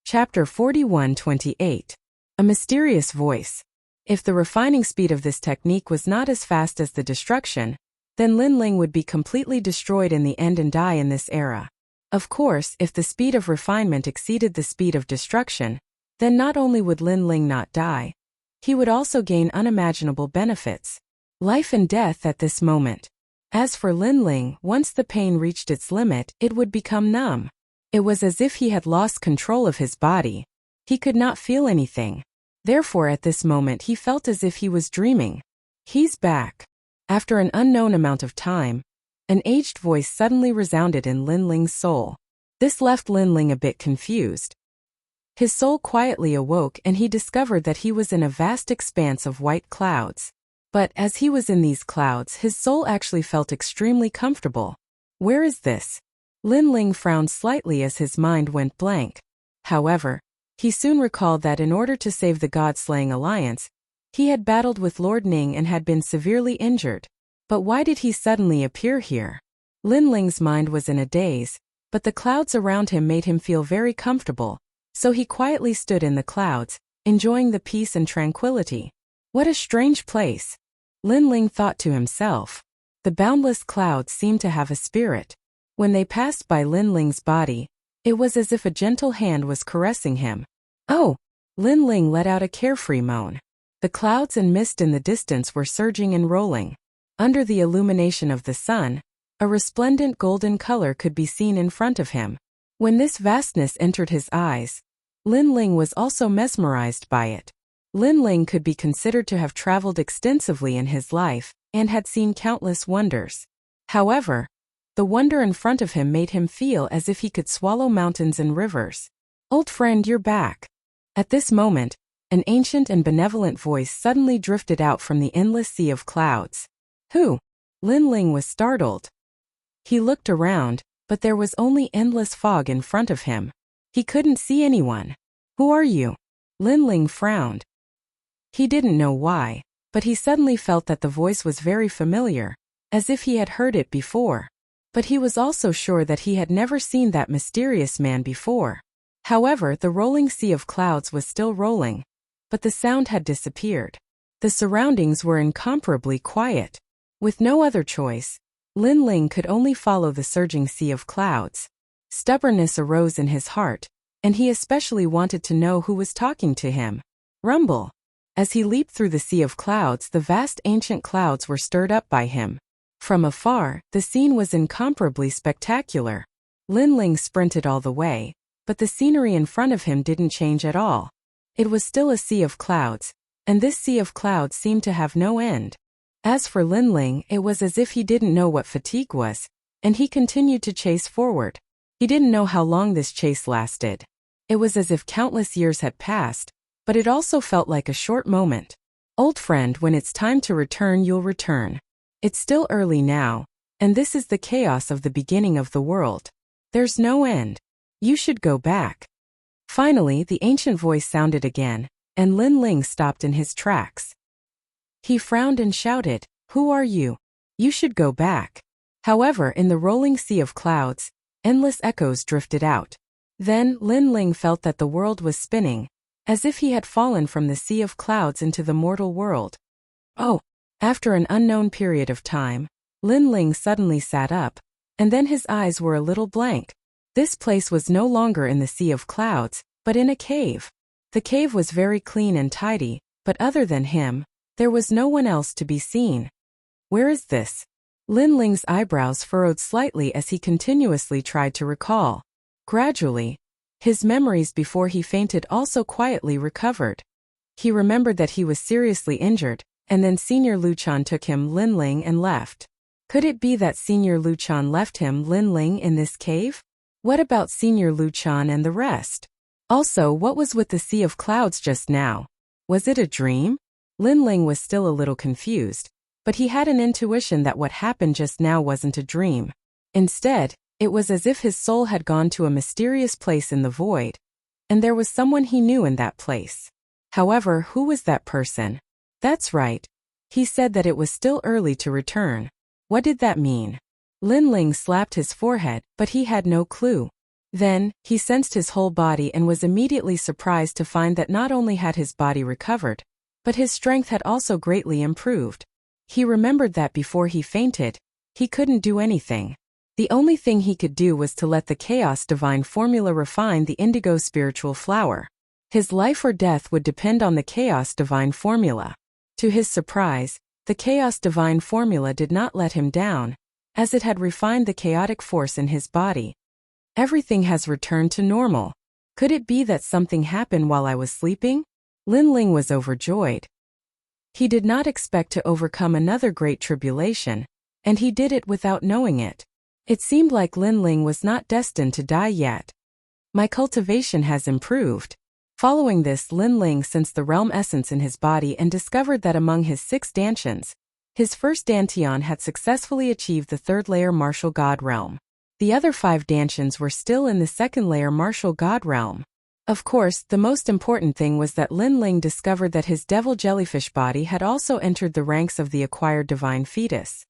Chapter 41-28. A Mysterious Voice. If the refining speed of this technique was not as fast as the destruction, then Lin Ling would be completely destroyed in the end and die in this era. Of course, if the speed of refinement exceeded the speed of destruction, then not only would Lin Ling not die, he would also gain unimaginable benefits. Life and death at this moment. As for Lin Ling, once the pain reached its limit, it would become numb. It was as if he had lost control of his body. He could not feel anything. Therefore at this moment he felt as if he was dreaming. "He's back." After an unknown amount of time, an aged voice suddenly resounded in Lin Ling's soul. This left Lin Ling a bit confused. His soul quietly awoke and he discovered that he was in a vast expanse of white clouds. But as he was in these clouds, his soul actually felt extremely comfortable. Where is this? Lin Ling frowned slightly as his mind went blank. However, he soon recalled that in order to save the God-slaying alliance, he had battled with Lord Ning and had been severely injured. But why did he suddenly appear here? Lin Ling's mind was in a daze, but the clouds around him made him feel very comfortable, so he quietly stood in the clouds, enjoying the peace and tranquility. What a strange place! Lin Ling thought to himself. The boundless clouds seemed to have a spirit. When they passed by Lin Ling's body, it was as if a gentle hand was caressing him. Oh! Lin Ling let out a carefree moan. The clouds and mist in the distance were surging and rolling. Under the illumination of the sun, a resplendent golden color could be seen in front of him. When this vastness entered his eyes, Lin Ling was also mesmerized by it. Lin Ling could be considered to have traveled extensively in his life and had seen countless wonders. However, the wonder in front of him made him feel as if he could swallow mountains and rivers. Old friend, you're back. At this moment, an ancient and benevolent voice suddenly drifted out from the endless sea of clouds. Who? Lin Ling was startled. He looked around, but there was only endless fog in front of him. He couldn't see anyone. Who are you? Lin Ling frowned. He didn't know why, but he suddenly felt that the voice was very familiar, as if he had heard it before. But he was also sure that he had never seen that mysterious man before. However, the rolling sea of clouds was still rolling, but the sound had disappeared. The surroundings were incomparably quiet. With no other choice, Lin Ling could only follow the surging sea of clouds. Stubbornness arose in his heart, and he especially wanted to know who was talking to him. Rumble. As he leaped through the sea of clouds, the vast ancient clouds were stirred up by him. From afar, the scene was incomparably spectacular. Lin Ling sprinted all the way, but the scenery in front of him didn't change at all. It was still a sea of clouds, and this sea of clouds seemed to have no end. As for Lin Ling, it was as if he didn't know what fatigue was, and he continued to chase forward. He didn't know how long this chase lasted. It was as if countless years had passed, but it also felt like a short moment. Old friend, when it's time to return, you'll return. It's still early now, and this is the chaos of the beginning of the world. There's no end. You should go back. Finally, the ancient voice sounded again, and Lin Ling stopped in his tracks. He frowned and shouted, Who are you? You should go back. However, in the rolling sea of clouds, endless echoes drifted out. Then, Lin Ling felt that the world was spinning, as if he had fallen from the sea of clouds into the mortal world. Oh! After an unknown period of time, Lin Ling suddenly sat up, and then his eyes were a little blank. This place was no longer in the sea of clouds, but in a cave. The cave was very clean and tidy, but other than him, there was no one else to be seen. Where is this? Lin Ling's eyebrows furrowed slightly as he continuously tried to recall. Gradually, his memories before he fainted also quietly recovered. He remembered that he was seriously injured, and then Senior Luchan took him Lin Ling and left. Could it be that Senior Luchan left him Lin Ling in this cave? What about Senior Luchan and the rest? Also, what was with the sea of clouds just now? Was it a dream? Lin Ling was still a little confused, but he had an intuition that what happened just now wasn't a dream. Instead, it was as if his soul had gone to a mysterious place in the void, and there was someone he knew in that place. However, who was that person? That's right. He said that it was still early to return. What did that mean? Lin Ling slapped his forehead, but he had no clue. Then, he sensed his whole body and was immediately surprised to find that not only had his body recovered, but his strength had also greatly improved. He remembered that before he fainted, he couldn't do anything. The only thing he could do was to let the Chaos Divine Formula refine the indigo spiritual flower. His life or death would depend on the Chaos Divine Formula. To his surprise, the Chaos Divine Formula did not let him down, as it had refined the chaotic force in his body. Everything has returned to normal. Could it be that something happened while I was sleeping? Lin Ling was overjoyed. He did not expect to overcome another great tribulation, and he did it without knowing it. It seemed like Lin Ling was not destined to die yet. My cultivation has improved. Following this, Lin Ling sensed the realm essence in his body and discovered that among his 6 dantians, his first dantian had successfully achieved the 3rd layer martial god realm. The other 5 dantians were still in the 2nd layer martial god realm. Of course, the most important thing was that Lin Ling discovered that his devil jellyfish body had also entered the ranks of the acquired divine fetus.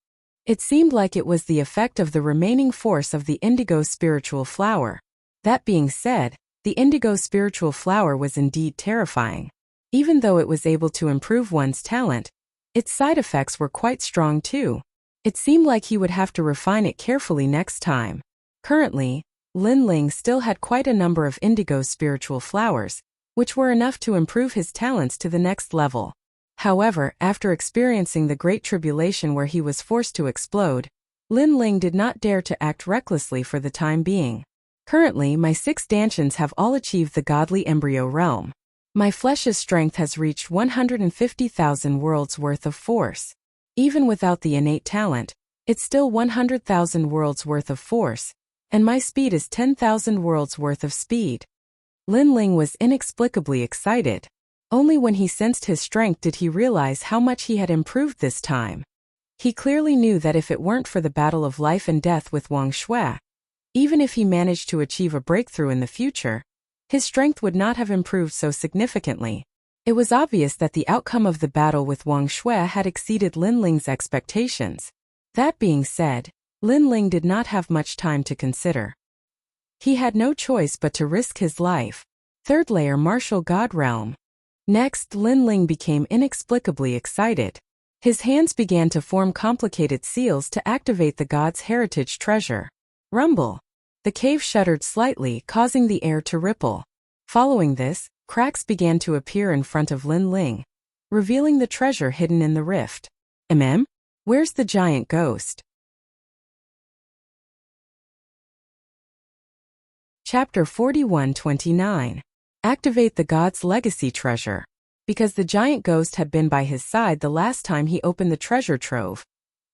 It seemed like it was the effect of the remaining force of the indigo spiritual flower. That being said, the indigo spiritual flower was indeed terrifying. Even though it was able to improve one's talent, its side effects were quite strong too. It seemed like he would have to refine it carefully next time. Currently, Lin Ling still had quite a number of indigo spiritual flowers, which were enough to improve his talents to the next level. However, after experiencing the Great Tribulation where he was forced to explode, Lin Ling did not dare to act recklessly for the time being. Currently, my 6 dantians have all achieved the godly embryo realm. My flesh's strength has reached 150,000 worlds worth of force. Even without the innate talent, it's still 100,000 worlds worth of force, and my speed is 10,000 worlds worth of speed. Lin Ling was inexplicably excited. Only when he sensed his strength did he realize how much he had improved this time. He clearly knew that if it weren't for the battle of life and death with Wang Shui, even if he managed to achieve a breakthrough in the future, his strength would not have improved so significantly. It was obvious that the outcome of the battle with Wang Shui had exceeded Lin Ling's expectations. That being said, Lin Ling did not have much time to consider. He had no choice but to risk his life. 3rd layer martial god realm. Next, Lin Ling became inexplicably excited. His hands began to form complicated seals to activate the god's heritage treasure. Rumble. The cave shuddered slightly, causing the air to ripple. Following this, cracks began to appear in front of Lin Ling, revealing the treasure hidden in the rift. Where's the giant ghost? Chapter 41-29. Activate the god's legacy treasure. Because the giant ghost had been by his side the last time he opened the treasure trove,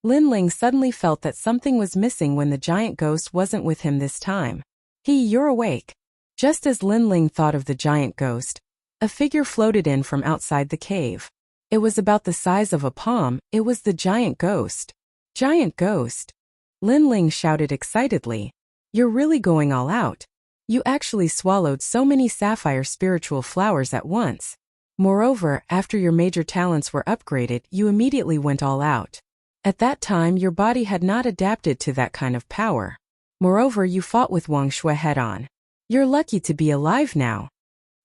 Lin Ling suddenly felt that something was missing when the giant ghost wasn't with him this time. You're awake. Just as Lin Ling thought of the giant ghost, a figure floated in from outside the cave. It was about the size of a palm. It was the giant ghost. Giant ghost! Lin Ling shouted excitedly. You're really going all out. You actually swallowed so many sapphire spiritual flowers at once. Moreover, after your major talents were upgraded, you immediately went all out. At that time, your body had not adapted to that kind of power. Moreover, you fought with Wang Shui head-on. You're lucky to be alive now.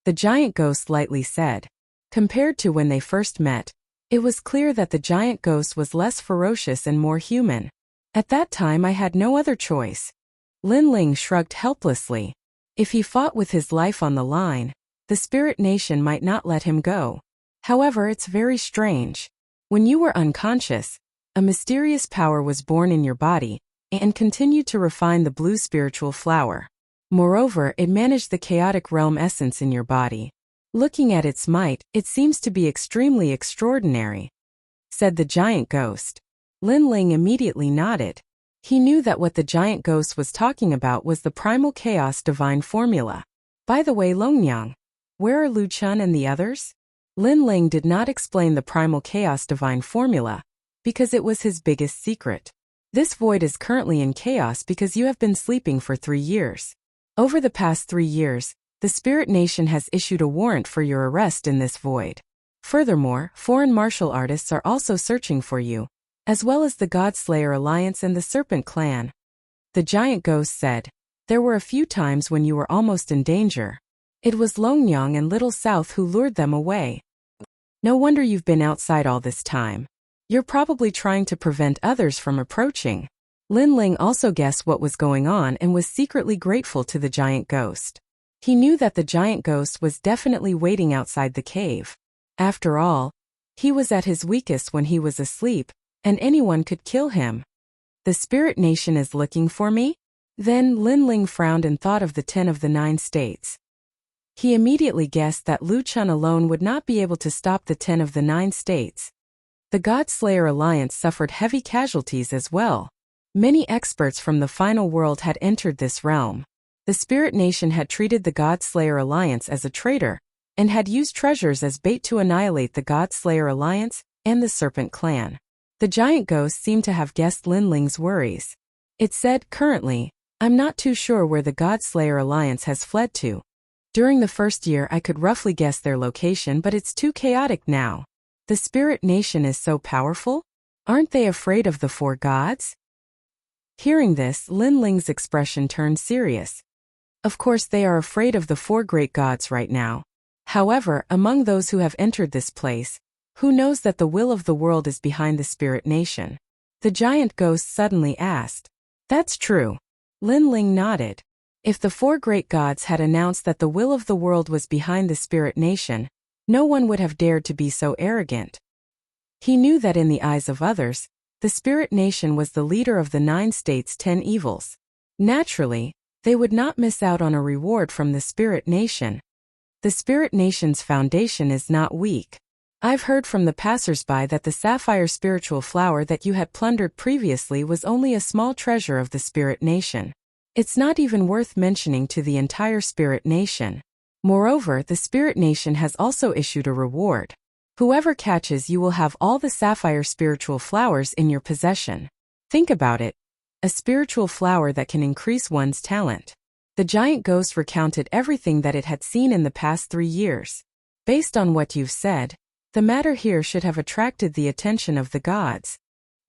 The giant ghost lightly said. Compared to when they first met, it was clear that the giant ghost was less ferocious and more human. At that time I had no other choice. Lin Ling shrugged helplessly. If he fought with his life on the line, the spirit nation might not let him go. However, it's very strange. When you were unconscious, a mysterious power was born in your body and continued to refine the blue spiritual flower. Moreover, it managed the chaotic realm essence in your body. Looking at its might, it seems to be extremely extraordinary, said the giant ghost. Lin Ling immediately nodded. He knew that what the giant ghost was talking about was the primal chaos divine formula. By the way, Longyang, where are Lu Chun and the others? Lin Ling did not explain the primal chaos divine formula, because it was his biggest secret. This void is currently in chaos because you have been sleeping for 3 years. Over the past 3 years, the Spirit Nation has issued a warrant for your arrest in this void. Furthermore, foreign martial artists are also searching for you, as well as the God Slayer Alliance and the Serpent Clan. The giant ghost said, there were a few times when you were almost in danger. It was Longyang and Little South who lured them away. No wonder you've been outside all this time. You're probably trying to prevent others from approaching. Lin Ling also guessed what was going on and was secretly grateful to the giant ghost. He knew that the giant ghost was definitely waiting outside the cave. After all, he was at his weakest when he was asleep, and anyone could kill him. The Spirit Nation is looking for me? Then Lin Ling frowned and thought of the 10 of the 9 states. He immediately guessed that Lu Chun alone would not be able to stop the 10 of the 9 states. The God Slayer Alliance suffered heavy casualties as well. Many experts from the final world had entered this realm. The Spirit Nation had treated the God Slayer Alliance as a traitor, and had used treasures as bait to annihilate the God-Slayer Alliance and the Serpent Clan. The giant ghost seemed to have guessed Linling's worries. It said, "Currently, I'm not too sure where the God-Slayer Alliance has fled to. During the first year I could roughly guess their location, but it's too chaotic now. The Spirit Nation is so powerful? Aren't they afraid of the four gods?" Hearing this, Linling's expression turned serious. Of course they are afraid of the four great gods right now. However, among those who have entered this place, who knows that the will of the world is behind the Spirit Nation? The giant ghost suddenly asked. That's true. Linling nodded. If the four great gods had announced that the will of the world was behind the Spirit Nation, no one would have dared to be so arrogant. He knew that in the eyes of others, the Spirit Nation was the leader of the 9 states' 10 evils. Naturally, they would not miss out on a reward from the Spirit Nation. The Spirit Nation's foundation is not weak. I've heard from the passers-by that the sapphire spiritual flower that you had plundered previously was only a small treasure of the Spirit Nation. It's not even worth mentioning to the entire Spirit Nation. Moreover, the Spirit Nation has also issued a reward. Whoever catches you will have all the sapphire spiritual flowers in your possession. Think about it. A spiritual flower that can increase one's talent. The giant ghost recounted everything that it had seen in the past 3 years. Based on what you've said, the matter here should have attracted the attention of the gods.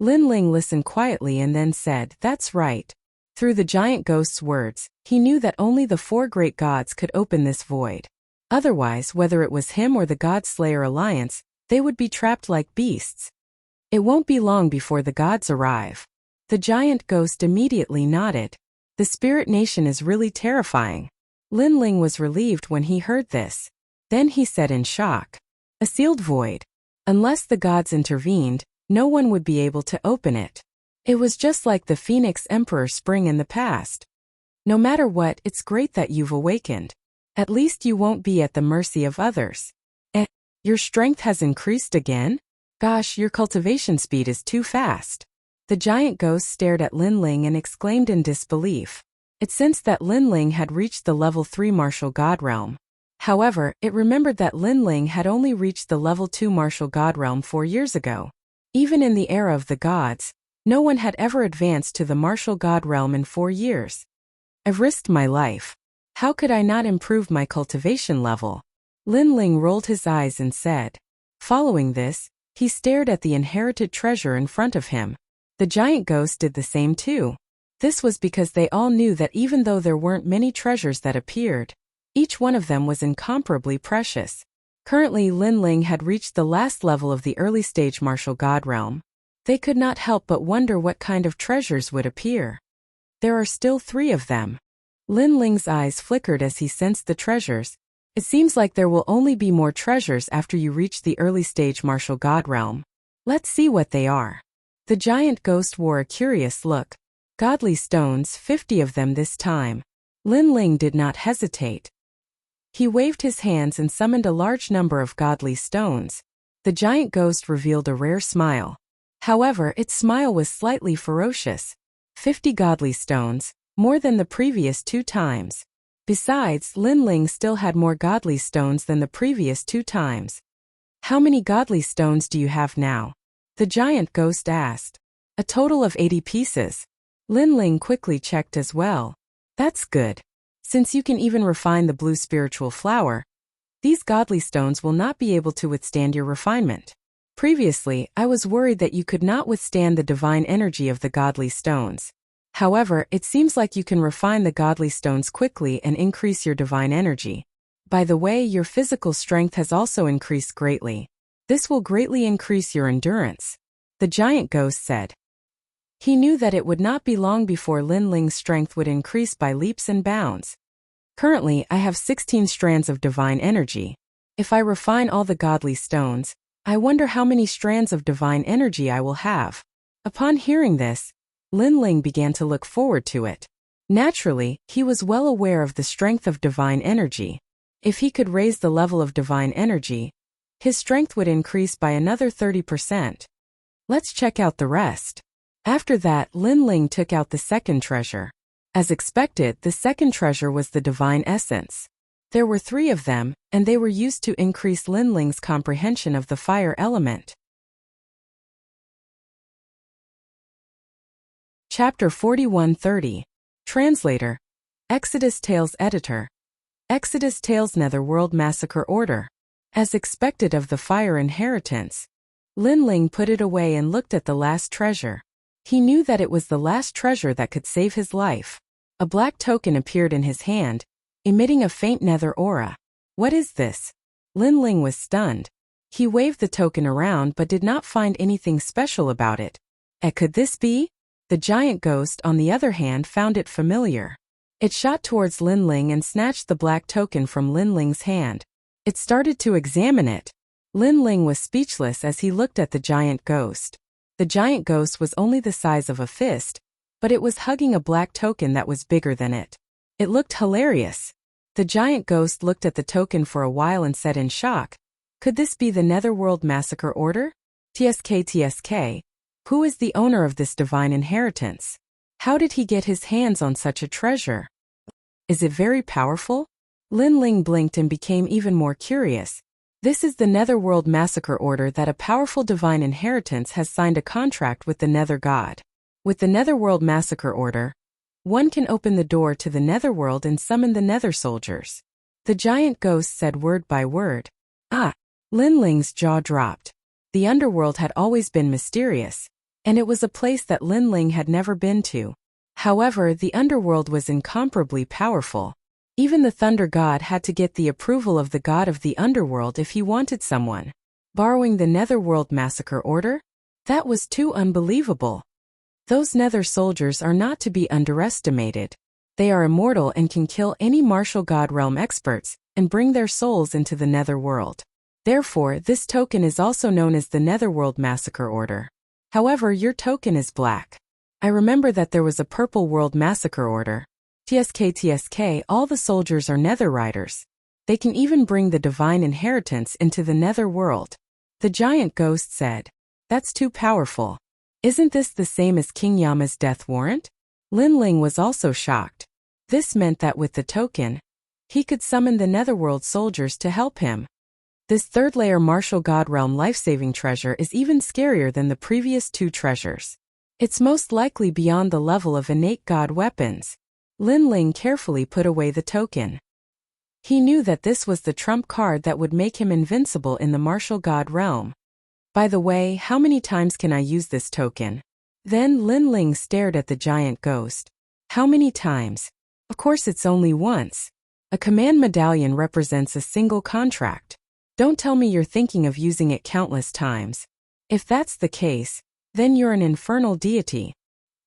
Linling listened quietly and then said, "That's right." Through the giant ghost's words, he knew that only the 4 great gods could open this void. Otherwise, whether it was him or the God-Slayer Alliance, they would be trapped like beasts. It won't be long before the gods arrive. The giant ghost immediately nodded. The Spirit Nation is really terrifying. Linling was relieved when he heard this. Then he said in shock, "A sealed void. Unless the gods intervened, no one would be able to open it. It was just like the Phoenix Emperor Spring in the past. No matter what, it's great that you've awakened. At least you won't be at the mercy of others. Your strength has increased again? Gosh, your cultivation speed is too fast." The giant ghost stared at Linling and exclaimed in disbelief. It sensed that Linling had reached the level 3 martial god realm. However, it remembered that Linling had only reached the level 2 martial god realm 4 years ago. Even in the era of the gods, no one had ever advanced to the martial god realm in 4 years. I've risked my life. How could I not improve my cultivation level? Linling rolled his eyes and said. Following this, he stared at the inherited treasure in front of him. The giant ghost did the same too. This was because they all knew that even though there weren't many treasures that appeared, each one of them was incomparably precious. Currently, Linling had reached the last level of the early stage martial god realm. They could not help but wonder what kind of treasures would appear. There are still 3 of them. Linling's eyes flickered as he sensed the treasures. It seems like there will only be more treasures after you reach the early stage martial god realm. Let's see what they are. The giant ghost wore a curious look. Godly stones, 50 of them this time. Linling did not hesitate. He waved his hands and summoned a large number of godly stones. The giant ghost revealed a rare smile. However, its smile was slightly ferocious. 50 godly stones, more than the previous 2 times. Besides, Linling still had more godly stones than the previous 2 times. How many godly stones do you have now? The giant ghost asked. A total of 80 pieces. Linling quickly checked as well. That's good. Since you can even refine the blue spiritual flower, these godly stones will not be able to withstand your refinement. Previously, I was worried that you could not withstand the divine energy of the godly stones. However, it seems like you can refine the godly stones quickly and increase your divine energy. By the way, your physical strength has also increased greatly. This will greatly increase your endurance, the giant ghost said. He knew that it would not be long before Linling's strength would increase by leaps and bounds. Currently, I have 16 strands of divine energy. If I refine all the godly stones, I wonder how many strands of divine energy I will have. Upon hearing this, Linling began to look forward to it. Naturally, he was well aware of the strength of divine energy. If he could raise the level of divine energy, his strength would increase by another 30%. Let's check out the rest. After that, Linling took out the second treasure. As expected, the second treasure was the divine essence. There were 3 of them, and they were used to increase Linling's comprehension of the fire element. Chapter 41:30. Translator. Exodus Tales Editor. Exodus Tales Netherworld Massacre Order. As expected of the fire inheritance, Linling put it away and looked at the last treasure. He knew that it was the last treasure that could save his life. A black token appeared in his hand, emitting a faint nether aura. What is this? Linling was stunned. He waved the token around but did not find anything special about it. Could this be? The giant ghost, on the other hand, found it familiar. It shot towards Linling and snatched the black token from Linling's hand. It started to examine it. Linling was speechless as he looked at the giant ghost. The giant ghost was only the size of a fist, but it was hugging a black token that was bigger than it. It looked hilarious. The giant ghost looked at the token for a while and said in shock, "Could this be the Netherworld Massacre Order? TSK. Who is the owner of this divine inheritance? How did he get his hands on such a treasure? Is it very powerful?" Linling blinked and became even more curious. This is the Netherworld Massacre Order, that a powerful divine inheritance has signed a contract with the Nether God. With the Netherworld Massacre Order, one can open the door to the Netherworld and summon the Nether soldiers. The giant ghost said word by word. Linling's jaw dropped. The underworld had always been mysterious, and it was a place that Linling had never been to. However, the underworld was incomparably powerful. Even the Thunder God had to get the approval of the god of the underworld if he wanted someone. Borrowing the Netherworld Massacre Order? That was too unbelievable. Those Nether soldiers are not to be underestimated. They are immortal and can kill any martial god realm experts and bring their souls into the Netherworld. Therefore, this token is also known as the Netherworld Massacre Order. However, your token is black. I remember that there was a Purple World Massacre Order. TSK. All the soldiers are Nether Riders. They can even bring the divine inheritance into the Nether world. The giant ghost said, "That's too powerful. Isn't this the same as King Yama's death warrant?" Linling was also shocked. This meant that with the token, he could summon the Netherworld soldiers to help him. This third-layer martial god realm life-saving treasure is even scarier than the previous 2 treasures. It's most likely beyond the level of innate god weapons. Linling carefully put away the token. He knew that this was the trump card that would make him invincible in the martial god realm. By the way, how many times can I use this token? Then Linling stared at the giant ghost. How many times? Of course it's only once. A command medallion represents a single contract. Don't tell me you're thinking of using it countless times. If that's the case, then you're an infernal deity.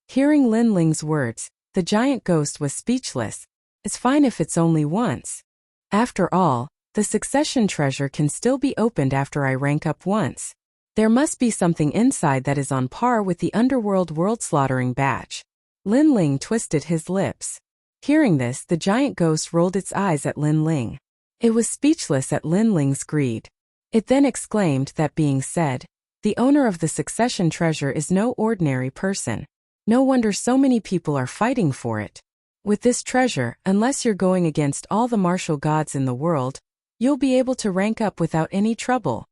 Hearing Linling's words, the giant ghost was speechless. It's fine if it's only once. After all, the succession treasure can still be opened after I rank up once. There must be something inside that is on par with the underworld world-slaughtering batch. Linling twisted his lips. Hearing this, the giant ghost rolled its eyes at Linling. It was speechless at Linling's greed. It then exclaimed, that being said, the owner of the succession treasure is no ordinary person. No wonder so many people are fighting for it. With this treasure, unless you're going against all the martial gods in the world, you'll be able to rank up without any trouble.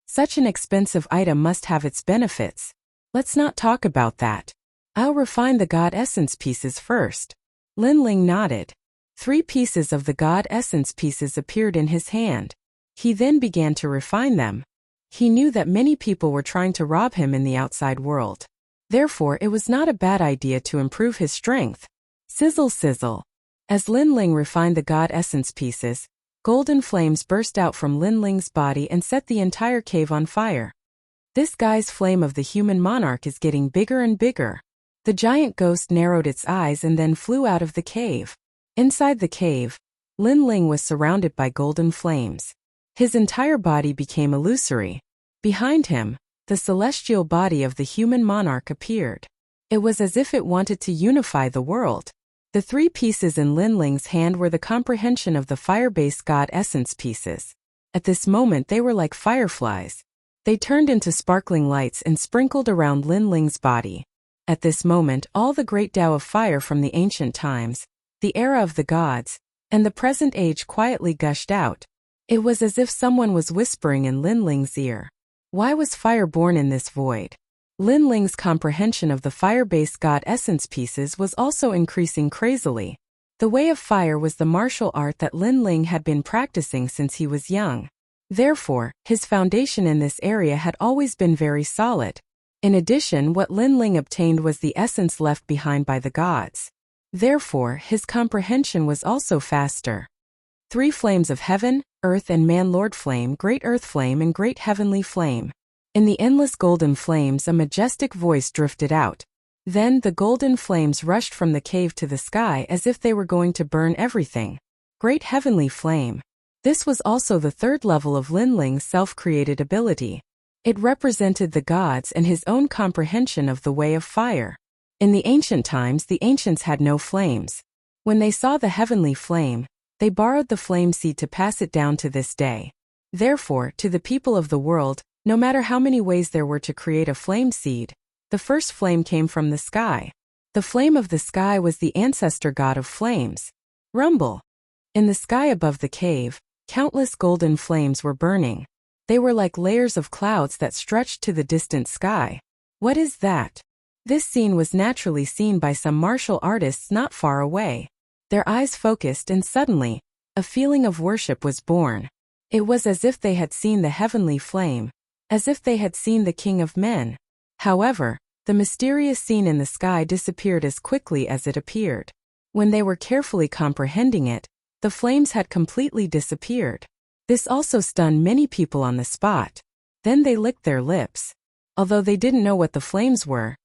Such an expensive item must have its benefits. Let's not talk about that. I'll refine the god essence pieces first. Linling nodded. 3 pieces of the god essence pieces appeared in his hand. He then began to refine them. He knew that many people were trying to rob him in the outside world. Therefore, it was not a bad idea to improve his strength. Sizzle sizzle. As Linling refined the god essence pieces, golden flames burst out from Linling's body and set the entire cave on fire. This guy's flame of the human monarch is getting bigger and bigger. The giant ghost narrowed its eyes and then flew out of the cave. Inside the cave, Linling was surrounded by golden flames. His entire body became illusory. Behind him, the celestial body of the human monarch appeared. It was as if it wanted to unify the world. The 3 pieces in Linling's hand were the comprehension of the fire-based god essence pieces. At this moment they were like fireflies. They turned into sparkling lights and sprinkled around Linling's body. At this moment all the great Tao of fire from the ancient times, the era of the gods, and the present age quietly gushed out. It was as if someone was whispering in Lin Ling's ear. Why was fire born in this void? Lin Ling's comprehension of the fire-based god essence pieces was also increasing crazily. The way of fire was the martial art that Lin Ling had been practicing since he was young. Therefore, his foundation in this area had always been very solid. In addition, what Lin Ling obtained was the essence left behind by the gods. Therefore, his comprehension was also faster. 3 flames of heaven, earth and man, Lord Flame, Great Earth Flame and Great Heavenly Flame. In the endless golden flames a majestic voice drifted out. Then the golden flames rushed from the cave to the sky as if they were going to burn everything. Great Heavenly Flame. This was also the 3rd level of Lin Ling's self-created ability. It represented the gods and his own comprehension of the way of fire. In the ancient times the ancients had no flames. When they saw the heavenly flame, they borrowed the flame seed to pass it down to this day. Therefore, to the people of the world, no matter how many ways there were to create a flame seed, the first flame came from the sky. The flame of the sky was the ancestor god of flames. Rumble. In the sky above the cave, countless golden flames were burning. They were like layers of clouds that stretched to the distant sky. What is that? This scene was naturally seen by some martial artists not far away. Their eyes focused and suddenly, a feeling of worship was born. It was as if they had seen the heavenly flame, as if they had seen the King of Men. However, the mysterious scene in the sky disappeared as quickly as it appeared. When they were carefully comprehending it, the flames had completely disappeared. This also stunned many people on the spot. Then they licked their lips. Although they didn't know what the flames were,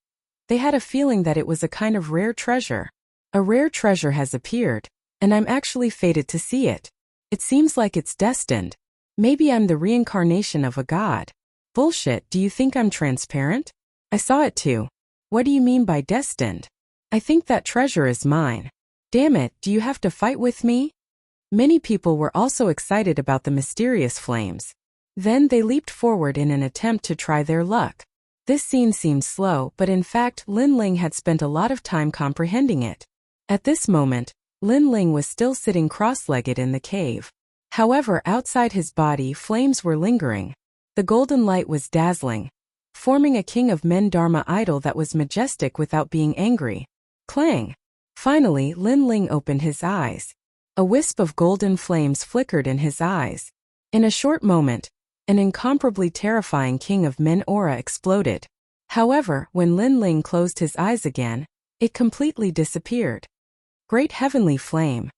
they had a feeling that it was a kind of rare treasure. A rare treasure has appeared, and I'm actually fated to see it. It seems like it's destined. Maybe I'm the reincarnation of a god. Bullshit, do you think I'm transparent? I saw it too. What do you mean by destined? I think that treasure is mine. Damn it, do you have to fight with me? Many people were also excited about the mysterious flames. Then they leaped forward in an attempt to try their luck. This scene seemed slow, but in fact Lin Ling had spent a lot of time comprehending it. At this moment, Lin Ling was still sitting cross-legged in the cave. However, outside his body flames were lingering. The golden light was dazzling, forming a King of Men Dharma idol that was majestic without being angry. Clang! Finally, Lin Ling opened his eyes. A wisp of golden flames flickered in his eyes. In a short moment, an incomparably terrifying King of Men aura exploded. However, when Lin Ling closed his eyes again, it completely disappeared. Great Heavenly Flame.